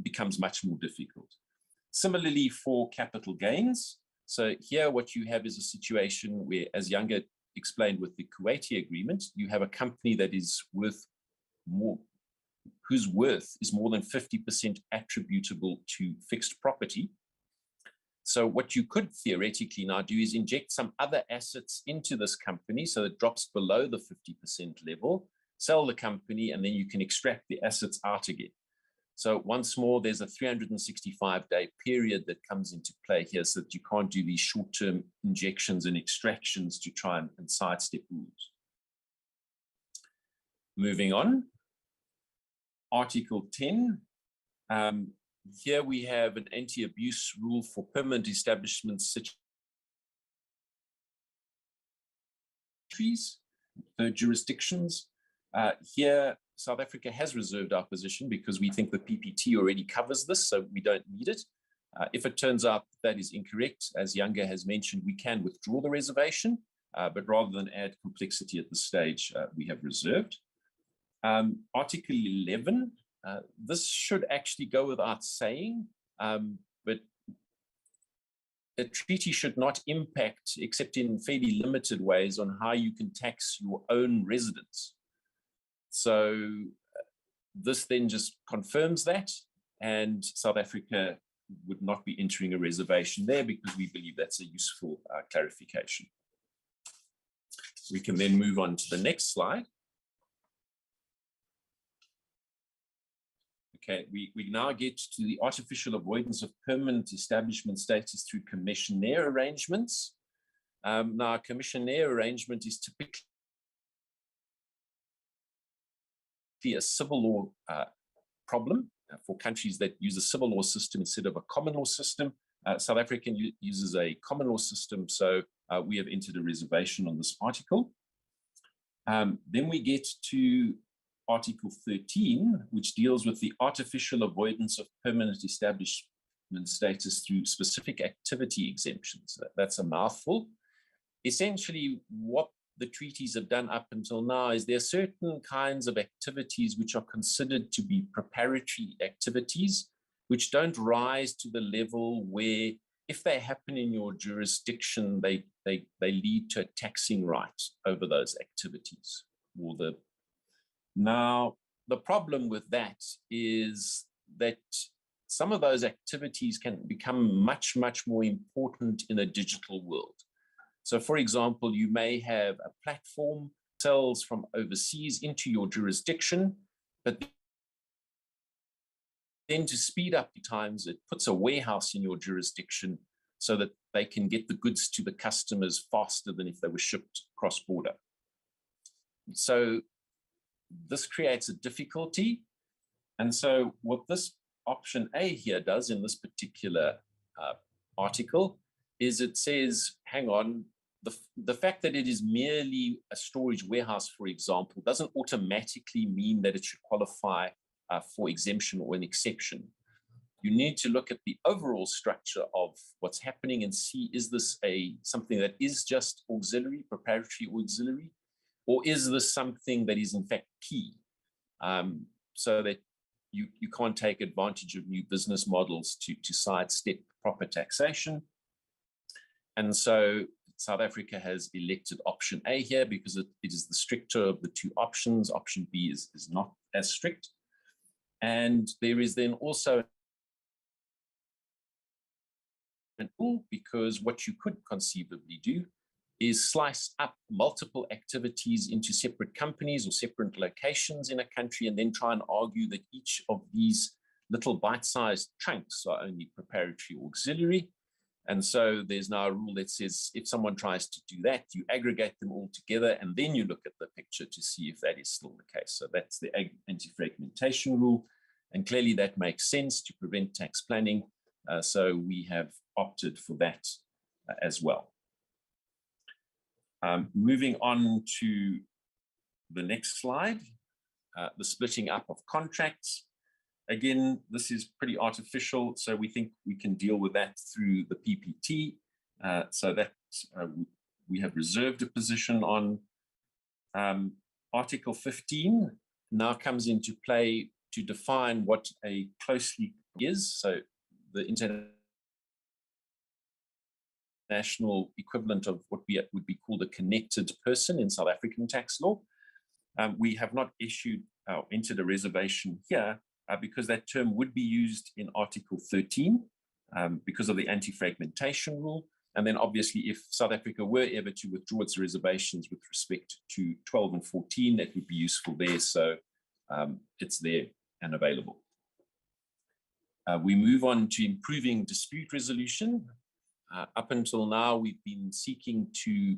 becomes much more difficult. Similarly for capital gains. So here what you have is a situation where, as Younger explained with the Kuwait Agreement, you have a company that is worth more, whose worth is more than 50% attributable to fixed property. So what you could theoretically now do is inject some other assets into this company so it drops below the 50% level, sell the company, and then you can extract the assets out again. So once more, there's a 365-day period that comes into play here so that you can't do these short-term injections and extractions to try and sidestep rules. Moving on, Article 10. Here we have an anti-abuse rule for permanent establishments such as third jurisdictions. Here, South Africa has reserved our position because we think the PPT already covers this, so we don't need it. If it turns out that is incorrect, as Younger has mentioned, we can withdraw the reservation, but rather than add complexity at this stage, we have reserved. Article 11. This should actually go without saying, but a treaty should not impact, except in fairly limited ways, on how you can tax your own residents. So this then just confirms that, and South Africa would not be entering a reservation there because we believe that's a useful clarification. We can then move on to the next slide. Okay, we now get to the artificial avoidance of permanent establishment status through commissionaire arrangements. Now, a commissionaire arrangement is typically a civil law problem for countries that use a civil law system instead of a common law system. South Africa uses a common law system, so we have entered a reservation on this article. Then we get to Article 13, which deals with the artificial avoidance of permanent establishment status through specific activity exemptions. That's a mouthful. Essentially, what the treaties have done up until now is there are certain kinds of activities which are considered to be preparatory activities, which don't rise to the level where, if they happen in your jurisdiction, they lead to a taxing right over those activities. Now, the problem with that is that some of those activities can become much, much more important in a digital world. So, for example, you may have a platform sells from overseas into your jurisdiction, but then to speed up the times, it puts a warehouse in your jurisdiction so that they can get the goods to the customers faster than if they were shipped cross-border. So this creates a difficulty. And so what this option A here does in this particular article is it says, hang on, the fact that it is merely a storage warehouse, for example, doesn't automatically mean that it should qualify for exemption or an exception. You need to look at the overall structure of what's happening and see, is this something that is just auxiliary, preparatory or auxiliary, or is this something that is in fact key, so that you can't take advantage of new business models to sidestep proper taxation. And so South Africa has elected option A here because it is the stricter of the two options. Option B is not as strict. And there is then also an tool, because what you could conceivably do is slice up multiple activities into separate companies or separate locations in a country, and then try and argue that each of these little bite-sized chunks are only preparatory or auxiliary. And so there's now a rule that says if someone tries to do that, you aggregate them all together, and then you look at the picture to see if that is still the case. So that's the anti-fragmentation rule. And clearly that makes sense to prevent tax planning. So we have opted for that as well. Moving on to the next slide, the splitting up of contracts. Again, this is pretty artificial, so we think we can deal with that through the PPT. So that we have reserved a position on. Article 15 now comes into play to define what a closely is. So the international equivalent of what would be called a connected person in South African tax law. We have not entered a reservation here because that term would be used in Article 13 because of the anti-fragmentation rule. And then obviously if South Africa were ever to withdraw its reservations with respect to 12 and 14, that would be useful there. So it's there and available. We move on to improving dispute resolution. Up until now, we've been seeking to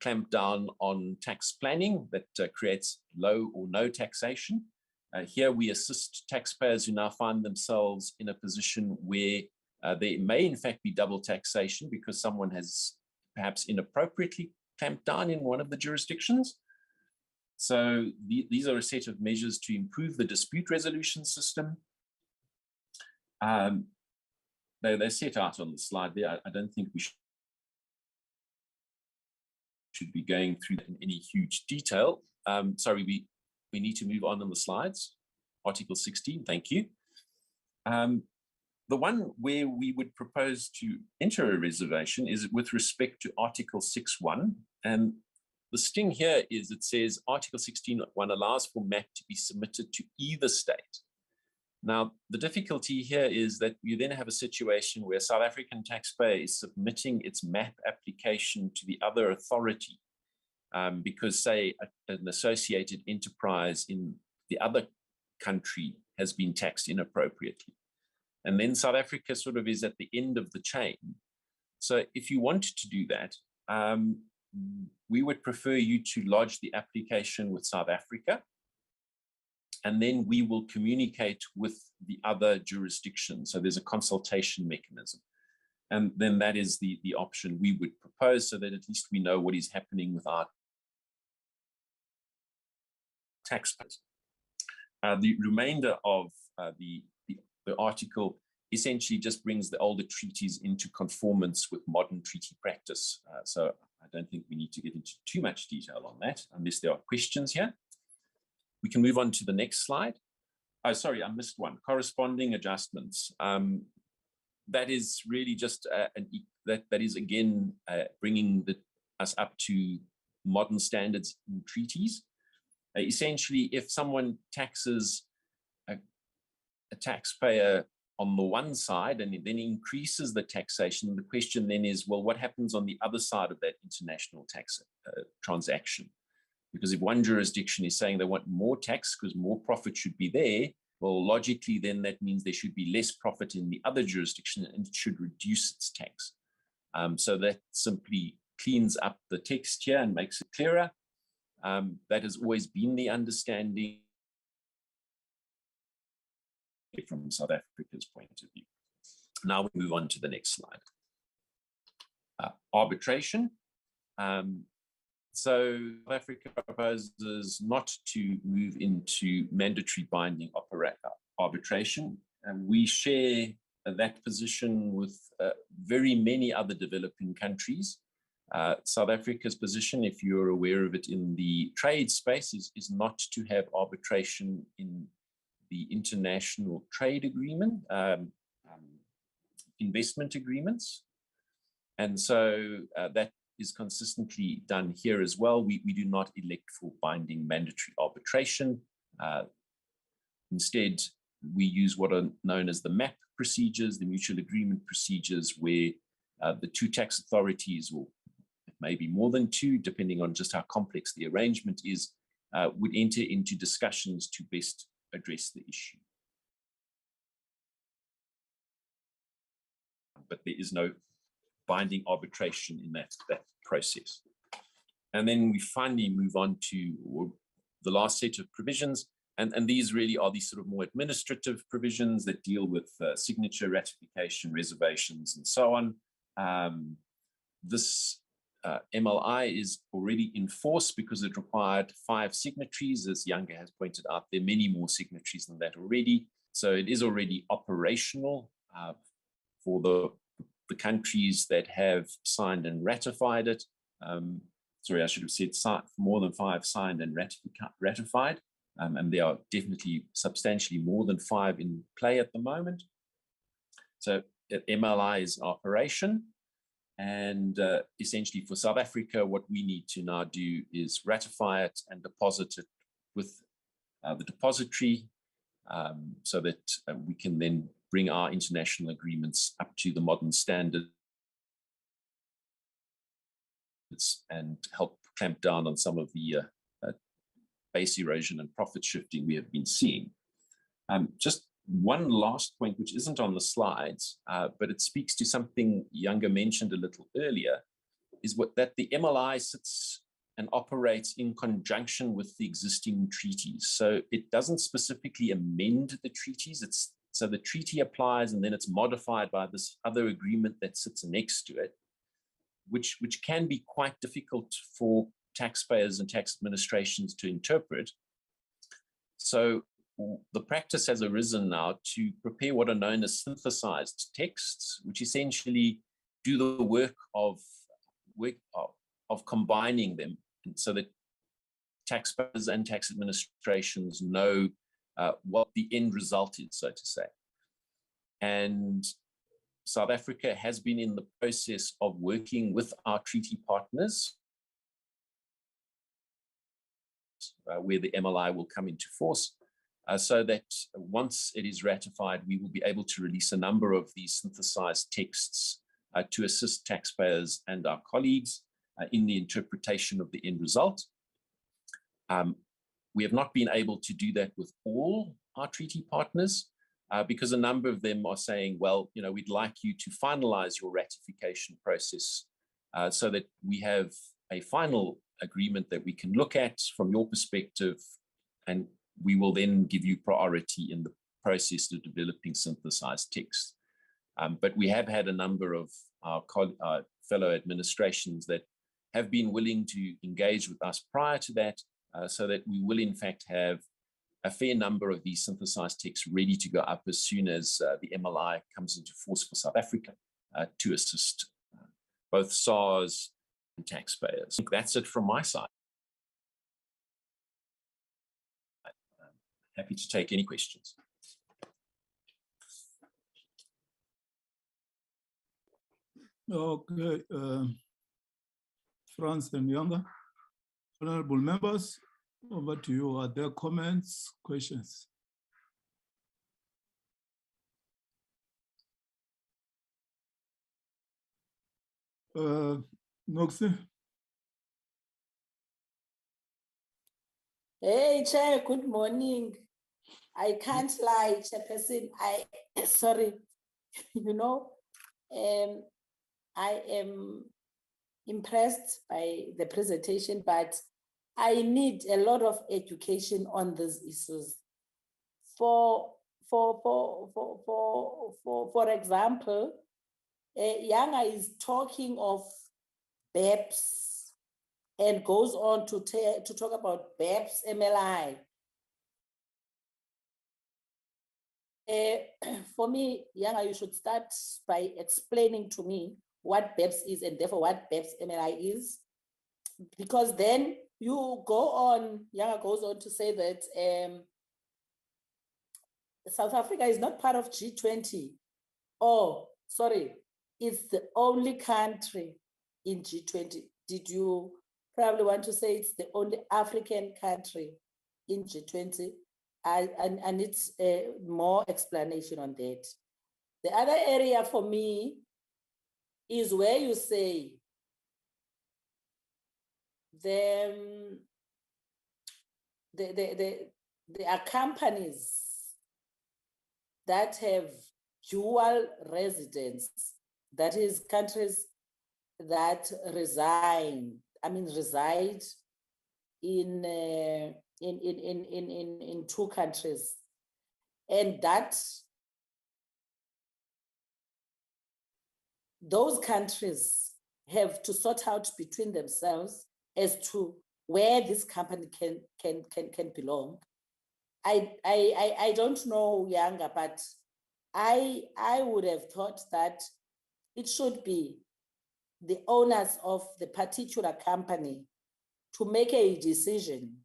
clamp down on tax planning that creates low or no taxation. Here we assist taxpayers who now find themselves in a position where there may in fact be double taxation because someone has perhaps inappropriately clamped down in one of the jurisdictions. So these are a set of measures to improve the dispute resolution system. They're set out on the slide there. I don't think we should be going through that in any huge detail. Sorry, we need to move on the slides. Article 16, thank you. The one where we would propose to enter a reservation is with respect to Article 6.1. And the sting here is it says Article 16.1 allows for MAP to be submitted to either state. Now, the difficulty here is that you then have a situation where a South African taxpayer is submitting its MAP application to the other authority because, say, an associated enterprise in the other country has been taxed inappropriately. And then South Africa sort of is at the end of the chain. So if you wanted to do that, we would prefer you to lodge the application with South Africa, and then we will communicate with the other jurisdictions. So there's a consultation mechanism. And then that is the option we would propose so that at least we know what is happening with our taxpayers. The remainder of the article essentially just brings the older treaties into conformance with modern treaty practice. So I don't think we need to get into too much detail on that, unless there are questions here. We can move on to the next slide. Oh, sorry, I missed one. Corresponding adjustments. That is really just that is again bringing us up to modern standards in treaties. Essentially, if someone taxes a taxpayer on the one side and then increases the taxation, the question then is, well, what happens on the other side of that international tax transaction? Because if one jurisdiction is saying they want more tax because more profit should be there, well, logically, then that means there should be less profit in the other jurisdiction and it should reduce its tax. So that simply cleans up the text here and makes it clearer. That has always been the understanding from South Africa's point of view. Now we move on to the next slide. Arbitration. So South Africa proposes not to move into mandatory binding arbitration. And we share that position with very many other developing countries. South Africa's position, if you're aware of it in the trade space, is not to have arbitration in the international trade agreement, investment agreements. And so that is consistently done here as well. We do not elect for binding mandatory arbitration. Instead, we use what are known as the MAP procedures, the mutual agreement procedures, where the two tax authorities, or maybe more than two, depending on just how complex the arrangement is, would enter into discussions to best address the issue. But there is no binding arbitration in that process. And then we finally move on to the last set of provisions. And these really are these sort of more administrative provisions that deal with signature, ratification, reservations, and so on. This MLI is already in force because it required 5 signatories. As Younger has pointed out, there are many more signatories than that already. So it is already operational for the countries that have signed and ratified it. Sorry, I should have said more than 5 signed and ratified. And there are definitely substantially more than 5 in play at the moment. So MLI is operation. And essentially for South Africa, what we need to now do is ratify it and deposit it with the depository so that we can then bring our international agreements up to the modern standards and help clamp down on some of the base erosion and profit shifting we have been seeing. Just one last point, which isn't on the slides, but it speaks to something Younger mentioned a little earlier, is that the MLI sits and operates in conjunction with the existing treaties. So it doesn't specifically amend the treaties. So the treaty applies and then it's modified by this other agreement that sits next to it, which can be quite difficult for taxpayers and tax administrations to interpret. So the practice has arisen now to prepare what are known as synthesized texts, which essentially do the work of combining them so that taxpayers and tax administrations know what the end result is, so to say. And South Africa has been in the process of working with our treaty partners where the MLI will come into force, so that once it is ratified, we will be able to release a number of these synthesized texts to assist taxpayers and our colleagues in the interpretation of the end result. We have not been able to do that with all our treaty partners because a number of them are saying, well, we'd like you to finalize your ratification process so that we have a final agreement that we can look at from your perspective, and we will then give you priority in the process of developing synthesized text. But we have had a number of our fellow administrations that have been willing to engage with us prior to that, so that we will in fact have a fair number of these synthesized texts ready to go up as soon as the MLI comes into force for South Africa to assist both SARS taxpayers. I think that's it from my side. Happy to take any questions. Okay, Franz and Younger, honorable members, over to you. Are there comments, questions? Noxie? Hey, Chair, good morning. I can't lie, Chairperson. Sorry, you know, I am impressed by the presentation, but I need a lot of education on these issues. For example, Younger is talking of BEPS and goes on to talk about BEPS MLI. For me, Younger, you should start by explaining to me what BEPS is and therefore what BEPS MLI is, because then you go on, Younger goes on to say that South Africa is not part of G20. Oh, sorry, it's the only country in G20. Did you probably want to say it's the only African country in G20? I need more explanation on that. The other area for me is where you say there are companies that have dual residence, that is countries that reside in two countries, and that those countries have to sort out between themselves as to where this company can belong. I don't know, Younger, but I would have thought that it should be the owners of the particular company to make a decision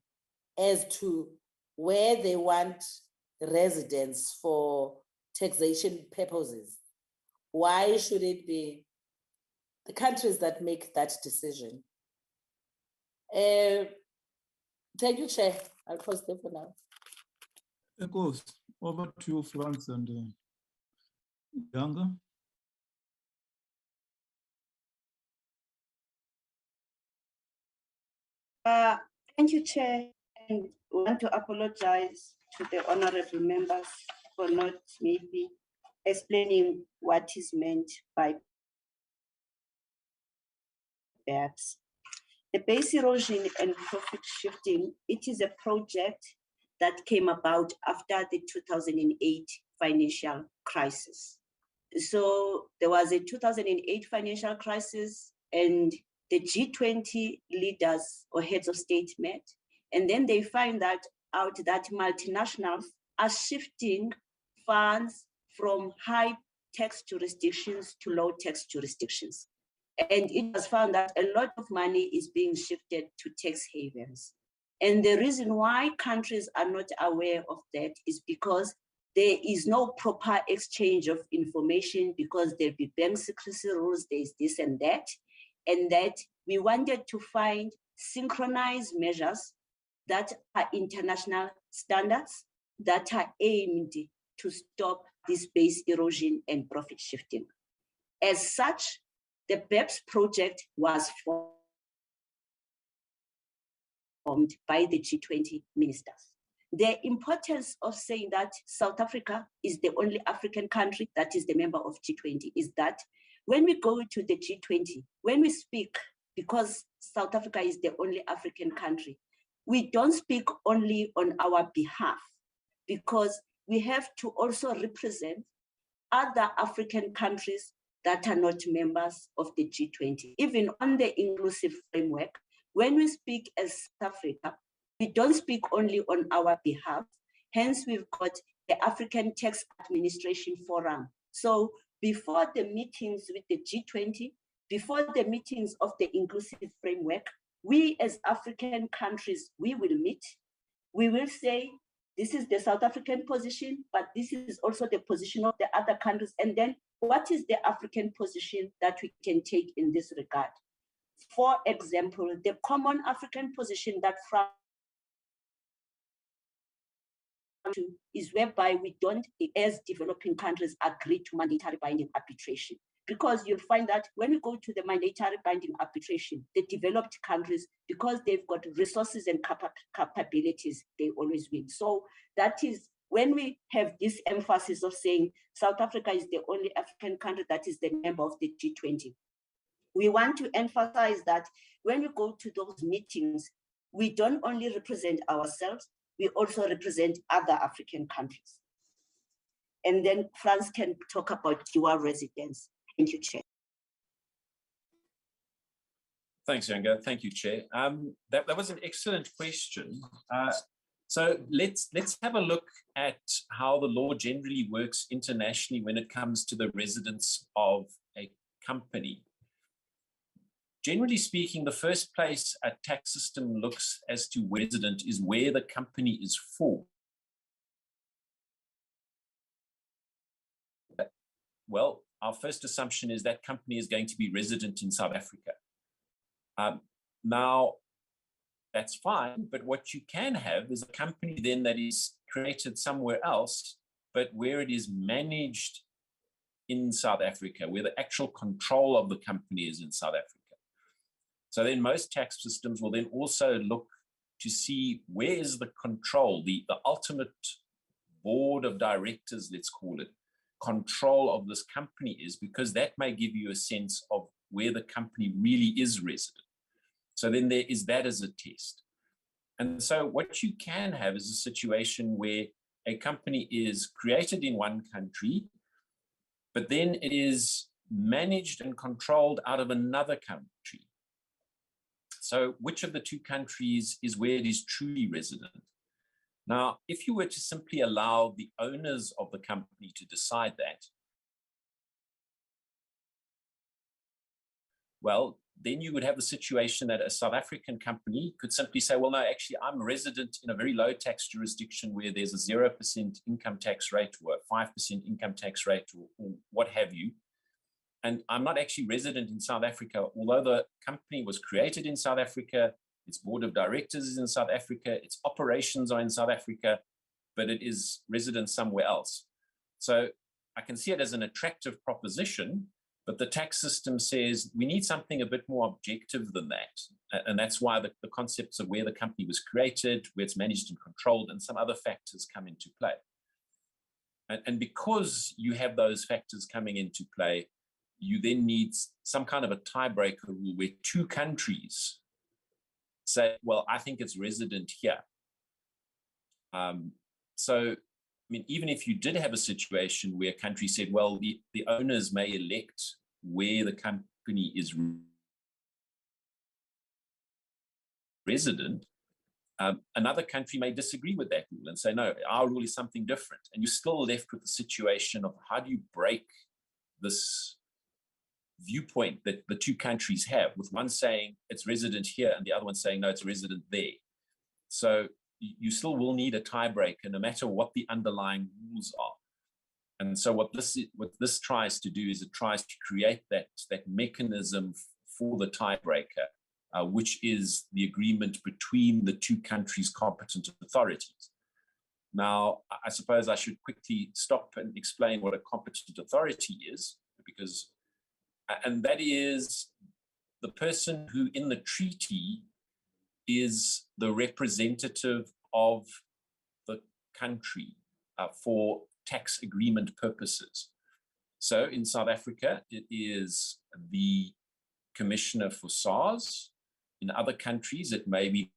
as to where they want residence for taxation purposes. Why should it be the countries that make that decision? Thank you, Chair. I'll pause there for now. Of course, over to you, Franz and Younger. Thank you, Chair, and I want to apologize to the honorable members for not maybe explaining what is meant by BEPS. The base erosion and profit shifting, it is a project that came about after the 2008 financial crisis. So there was a 2008 financial crisis, and the G20 leaders or heads of state met, and then they find out that multinationals are shifting funds from high tax jurisdictions to low tax jurisdictions. And it was found that a lot of money is being shifted to tax havens. And the reason why countries are not aware of that is because there is no proper exchange of information, because there'll be bank secrecy rules, there's this and that we wanted to find synchronized measures that are international standards that are aimed to stop this base erosion and profit shifting. As such, the BEPS project was formed by the G20 ministers. The importance of saying that South Africa is the only African country that is the member of G20 is that when we go to the G20, when we speak, because South Africa is the only African country, we don't speak only on our behalf, because we have to also represent other African countries that are not members of the G20. Even on the inclusive framework, when we speak as South Africa, we don't speak only on our behalf. Hence, we've got the African Tax Administration Forum. So before the meetings with the G20, before the meetings of the inclusive framework, we as African countries, we will meet. We will say, this is the South African position, but this is also the position of the other countries. And then what is the African position that we can take in this regard? For example, the common African position that France is whereby we don't, as developing countries, agree to mandatory binding arbitration. Because you'll find that when we go to the mandatory binding arbitration, the developed countries, because they've got resources and capabilities, they always win. So that is when we have this emphasis of saying South Africa is the only African country that is the member of the G20. We want to emphasize that when we go to those meetings, we don't only represent ourselves, we also represent other African countries. And then France can talk about dual residence. Thank you, Chair. Thanks, Yanga. Thank you, Chair. That was an excellent question. So let's have a look at how the law generally works internationally when it comes to the residence of a company. Generally speaking, the first place a tax system looks as to resident is where the company is for. Well, our first assumption is that company is going to be resident in South Africa. Now, that's fine, but what you can have is a company then that is created somewhere else, but where it is managed in South Africa, where the actual control of the company is in South Africa. So then most tax systems will then also look to see where is the control, the ultimate board of directors, let's call it, control of this company is, because that may give you a sense of where the company really is resident. So then there is that as a test. And so what you can have is a situation where a company is created in one country, but then it is managed and controlled out of another country. So which of the two countries is where it is truly resident? Now, if you were to simply allow the owners of the company to decide that, well, then you would have the situation that a South African company could simply say, well, no, actually, I'm resident in a very low tax jurisdiction where there's a 0% income tax rate or a 5% income tax rate or what have you. And I'm not actually resident in South Africa, although the company was created in South Africa, its board of directors is in South Africa, its operations are in South Africa, but it is resident somewhere else. So I can see it as an attractive proposition, but the tax system says we need something a bit more objective than that. And that's why the concepts of where the company was created, where it's managed and controlled, and some other factors come into play. And because you have those factors coming into play, you then need some kind of a tiebreaker rule where two countries say, well, I think it's resident here. So, I mean, even if you did have a situation where a country said, well, the owners may elect where the company is resident, another country may disagree with that rule and say, no, our rule is something different. And you're still left with the situation of how do you break this viewpoint that the two countries have, with one saying it's resident here and the other one saying, no, it's resident there. So you still will need a tiebreaker no matter what the underlying rules are. And so what this tries to do is it tries to create that mechanism for the tiebreaker, which is the agreement between the two countries' competent authorities. Now, I suppose I should quickly stop and explain what a competent authority is, because and that is the person who in the treaty is the representative of the country for tax agreement purposes. So in South Africa, it is the commissioner for SARS. In other countries, it may be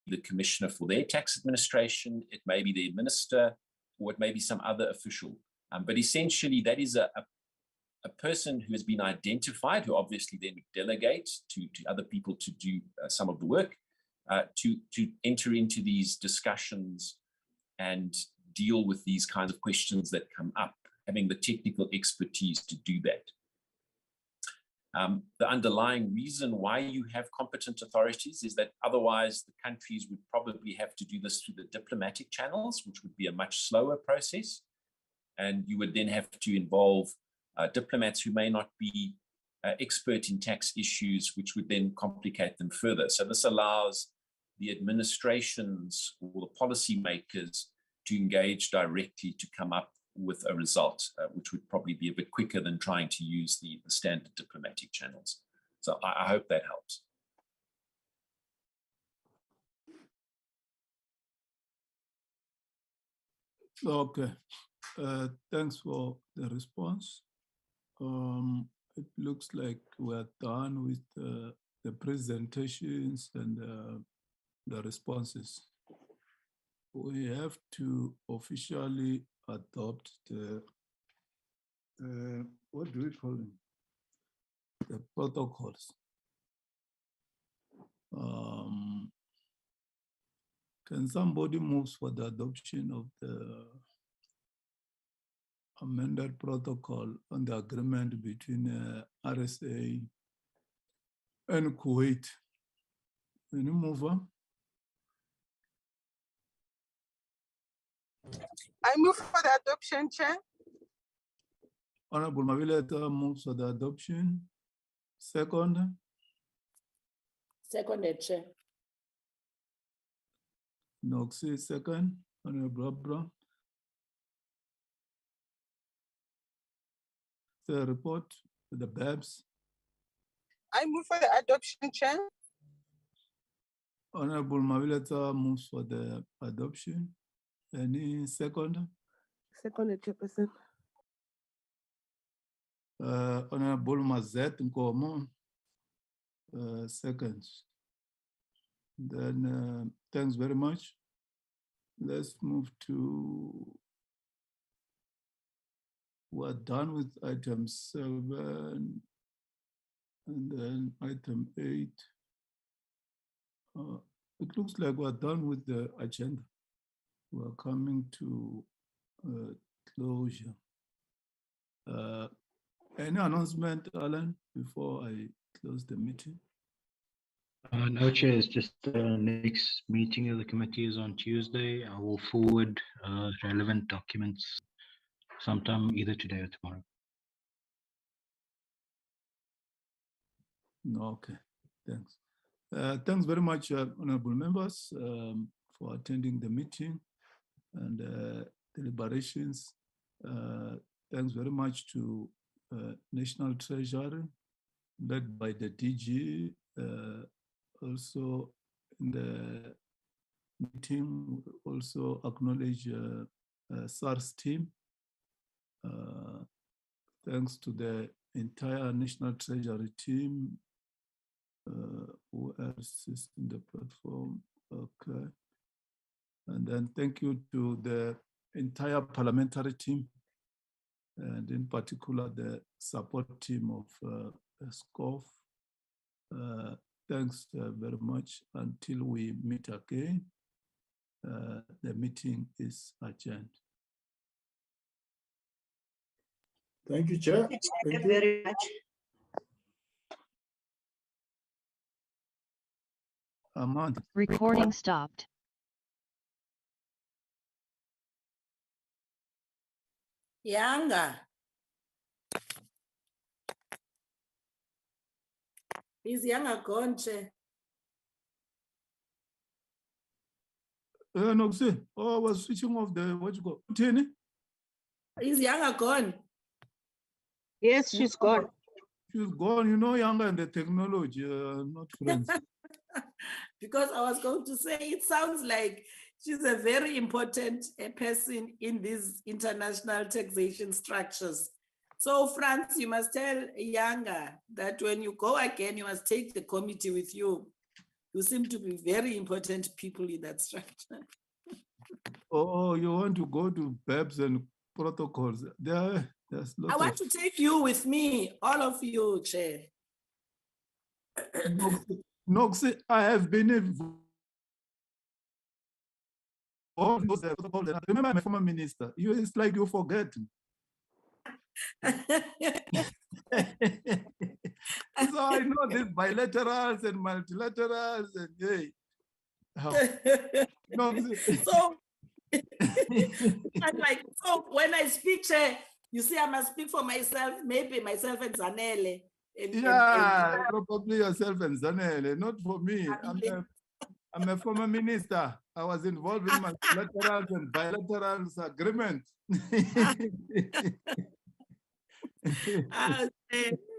the commissioner for their tax administration, it may be their minister, or it may be some other official. But essentially, that is a person who has been identified, who obviously then delegate to other people to do some of the work, to enter into these discussions and deal with these kinds of questions that come up having the technical expertise to do that. The underlying reason why you have competent authorities is that otherwise the countries would probably have to do this through the diplomatic channels, which would be a much slower process. And you would then have to involve diplomats who may not be expert in tax issues, which would then complicate them further. So this allows the administrations or the policymakers to engage directly to come up with a result, which would probably be a bit quicker than trying to use the standard diplomatic channels. So I hope that helps. Okay, thanks for the response. It looks like we're done with the presentations and the responses. We have to officially adopt the, what do we call them? The protocols. Can somebody move for the adoption of the amended protocol on the agreement between RSA and Kuwait? Any mover? I move for the adoption, Chair. Honorable Mavileta moves for the adoption. Second. Seconded, Chair. Noxie, second. Honorable Abra. The report, the BEPS. I move for the adoption, Chair. Honorable Mavileta moves for the adoption. Any second? Seconded, Chairperson. Honorable Mazet Nkomo, seconds. Then thanks very much. Let's move to, we're done with item 7 and then item 8. It looks like we're done with the agenda. We're coming to closure. Any announcement, Alan, before I close the meeting? No, Chair, it's just the next meeting of the committee is on Tuesday. I will forward relevant documents sometime either today or tomorrow. Okay, thanks. Thanks very much, honorable members, for attending the meeting and deliberations. Thanks very much to National Treasury, led by the DG. Also in the meeting, also acknowledge SARS team. Thanks to the entire National Treasury team who else is in the platform. Okay. And then thank you to the entire parliamentary team, and in particular the support team of SCOF. Thanks very much. Until we meet again, the meeting is adjourned. Thank you, Chair. Thank you very much. Amanda. Recording stopped. Yanga. Is Yanga gone, Chair? No, see, oh, I was switching off the, what you call, Tini? Is Yanga gone? Yes, she's gone. She's gone, you know, Younger and the technology, not friends. Because I was going to say, it sounds like she's a very important person in these international taxation structures. So, Franz, you must tell Yanga that when you go again, you must take the committee with you. You seem to be very important people in that structure. Oh, you want to go to BEPS and protocols? There's lots I want to take you with me, all of you, Chair. No, see, I have been involved. Remember, I'm a former minister. It's like you forget. So I know these bilaterals and multilaterals and hey. No, So I'm like, so when I speak, Chair, you see, I must speak for myself, maybe myself and Zanele. yeah, probably yourself and Zanele, not for me. I'm a former minister. I was involved in multilaterals and bilaterals agreement.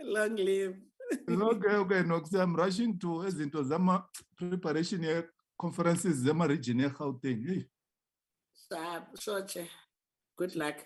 Long live. Okay, no, I'm rushing to into Zama preparation conferences, Zama region, Gauteng. Sure, Chair. Good luck.